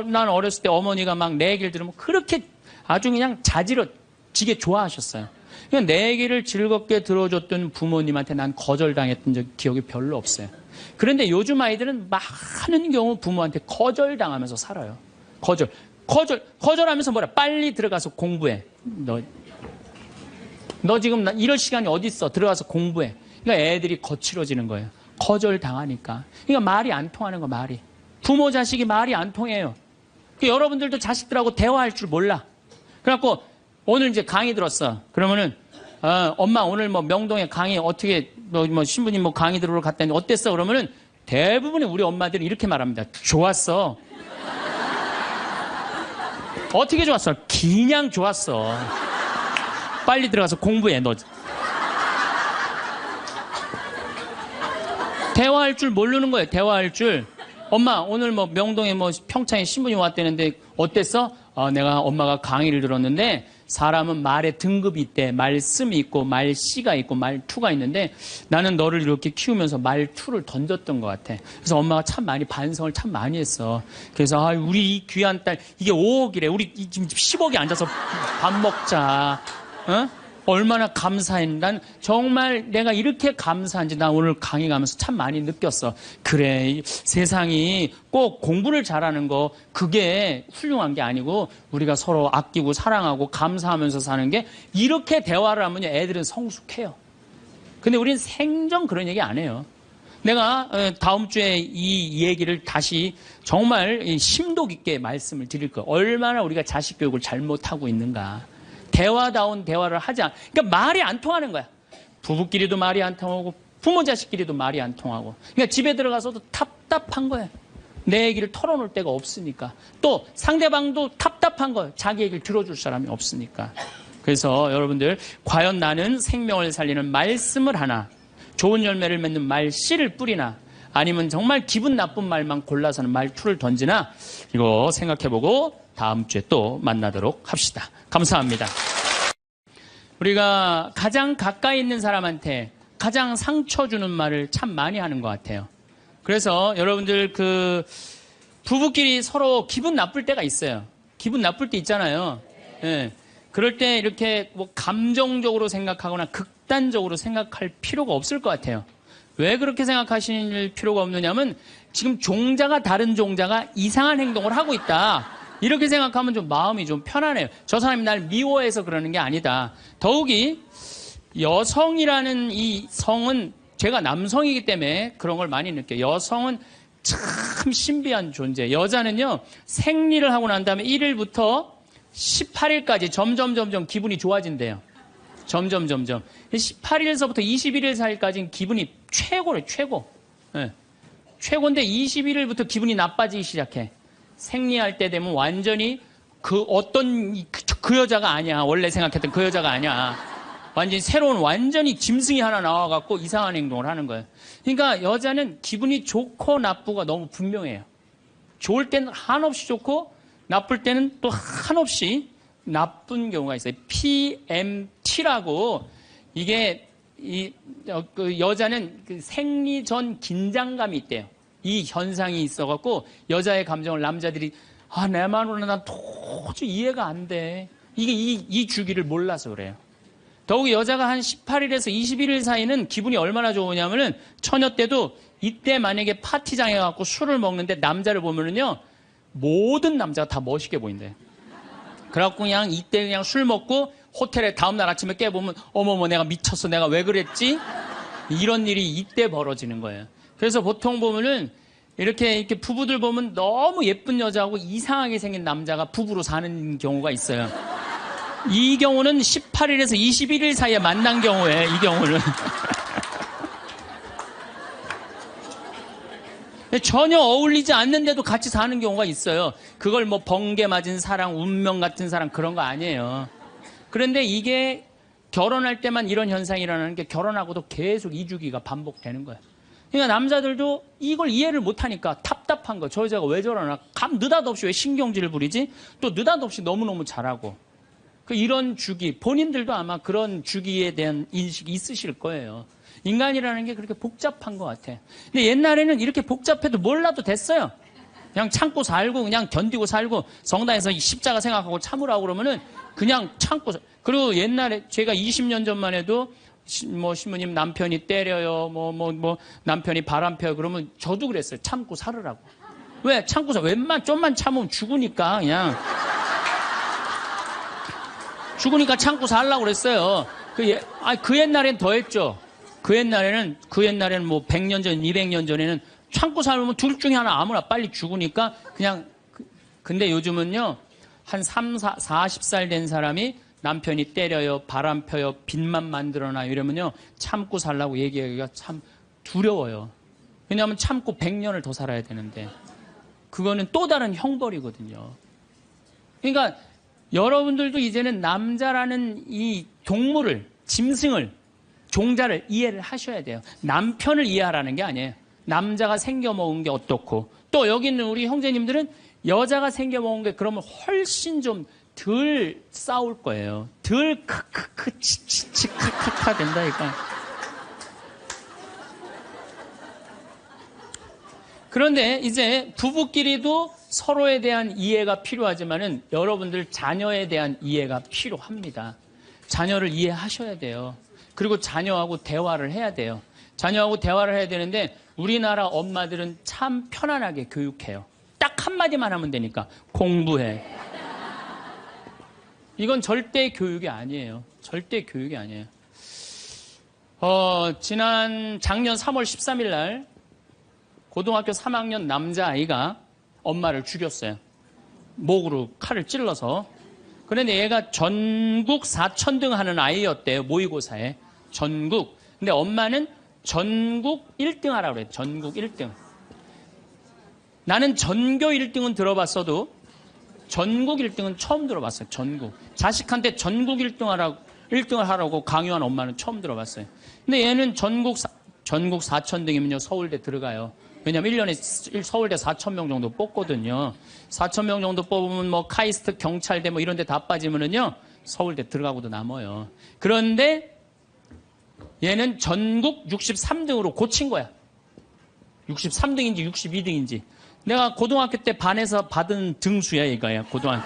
난 어렸을 때 어머니가 막 내 얘기를 들으면 그렇게 아주 그냥 자지러지게 좋아하셨어요. 그러니까 내 얘기를 즐겁게 들어줬던 부모님한테 난 거절당했던 기억이 별로 없어요. 그런데 요즘 아이들은 많은 경우 부모한테 거절당하면서 살아요. 거절하면서 뭐라? 빨리 들어가서 공부해. 너 지금 이럴 시간이 어디 있어? 들어가서 공부해. 그러니까 애들이 거칠어지는 거예요. 거절당하니까. 그러니까 말이 안 통하는 거, 말이. 부모 자식이 말이 안 통해요. 그러니까 여러분들도 자식들하고 대화할 줄 몰라. 그래갖고 오늘 이제 강의 들었어. 그러면은 엄마 오늘 뭐 명동에 강의 어떻게 뭐 신부님 뭐 강의 들으러 갔다니 어땠어? 그러면은 대부분의 우리 엄마들이 이렇게 말합니다. 좋았어. 어떻게 좋았어? 그냥 좋았어. 빨리 들어가서 공부해, 너. 대화할 줄 모르는 거예요, 대화할 줄. 엄마, 오늘 뭐 명동에 뭐 평창에 신부님 왔다는데 어땠어? 내가 엄마가 강의를 들었는데 사람은 말에 등급이 있대. 말씀이 있고 말씨가 있고 말투가 있는데 나는 너를 이렇게 키우면서 말투를 던졌던 것 같아. 그래서 엄마가 참 많이 반성을 참 많이 했어. 그래서 우리 이 귀한 딸 이게 5억이래. 우리 지금 10억이 앉아서 밥 먹자. 어? 얼마나 감사해. 난 정말 내가 이렇게 감사한지 나 오늘 강의 가면서 참 많이 느꼈어. 그래, 세상이 꼭 공부를 잘하는 거 그게 훌륭한 게 아니고 우리가 서로 아끼고 사랑하고 감사하면서 사는 게 이렇게 대화를 하면 애들은 성숙해요. 근데 우리는 생전 그런 얘기 안 해요. 내가 다음 주에 이 얘기를 다시 정말 심도 깊게 말씀을 드릴 거예요. 얼마나 우리가 자식 교육을 잘못하고 있는가. 대화다운 대화를 하지 않아. 그러니까 말이 안 통하는 거야. 부부끼리도 말이 안 통하고 부모 자식끼리도 말이 안 통하고. 그러니까 집에 들어가서도 답답한 거야. 내 얘기를 털어놓을 데가 없으니까. 또 상대방도 답답한 거야. 자기 얘기를 들어줄 사람이 없으니까. 그래서 여러분들 과연 나는 생명을 살리는 말씀을 하나 좋은 열매를 맺는 말씨를 뿌리나 아니면 정말 기분 나쁜 말만 골라서는 말투를 던지나 이거 생각해보고 다음 주에 또 만나도록 합시다. 감사합니다. 우리가 가장 가까이 있는 사람한테 가장 상처 주는 말을 참 많이 하는 것 같아요. 그래서 여러분들 부부끼리 서로 기분 나쁠 때가 있어요. 기분 나쁠 때 있잖아요. 예. 그럴 때 이렇게 뭐 감정적으로 생각하거나 극단적으로 생각할 필요가 없을 것 같아요. 왜 그렇게 생각하실 필요가 없느냐면 지금 종자가 다른 종자가 이상한 행동을 하고 있다. 이렇게 생각하면 좀 마음이 좀 편안해요. 저 사람이 날 미워해서 그러는 게 아니다. 더욱이 여성이라는 이 성은 제가 남성이기 때문에 그런 걸 많이 느껴요. 여성은 참 신비한 존재. 여자는요. 생리를 하고 난 다음에 1일부터 18일까지 점점 기분이 좋아진대요. 점점. 18일서부터 21일 사이까지는 기분이 최고래요. 최고. 네. 최고인데 21일부터 기분이 나빠지기 시작해. 생리할 때 되면 완전히 그 여자가 아니야. 원래 생각했던 그 여자가 아니야. 완전히 새로운 완전히 짐승이 하나 나와갖고 이상한 행동을 하는 거예요. 그러니까 여자는 기분이 좋고 나쁘고 너무 분명해요. 좋을 때는 한없이 좋고 나쁠 때는 또 한없이 나쁜 경우가 있어요. PMT라고 이게 여자는 생리 전 긴장감이 있대요. 이 현상이 있어갖고 여자의 감정을 남자들이 내 마누라는 난 도저히 이해가 안 돼. 이게 이 주기를 몰라서 그래요. 더욱이 여자가 한 18일에서 21일 사이는 기분이 얼마나 좋으냐면은 처녀 때도 이때 만약에 파티장에 가고 술을 먹는데 남자를 보면은요 모든 남자가 다 멋있게 보인대. 그래갖고 그냥 이때 그냥 술 먹고 호텔에 다음날 아침에 깨보면 어머머 내가 미쳤어 내가 왜 그랬지? 이런 일이 이때 벌어지는 거예요. 그래서 보통 보면은 이렇게 부부들 보면 너무 예쁜 여자하고 이상하게 생긴 남자가 부부로 사는 경우가 있어요. 이 경우는 18일에서 21일 사이에 만난 경우에 이 경우는 전혀 어울리지 않는데도 같이 사는 경우가 있어요. 그걸 뭐 번개 맞은 사랑, 운명 같은 사랑 그런 거 아니에요. 그런데 이게 결혼할 때만 이런 현상이 일어나는 게 결혼하고도 계속 이 주기가 반복되는 거예요. 그러니까 남자들도 이걸 이해를 못하니까 답답한 거. 저 여자가 왜 저러나. 느닷없이 왜 신경질을 부리지? 또 느닷없이 너무너무 잘하고. 이런 주기. 본인들도 아마 그런 주기에 대한 인식이 있으실 거예요. 인간이라는 게 그렇게 복잡한 것 같아. 근데 옛날에는 이렇게 복잡해도 몰라도 됐어요. 그냥 참고 살고 그냥 견디고 살고 성당에서 십자가 생각하고 참으라고 그러면은 그냥 참고 그리고 옛날에 제가 20년 전만 해도 신부님 남편이 때려요 남편이 바람 펴요 그러면 저도 그랬어요. 참고 살으라고. 왜? 참고 살 좀만 참으면 죽으니까 그냥 죽으니까 참고 살라고 그랬어요. 그 옛날엔 더 했죠. 그 옛날에는 뭐 100년 전, 200년 전에는 참고 살면 둘 중에 하나 아무나 빨리 죽으니까 그냥 근데 요즘은요. 한 40살 된 사람이 남편이 때려요, 바람 펴요, 빚만 만들어놔요 이러면요. 참고 살라고 얘기하기가 참 두려워요. 왜냐하면 참고 100년을 더 살아야 되는데 그거는 또 다른 형벌이거든요. 그러니까 여러분들도 이제는 남자라는 이 동물을, 짐승을, 종자를 이해를 하셔야 돼요. 남편을 이해하라는 게 아니에요. 남자가 생겨먹은 게 어떻고 또 여기 있는 우리 형제님들은 여자가 생겨먹은 게 그러면 훨씬 좀 덜 싸울 거예요. 덜 크크크 치치치 크크카 된다니까. 그런데 이제 부부끼리도 서로에 대한 이해가 필요하지만은 여러분들 자녀에 대한 이해가 필요합니다. 자녀를 이해하셔야 돼요. 그리고 자녀하고 대화를 해야 돼요. 자녀하고 대화를 해야 되는데 우리나라 엄마들은 참 편안하게 교육해요. 딱 한마디만 하면 되니까 공부해. 이건 절대 교육이 아니에요. 절대 교육이 아니에요. 작년 3월 13일 날 고등학교 3학년 남자아이가 엄마를 죽였어요. 목으로 칼을 찔러서. 그런데 얘가 전국 4천등 하는 아이였대요. 모의고사에. 전국. 근데 엄마는 전국 1등 하라고 그래요. 전국 1등. 나는 전교 1등은 들어봤어도 전국 1등은 처음 들어봤어요. 전국. 자식한테 전국 1등을 하라고 강요한 엄마는 처음 들어봤어요. 근데 얘는 전국 4천등이면요. 서울대 들어가요. 왜냐면 1년에 서울대 4,000명 정도 뽑거든요. 4,000명 정도 뽑으면 뭐 카이스트, 경찰대 뭐 이런 데 다 빠지면은요. 서울대 들어가고도 남아요. 그런데 얘는 전국 63등으로 고친 거야. 63등인지 62등인지. 내가 고등학교 때 반에서 받은 등수야, 이거야, 고등학교.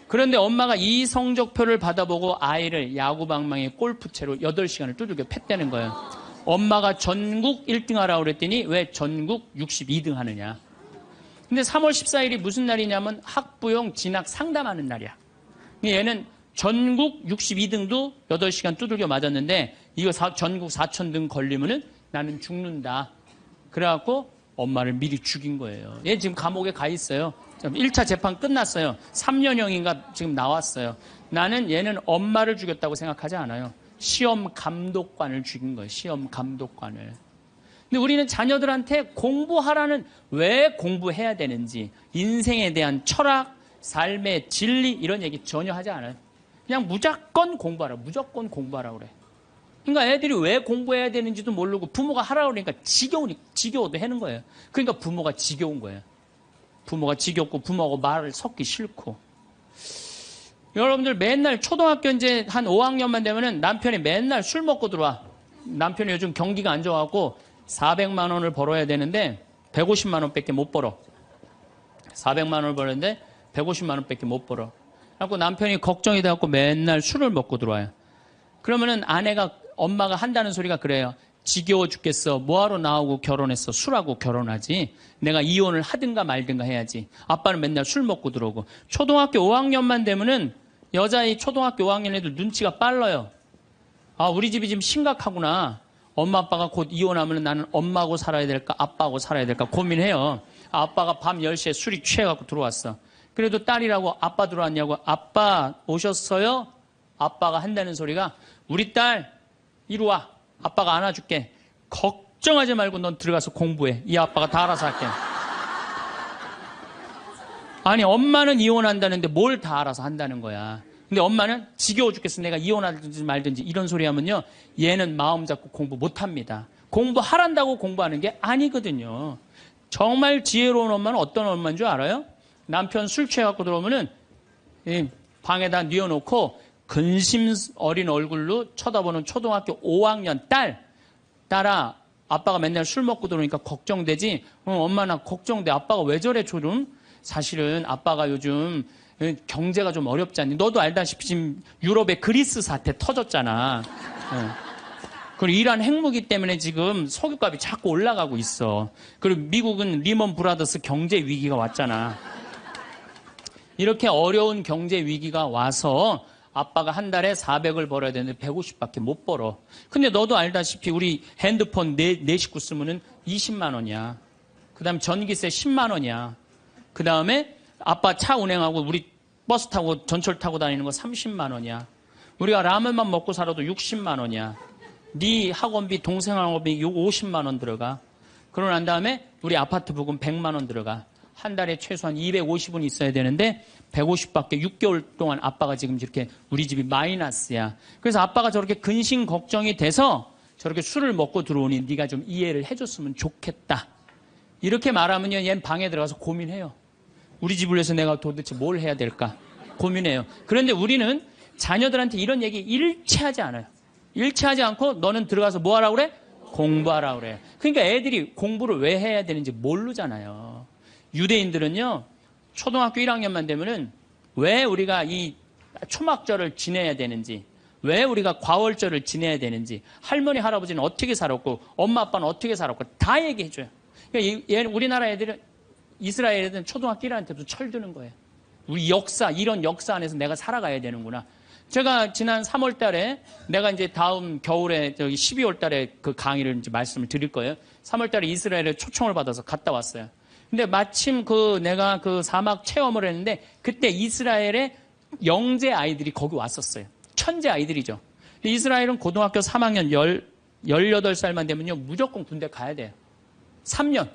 그런데 엄마가 이 성적표를 받아보고 아이를 야구방망이 골프채로 8시간을 두들겨 팼다는 거예요. 엄마가 전국 1등 하라고 그랬더니 왜 전국 62등 하느냐. 근데 3월 14일이 무슨 날이냐면 학부용 진학 상담하는 날이야. 얘는 전국 62등도 8시간 두들겨 맞았는데 이거 전국 4,000등 걸리면은 나는 죽는다. 그래갖고 엄마를 미리 죽인 거예요. 얘 지금 감옥에 가 있어요. 1차 재판 끝났어요. 3년형인가 지금 나왔어요. 나는 얘는 엄마를 죽였다고 생각하지 않아요. 시험 감독관을 죽인 거예요. 시험 감독관을. 근데 우리는 자녀들한테 공부하라는 왜 공부해야 되는지 인생에 대한 철학, 삶의 진리 이런 얘기 전혀 하지 않아요. 그냥 무조건 공부하라. 무조건 공부하라 그래. 그러니까 애들이 왜 공부해야 되는지도 모르고 부모가 하라고 그러니까 지겨워도 하는 거예요. 그러니까 부모가 지겨운 거예요. 부모가 지겹고 부모하고 말을 섞기 싫고. 여러분들 맨날 초등학교 이제 한 5학년만 되면은 남편이 맨날 술 먹고 들어와. 남편이 요즘 경기가 안 좋아갖고 400만 원을 벌어야 되는데 150만 원밖에 못 벌어. 400만 원을 벌었는데 150만 원밖에 못 벌어. 그래갖고 남편이 걱정이 돼갖고 맨날 술을 먹고 들어와요. 그러면은 엄마가 한다는 소리가 그래요. 지겨워 죽겠어. 뭐하러 나하고 결혼했어. 술하고 결혼하지. 내가 이혼을 하든가 말든가 해야지. 아빠는 맨날 술 먹고 들어오고. 초등학교 5학년만 되면은 여자의 초등학교 5학년 애들 눈치가 빨라요. 아, 우리 집이 지금 심각하구나. 엄마 아빠가 곧 이혼하면 나는 엄마하고 살아야 될까 아빠하고 살아야 될까 고민해요. 아빠가 밤 10시에 술이 취해갖고 들어왔어. 그래도 딸이라고 아빠 들어왔냐고. 아빠 오셨어요? 아빠가 한다는 소리가 우리 딸 이리 와. 아빠가 안아줄게. 걱정하지 말고 넌 들어가서 공부해. 이 아빠가 다 알아서 할게. 아니 엄마는 이혼한다는데 뭘 다 알아서 한다는 거야. 근데 엄마는 지겨워 죽겠어. 내가 이혼하든지 말든지 이런 소리 하면요. 얘는 마음 잡고 공부 못합니다. 공부하란다고 공부하는 게 아니거든요. 정말 지혜로운 엄마는 어떤 엄마인 줄 알아요? 남편 술 취해갖고 들어오면은 방에다 뉘어놓고 근심 어린 얼굴로 쳐다보는 초등학교 5학년 딸아 아빠가 맨날 술 먹고 들어오니까 걱정되지. 엄마 나 걱정돼. 아빠가 왜 저래 조금? 사실은 아빠가 요즘 경제가 좀 어렵지 않니? 너도 알다시피 지금 유럽의 그리스 사태 터졌잖아. 그리고 이란 핵무기 때문에 지금 석유값이 자꾸 올라가고 있어. 그리고 미국은 리먼 브라더스 경제 위기가 왔잖아. 이렇게 어려운 경제 위기가 와서 아빠가 한 달에 400을 벌어야 되는데 150밖에 못 벌어. 근데 너도 알다시피 우리 핸드폰 내 식구 쓰면은 20만 원이야. 그 다음에 전기세 10만 원이야. 그 다음에 아빠 차 운행하고 우리 버스 타고 전철 타고 다니는 거 30만 원이야. 우리가 라면만 먹고 살아도 60만 원이야. 네 학원비, 동생 학원비 50만 원 들어가. 그러고 난 다음에 우리 아파트 부금 100만 원 들어가. 한 달에 최소한 250은 있어야 되는데 150밖에 6개월 동안 아빠가 지금 이렇게 우리 집이 마이너스야. 그래서 아빠가 저렇게 근심 걱정이 돼서 저렇게 술을 먹고 들어오니 네가 좀 이해를 해줬으면 좋겠다. 이렇게 말하면요, 얘는 방에 들어가서 고민해요. 우리 집을 위해서 내가 도대체 뭘 해야 될까 고민해요. 그런데 우리는 자녀들한테 이런 얘기 일치하지 않아요. 일치하지 않고 너는 들어가서 뭐 하라고 그래? 공부하라고 그래. 그러니까 애들이 공부를 왜 해야 되는지 모르잖아요. 유대인들은요, 초등학교 1학년만 되면은 왜 우리가 이 초막절을 지내야 되는지, 왜 우리가 과월절을 지내야 되는지, 할머니, 할아버지는 어떻게 살았고, 엄마, 아빠는 어떻게 살았고, 다 얘기해줘요. 그러니까 우리나라 애들은, 이스라엘 애들은 초등학교 1학년 때부터 철드는 거예요. 우리 역사, 이런 역사 안에서 내가 살아가야 되는구나. 제가 지난 3월 달에 내가 이제 다음 겨울에 저기 12월 달에 그 강의를 이제 말씀을 드릴 거예요. 3월 달에 이스라엘에 초청을 받아서 갔다 왔어요. 근데 마침 내가 그 사막 체험을 했는데 그때 이스라엘의 영재 아이들이 거기 왔었어요. 천재 아이들이죠. 이스라엘은 고등학교 3학년 18살만 되면요, 무조건 군대 가야 돼요. 3년.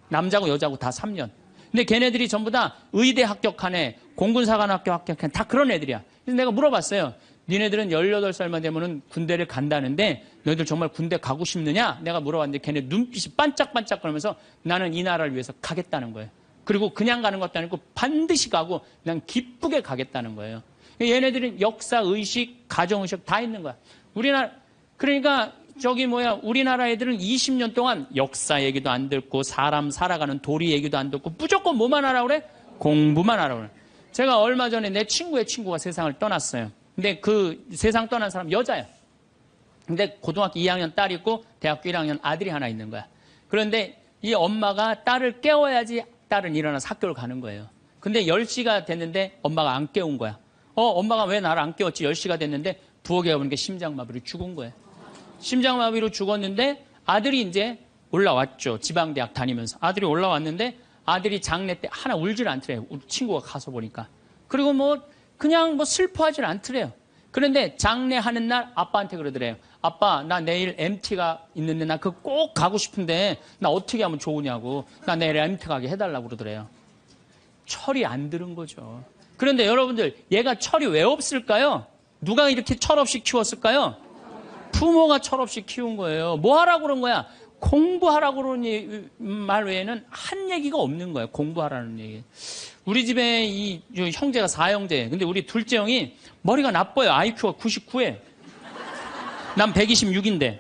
남자고 여자고 다 3년. 근데 걔네들이 전부 다 의대 합격한 애, 공군사관학교 합격한 애, 다 그런 애들이야. 그래서 내가 물어봤어요. 니네들은 18살만 되면은 군대를 간다는데 너희들 정말 군대 가고 싶느냐? 내가 물어봤는데 걔네 눈빛이 반짝반짝 그러면서 나는 이 나라를 위해서 가겠다는 거예요. 그리고 그냥 가는 것도 아니고 반드시 가고 그냥 기쁘게 가겠다는 거예요. 얘네들은 역사, 의식, 가정의식 다 있는 거야. 그러니까 우리나라 애들은 20년 동안 역사 얘기도 안 듣고 사람 살아가는 도리 얘기도 안 듣고 무조건 뭐만 하라고 그래? 공부만 하라고 그래. 제가 얼마 전에 내 친구의 친구가 세상을 떠났어요. 근데 그 세상 떠난 사람 여자야. 근데 고등학교 2학년 딸이 있고 대학교 1학년 아들이 하나 있는 거야. 그런데 이 엄마가 딸을 깨워야지 딸은 일어나서 학교를 가는 거예요. 근데 10시가 됐는데 엄마가 안 깨운 거야. 엄마가 왜 나를 안 깨웠지? 10시가 됐는데 부엌에 가보니까 심장마비로 죽은 거예요. 심장마비로 죽었는데 아들이 이제 올라왔죠. 지방대학 다니면서. 아들이 올라왔는데 아들이 장례 때 하나 울질 않더래요. 우리 친구가 가서 보니까. 그리고 그냥 슬퍼하질 않더래요. 그런데 장례하는 날 아빠한테 그러더래요. 아빠, 나 내일 MT가 있는데 나 그거 꼭 가고 싶은데 나 어떻게 하면 좋으냐고. 나 내일 MT 가게 해달라고 그러더래요. 철이 안 들은 거죠. 그런데 여러분들, 얘가 철이 왜 없을까요? 누가 이렇게 철없이 키웠을까요? 부모가 철없이 키운 거예요. 뭐 하라고 그런 거야? 공부하라고 그러는 말 외에는 한 얘기가 없는 거예요. 공부하라는 얘기. 우리 집에 이 형제가 4형제. 근데 우리 둘째 형이 머리가 나빠요. IQ가 99에. 난 126인데.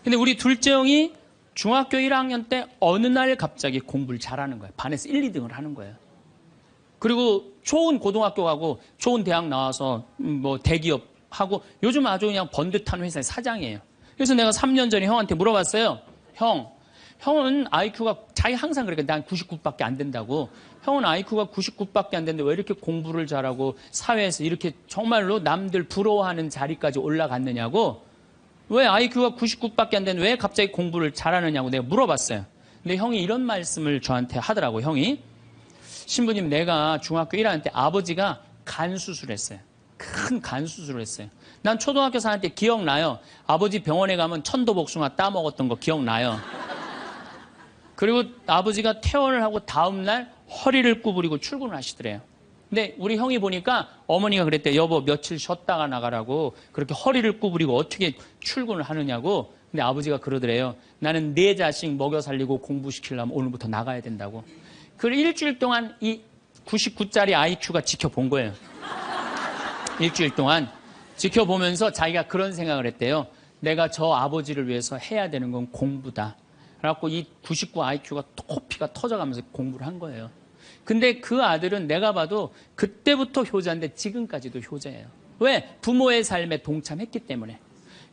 근데 우리 둘째 형이 중학교 1학년 때 어느 날 갑자기 공부를 잘하는 거예요. 반에서 1, 2등을 하는 거예요. 그리고 좋은 고등학교 가고 좋은 대학 나와서 대기업 하고 요즘 아주 그냥 번듯한 회사의 사장이에요. 그래서 내가 3년 전에 형한테 물어봤어요. 형은 IQ가 자기 항상 그러니까 난 99밖에 안 된다고. 형은 IQ가 99밖에 안 되는데 왜 이렇게 공부를 잘하고 사회에서 이렇게 정말로 남들 부러워하는 자리까지 올라갔느냐고. 왜 IQ가 99밖에 안 되는데 왜 갑자기 공부를 잘하느냐고 내가 물어봤어요. 근데 형이 이런 말씀을 저한테 하더라고. 형이 신부님, 내가 중학교 1학년 때 아버지가 간 수술했어요. 큰 간 수술을 했어요. 난 초등학교 4학년 때 기억나요. 아버지 병원에 가면 천도복숭아 따먹었던 거 기억나요. 그리고 아버지가 퇴원을 하고 다음날 허리를 구부리고 출근을 하시더래요. 근데 우리 형이 보니까 어머니가 그랬대요. 여보, 며칠 쉬었다가 나가라고. 그렇게 허리를 구부리고 어떻게 출근을 하느냐고. 근데 아버지가 그러더래요. 나는 내 자식 먹여 살리고 공부시키려면 오늘부터 나가야 된다고. 그 일주일 동안 이 99짜리 IQ가 지켜본 거예요. 일주일 동안 지켜보면서 자기가 그런 생각을 했대요. 내가 저 아버지를 위해서 해야 되는 건 공부다. 그래갖고 이 99 IQ가 코피가 터져가면서 공부를 한 거예요. 근데 그 아들은 내가 봐도 그때부터 효자인데 지금까지도 효자예요. 왜? 부모의 삶에 동참했기 때문에.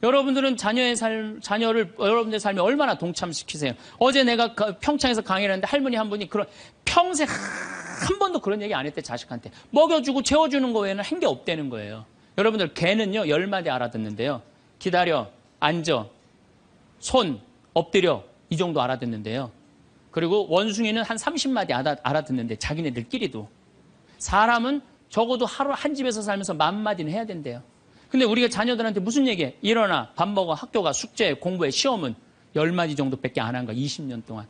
여러분들은 자녀를 여러분들의 삶에 얼마나 동참시키세요? 어제 내가 평창에서 강의를 했는데 할머니 한 분이 평생 한 번도 그런 얘기 안 했대, 자식한테. 먹여주고 재워주는 거 외에는 한 게 없다는 거예요. 여러분들 개는요 10마디 알아듣는데요. 기다려, 앉아, 손, 엎드려 이 정도 알아듣는데요. 그리고 원숭이는 한 30마디 알아듣는데 자기네들끼리도. 사람은 적어도 하루 한 집에서 살면서 10,000마디는 해야 된대요. 근데 우리가 자녀들한테 무슨 얘기해? 일어나, 밥 먹어, 학교가, 숙제, 공부해, 시험은 10마디 정도밖에 안 한 거야. 20년 동안.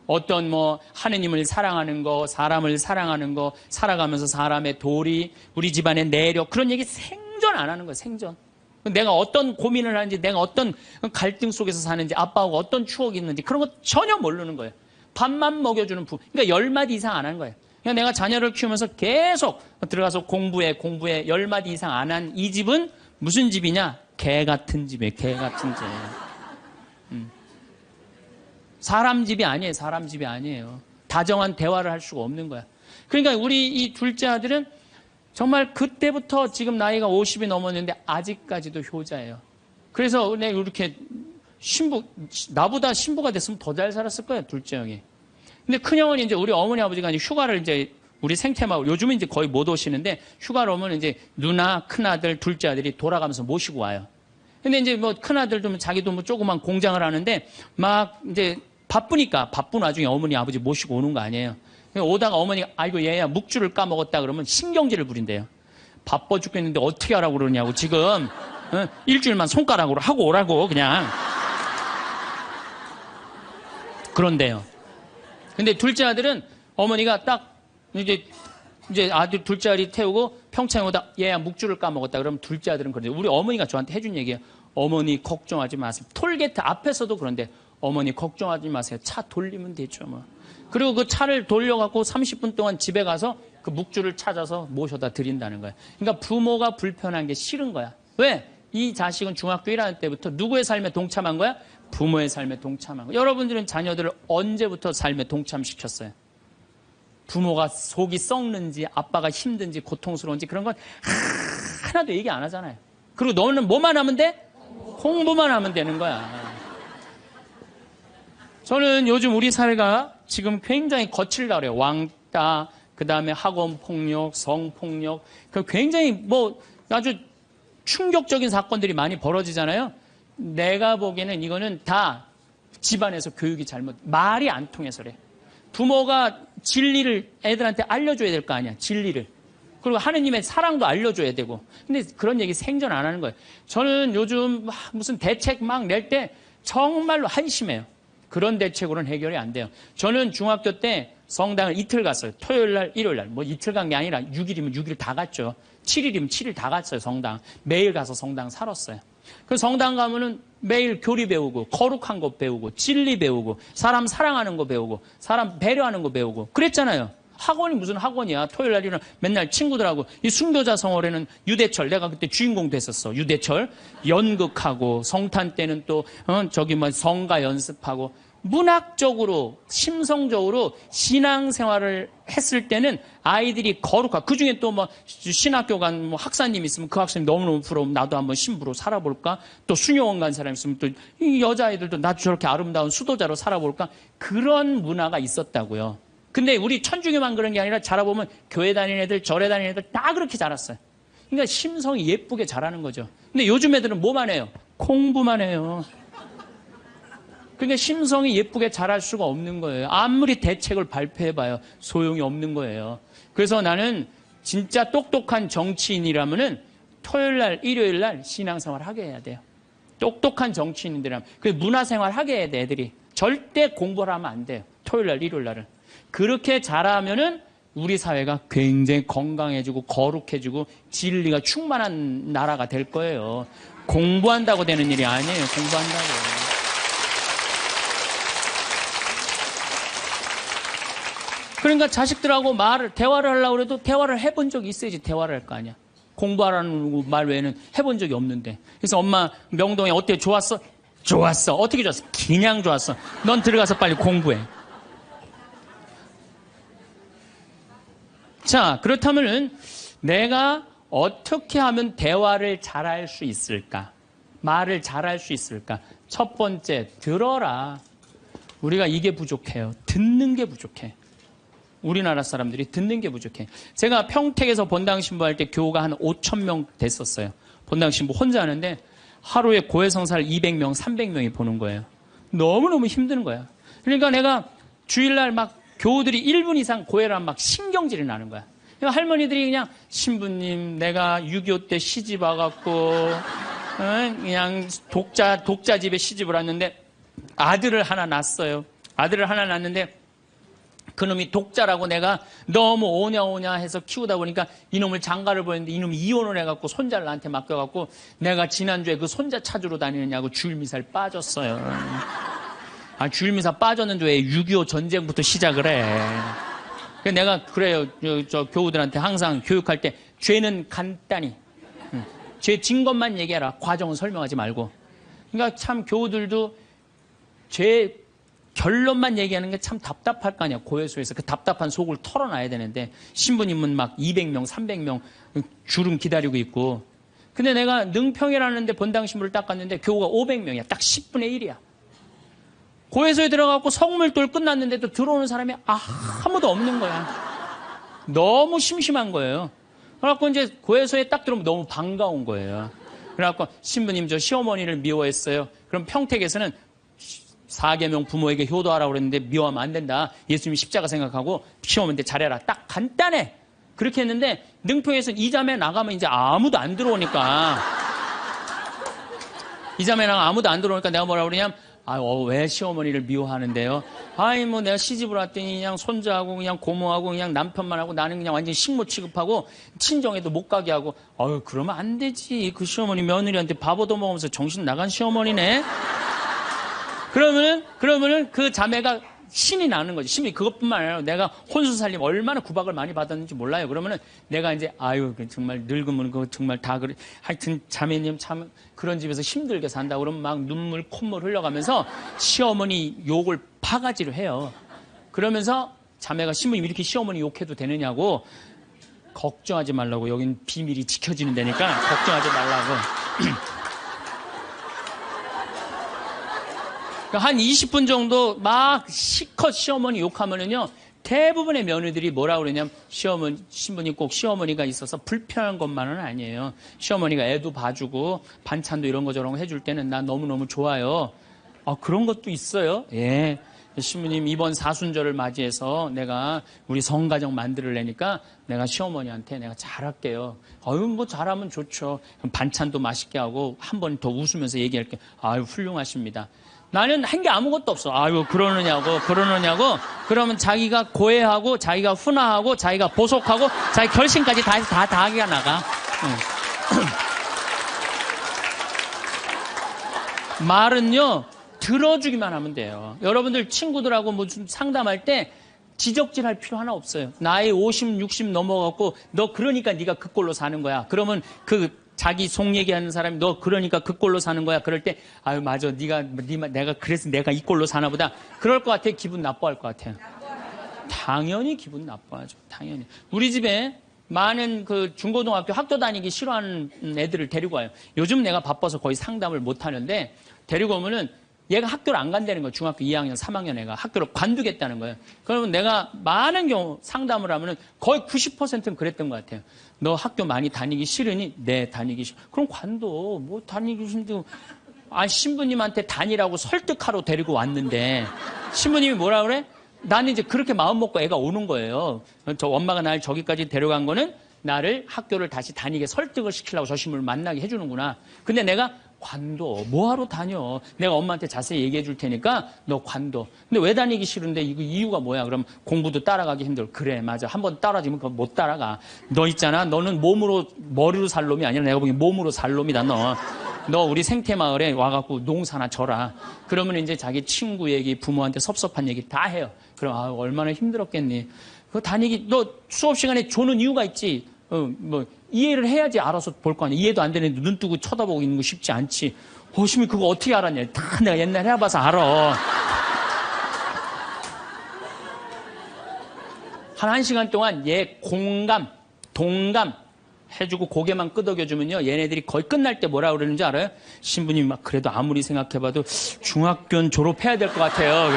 어떤 하느님을 사랑하는 거, 사람을 사랑하는 거, 살아가면서 사람의 도리, 우리 집안의 내력, 그런 얘기 생전 안 하는 거예요. 생전. 내가 어떤 고민을 하는지, 내가 어떤 갈등 속에서 사는지, 아빠하고 어떤 추억이 있는지 그런 거 전혀 모르는 거예요. 밥만 먹여주는 그러니까 10마디 이상 안 하는 거예요. 그냥 내가 자녀를 키우면서 계속 들어가서 공부해 10마디 이상 안 한 이 집은 무슨 집이냐? 개 같은 집이에요. 개 같은 집. 사람 집이 아니에요. 사람 집이 아니에요. 다정한 대화를 할 수가 없는 거야. 그러니까 우리 이 둘째 아들은 정말 그때부터 지금 나이가 50이 넘었는데 아직까지도 효자예요. 그래서 내가 이렇게 나보다 신부가 됐으면 더 잘 살았을 거예요. 둘째 형이. 근데 큰형은 이제 우리 어머니 아버지가 이제 휴가를 이제 우리 생태마을 요즘은 이제 거의 못 오시는데 휴가를 오면 이제 누나, 큰아들, 둘째 아들이 돌아가면서 모시고 와요. 근데 이제 큰아들도 자기도 조그만 공장을 하는데 막 이제 바쁘니까 바쁜 와중에 어머니 아버지 모시고 오는 거 아니에요. 오다가 어머니가 아이고 얘야 묵주를 까먹었다 그러면 신경질을 부린대요. 바빠 죽겠는데 어떻게 하라고 그러냐고 지금 일주일만 손가락으로 하고 오라고 그냥. 그런데요. 근데 둘째 아들은 어머니가 딱 이제 아들 둘째 아들이 태우고 평창에 오다 얘야 묵주를 까먹었다 그러면 둘째 아들은 그런데 우리 어머니가 저한테 해준 얘기예요. 어머니 걱정하지 마세요. 톨게이트 앞에서도 그런데 어머니 걱정하지 마세요. 차 돌리면 되죠 뭐. 그리고 그 차를 돌려갖고 30분 동안 집에 가서 그 묵주를 찾아서 모셔다 드린다는 거예요. 그러니까 부모가 불편한 게 싫은 거야. 왜? 이 자식은 중학교 1학년 때부터 누구의 삶에 동참한 거야? 부모의 삶에 동참한 거야. 여러분들은 자녀들을 언제부터 삶에 동참시켰어요? 부모가 속이 썩는지 아빠가 힘든지 고통스러운지 그런 건 하나도 얘기 안 하잖아요. 그리고 너는 뭐만 하면 돼? 공부만 하면 되는 거야. 저는 요즘 우리 사회가 지금 굉장히 거칠다 그래요. 왕따, 그 다음에 학원 폭력, 성폭력, 굉장히 아주 충격적인 사건들이 많이 벌어지잖아요. 내가 보기에는 이거는 다 집안에서 교육이 말이 안 통해서 그래. 부모가 진리를 애들한테 알려줘야 될 거 아니야. 진리를. 그리고 하느님의 사랑도 알려줘야 되고. 근데 그런 얘기 생전 안 하는 거예요. 저는 요즘 무슨 대책 막 낼 때 정말로 한심해요. 그런 대책으로는 해결이 안 돼요. 저는 중학교 때 성당을 이틀 갔어요. 토요일 날, 일요일 날. 이틀 간 게 아니라 6일이면 6일 다 갔죠. 7일이면 7일 다 갔어요, 성당. 매일 가서 성당 살았어요. 그 성당 가면은 매일 교리 배우고, 거룩한 거 배우고, 진리 배우고, 사람 사랑하는 거 배우고, 사람 배려하는 거 배우고. 그랬잖아요. 학원이 무슨 학원이야. 토요일 날이는 맨날 친구들하고, 이 순교자 성월에는 유대철, 내가 그때 주인공 됐었어. 유대철. 연극하고, 성탄 때는 또, 성가 연습하고, 문학적으로, 심성적으로 신앙생활을 했을 때는 아이들이 거룩하고, 그 중에 또 신학교 간 학사님 있으면 그 학사님 너무너무 부러우면 나도 한번 신부로 살아볼까? 또 수녀원 간 사람 있으면 또 이 여자아이들도 나도 저렇게 아름다운 수도자로 살아볼까? 그런 문화가 있었다고요. 근데 우리 천주교만 그런 게 아니라 자라보면 교회 다니는 애들, 절에 다니는 애들 다 그렇게 자랐어요. 그러니까 심성이 예쁘게 자라는 거죠. 근데 요즘 애들은 뭐만 해요? 공부만 해요. 그러니까 심성이 예쁘게 자랄 수가 없는 거예요. 아무리 대책을 발표해봐요. 소용이 없는 거예요. 그래서 나는 진짜 똑똑한 정치인이라면은 토요일 날, 일요일 날 신앙생활 하게 해야 돼요. 똑똑한 정치인들이라면. 그래서 문화생활 하게 해야 돼, 애들이. 절대 공부를 하면 안 돼요. 토요일 날, 일요일 날은. 그렇게 자라면은 우리 사회가 굉장히 건강해지고 거룩해지고 진리가 충만한 나라가 될 거예요. 공부한다고 되는 일이 아니에요. 공부한다고. 그러니까 자식들하고 대화를 하려고 해도 대화를 해본 적이 있어야지 대화를 할 거 아니야. 공부하라는 말 외에는 해본 적이 없는데. 그래서 엄마 명동에 어때? 좋았어? 좋았어. 어떻게 좋았어? 그냥 좋았어. 넌 들어가서 빨리 공부해. 자, 그렇다면은 내가 어떻게 하면 대화를 잘할 수 있을까? 말을 잘할 수 있을까? 첫 번째, 들어라. 우리가 이게 부족해요. 듣는 게 부족해. 우리나라 사람들이 듣는 게 부족해. 제가 평택에서 본당 신부할 때 교우가 한 5,000명 됐었어요. 본당 신부 혼자 하는데 하루에 고해성사를 200명, 300명이 보는 거예요. 너무너무 힘든 거야. 그러니까 내가 주일날 막 교우들이 1분 이상 고해를 하면 막 신경질이 나는 거야. 그러니까 할머니들이 그냥 신부님 내가 6.25 때 시집 와갖고 그냥 독자 집에 시집을 왔는데 아들을 하나 낳았어요. 아들을 하나 낳았는데 그놈이 독자라고 내가 너무 오냐오냐 해서 키우다 보니까 이놈을 장가를 보냈는데 이놈이 이혼을 해갖고 손자를 나한테 맡겨갖고 내가 지난주에 그 손자 찾으러 다니느냐고 주일미사를 빠졌어요. 아, 주일미사 빠졌는데 왜 6.25 전쟁부터 시작을 해. 그래서 내가 그래요. 저 교우들한테 항상 교육할 때 죄는 간단히 죄 진 것만 얘기해라. 과정은 설명하지 말고. 그러니까 참 교우들도 죄 결론만 얘기하는 게 참 답답할 거 아니야. 고해소에서 그 답답한 속을 털어놔야 되는데 신부님은 막 200명, 300명 주름 기다리고 있고. 근데 내가 능평이라는 데 본당 신부를 딱 갔는데 교우가 500명이야. 딱 10분의 1이야. 고해소에 들어가고 성물돌 끝났는데도 들어오는 사람이 아무도 없는 거야. 너무 심심한 거예요. 그래갖고 이제 고해소에 딱 들어오면 너무 반가운 거예요. 그래갖고 신부님 저 시어머니를 미워했어요. 그럼 평택에서는 4계명 부모에게 효도하라고 그랬는데 미워하면 안 된다. 예수님이 십자가 생각하고 시어머니한테 잘해라. 딱 간단해. 그렇게 했는데 능평에서 이 자매 나가면 이제 아무도 안 들어오니까 이 자매 나가면 아무도 안 들어오니까 내가 뭐라고 그러냐면 왜 시어머니를 미워하는데요? 뭐 내가 시집을 왔더니 그냥 손자하고 그냥 고모하고 그냥 남편만 하고 나는 그냥 완전히 식모 취급하고 친정에도 못 가게 하고 그러면 안 되지. 그 시어머니 며느리한테 밥 얻어먹으면서 정신 나간 시어머니네. 그러면은 그 자매가 신이 나는 거지. 신이 그것뿐만 아니라 내가 혼수 살림 얼마나 구박을 많이 받았는지 몰라요. 그러면은 내가 이제 정말 늙으면 그거 정말 다 그래. 하여튼 자매님 참 그런 집에서 힘들게 산다 그러면 막 눈물 콧물 흘려가면서 시어머니 욕을 바가지로 해요. 그러면서 자매가 신부님 이렇게 시어머니 욕해도 되느냐고. 걱정하지 말라고. 여긴 비밀이 지켜지는 데니까 걱정하지 말라고. 한 20분 정도 막 시컷 시어머니 욕하면은요, 대부분의 며느리들이 뭐라 그러냐면, 신부님 꼭 시어머니가 있어서 불편한 것만은 아니에요. 시어머니가 애도 봐주고, 반찬도 이런 거 저런 거 해줄 때는 나 너무너무 좋아요. 그런 것도 있어요. 예. 신부님 이번 사순절을 맞이해서 내가 우리 성가정 만들려니까 내가 시어머니한테 내가 잘할게요. 뭐 잘하면 좋죠. 반찬도 맛있게 하고 한 번 더 웃으면서 얘기할게요. 훌륭하십니다. 나는 한 게 아무것도 없어. 그러느냐고. 그러면 자기가 고해하고, 자기가 훈화하고, 자기가 보속하고, 자기 결심까지 다 해서 다 하기가 나가. 말은요, 들어주기만 하면 돼요. 여러분들 친구들하고 뭐 좀 상담할 때 지적질 할 필요 하나 없어요. 나이 50, 60 넘어갖고, 너 그러니까 네가 그 꼴로 사는 거야. 그러면 자기 속 얘기하는 사람이 너 그러니까 그 꼴로 사는 거야. 그럴 때 맞아. 내가 그래서 내가 이 꼴로 사나 보다. 그럴 것 같아. 기분 나빠할 것 같아요. 당연히 기분 나빠하죠. 당연히. 우리 집에 많은 그 중고등학교 학교 다니기 싫어하는 애들을 데리고 와요. 요즘 내가 바빠서 거의 상담을 못 하는데 데리고 오면은 얘가 학교를 안 간다는 거예요. 중학교 2학년, 3학년 애가 학교를 관두겠다는 거예요. 그러면 내가 많은 경우 상담을 하면은 거의 90%는 그랬던 것 같아요. 너 학교 많이 다니기 싫으니? 네, 다니기 싫어. 그럼 관둬. 뭐 다니기 싫은데. 신부님한테 다니라고 설득하러 데리고 왔는데 신부님이 뭐라 그래? 나는 이제 그렇게 마음 먹고 애가 오는 거예요. 저 엄마가 날 저기까지 데려간 거는 나를 학교를 다시 다니게 설득을 시키려고 저 신부를 만나게 해주는구나. 근데 내가 관둬. 뭐하러 다녀? 내가 엄마한테 자세히 얘기해 줄 테니까 너 관둬. 근데 왜 다니기 싫은데 이거 이유가 뭐야? 그럼 공부도 따라가기 힘들어. 그래, 맞아. 한번 따라지면 그거 못 따라가. 너 있잖아. 너는 머리로 살 놈이 아니라 내가 보기엔 몸으로 살 놈이다, 너. 너 우리 생태마을에 와갖고 농사나 져라. 그러면 이제 자기 친구 얘기, 부모한테 섭섭한 얘기 다 해요. 그럼 얼마나 힘들었겠니? 그거 다니기, 너 수업 시간에 조는 이유가 있지. 이해를 해야지 알아서 볼 거 아니야. 이해도 안 되는데 눈 뜨고 쳐다보고 있는 거 쉽지 않지. 신부님 그거 어떻게 알았냐. 다 내가 옛날에 해봐서 알아. 한 1시간 동안 얘 공감, 동감 해주고 고개만 끄덕여주면요. 얘네들이 거의 끝날 때 뭐라 그러는지 알아요? 신부님 막 그래도 아무리 생각해봐도 중학교는 졸업해야 될 것 같아요.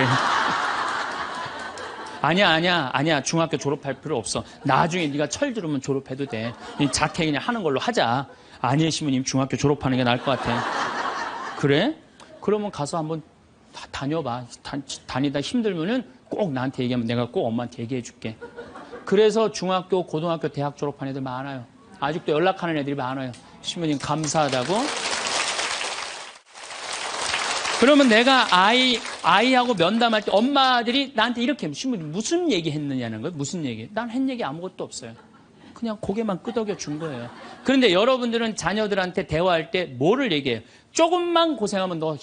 아니야. 중학교 졸업할 필요 없어. 나중에 네가 철 들으면 졸업해도 돼. 자퇴 그냥 하는 걸로 하자. 아니에요, 신부님. 중학교 졸업하는 게 나을 것 같아. 그래? 그러면 가서 한번 다녀봐. 다니다 힘들면은 꼭 나한테 얘기하면 내가 꼭 엄마한테 얘기해 줄게. 그래서 중학교, 고등학교, 대학 졸업한 애들 많아요. 아직도 연락하는 애들이 많아요. 신부님 감사하다고. 그러면 내가 아이하고 면담할 때 엄마들이 나한테 이렇게 신부님 무슨 얘기 했느냐는 거예요. 무슨 얘기? 난 한 얘기 아무것도 없어요. 그냥 고개만 끄덕여 준 거예요. 그런데 여러분들은 자녀들한테 대화할 때 뭐를 얘기해요? 조금만 고생하면 너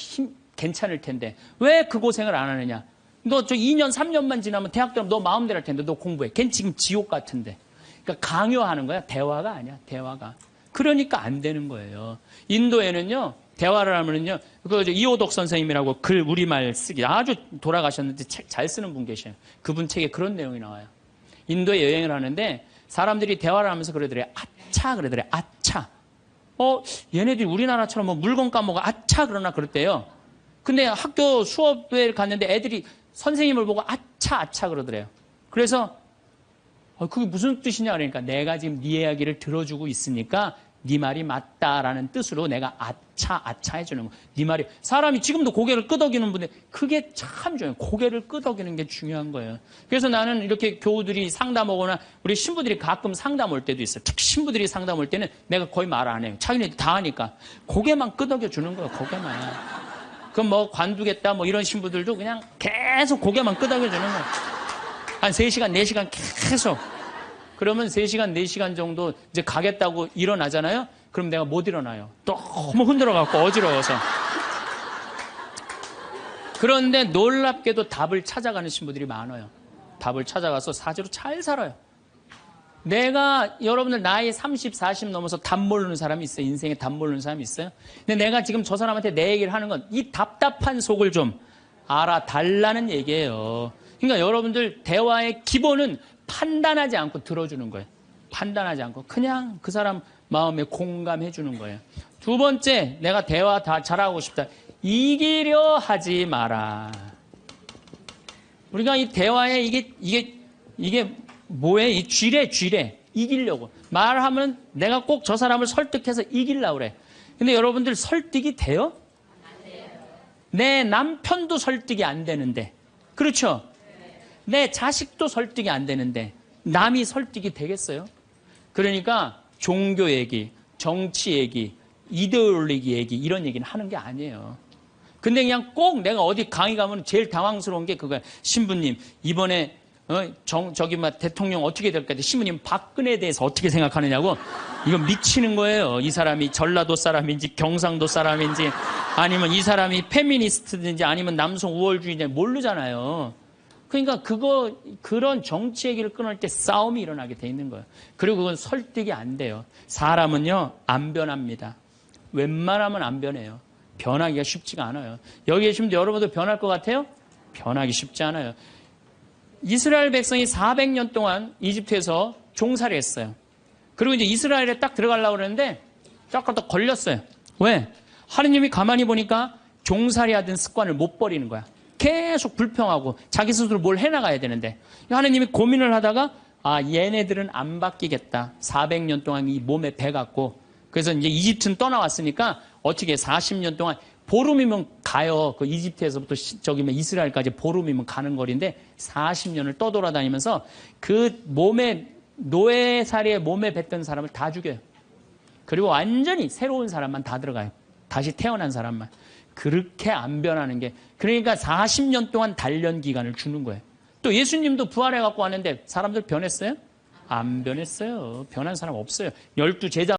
괜찮을 텐데 왜 그 고생을 안 하느냐? 너 저 2년, 3년만 지나면 대학 들어가면 너 마음대로 할 텐데 너 공부해. 걔는 지금 지옥 같은데. 그러니까 강요하는 거야. 대화가 아니야. 대화가. 그러니까 안 되는 거예요. 인도에는요. 대화를 하면은요. 이호덕 선생님이라고 글 우리말 쓰기 아주 돌아가셨는데 책 잘 쓰는 분 계셔요. 그분 책에 그런 내용이 나와요. 인도에 여행을 하는데 사람들이 대화를 하면서 그러더래요. 아차 그러더래요. 아차. 얘네들이 우리나라처럼 뭐 물건 까먹어 아차 그러나 그랬대요. 근데 학교 수업에 갔는데 애들이 선생님을 보고 아차 그러더래요. 그래서 그게 무슨 뜻이냐 그러니까 내가 지금 네 이야기를 들어주고 있으니까 네 말이 맞다라는 뜻으로 내가 아차 해주는 거. 네 말이 사람이 지금도 고개를 끄덕이는 분들 그게 참 중요해요. 고개를 끄덕이는 게 중요한 거예요. 그래서 나는 이렇게 교우들이 상담하거나 우리 신부들이 가끔 상담 올 때도 있어요. 특히 신부들이 상담 올 때는 내가 거의 말 안 해요. 자기네들 다 하니까 고개만 끄덕여 주는 거예요. 고개만. 그럼 뭐 관두겠다 뭐 이런 신부들도 그냥 계속 고개만 끄덕여 주는 거예요. 한 3시간, 4시간 계속. 그러면 3시간, 4시간 정도 이제 가겠다고 일어나잖아요? 그럼 내가 못 일어나요. 너무 흔들어갖고 어지러워서. 그런데 놀랍게도 답을 찾아가는 신부들이 많아요. 답을 찾아가서 사지로 잘 살아요. 내가 여러분들 나이 30, 40 넘어서 답 모르는 사람이 있어요. 인생에 답 모르는 사람이 있어요. 근데 내가 지금 저 사람한테 내 얘기를 하는 건 이 답답한 속을 좀 알아달라는 얘기예요. 그러니까 여러분들 대화의 기본은 판단하지 않고 들어주는 거예요. 판단하지 않고 그냥 그 사람 마음에 공감해 주는 거예요. 두 번째, 내가 대화 다 잘하고 싶다. 이기려 하지 마라. 우리가 이 대화에 이게 뭐예요? 이 쥐래. 이기려고. 말하면 내가 꼭 저 사람을 설득해서 이기려고 그래. 근데 여러분들 설득이 돼요? 안 돼요. 내 남편도 설득이 안 되는데. 그렇죠? 내 자식도 설득이 안 되는데 남이 설득이 되겠어요? 그러니까 종교 얘기, 정치 얘기, 이데올로기 얘기 이런 얘기는 하는 게 아니에요. 근데 그냥 꼭 내가 어디 강의 가면 제일 당황스러운 게 그거야. 신부님 이번에 대통령 어떻게 될까? 신부님 박근혜에 대해서 어떻게 생각하느냐고. 이건 미치는 거예요. 이 사람이 전라도 사람인지 경상도 사람인지 아니면 이 사람이 페미니스트인지 아니면 남성 우월주의인지 모르잖아요. 그러니까 그런 정치 얘기를 끊을 때 싸움이 일어나게 돼 있는 거예요. 그리고 그건 설득이 안 돼요. 사람은요, 안 변합니다. 웬만하면 안 변해요. 변하기가 쉽지가 않아요. 여기 계시면 여러분도 변할 것 같아요? 변하기 쉽지 않아요. 이스라엘 백성이 400년 동안 이집트에서 종살이 했어요. 그리고 이제 이스라엘에 딱 들어가려고 그러는데 딱 걸렸어요. 왜? 하느님이 가만히 보니까 종살이 하던 습관을 못 버리는 거야. 계속 불평하고 자기 스스로 뭘 해나가야 되는데 하느님이 고민을 하다가 얘네들은 안 바뀌겠다. 400년 동안 이 몸에 배갖고 그래서 이제 이집트는 떠나왔으니까 어떻게 40년 동안 보름이면 가요. 그 이집트에서부터 이스라엘까지 보름이면 가는 거리인데 40년을 떠돌아다니면서 그 노예살이에 몸에 뱉던 사람을 다 죽여요. 그리고 완전히 새로운 사람만 다 들어가요. 다시 태어난 사람만. 그렇게 안 변하는 게 그러니까 40년 동안 단련 기간을 주는 거예요. 또 예수님도 부활해 갖고 왔는데 사람들 변했어요? 안 변했어요. 변한 사람 없어요. 12 제자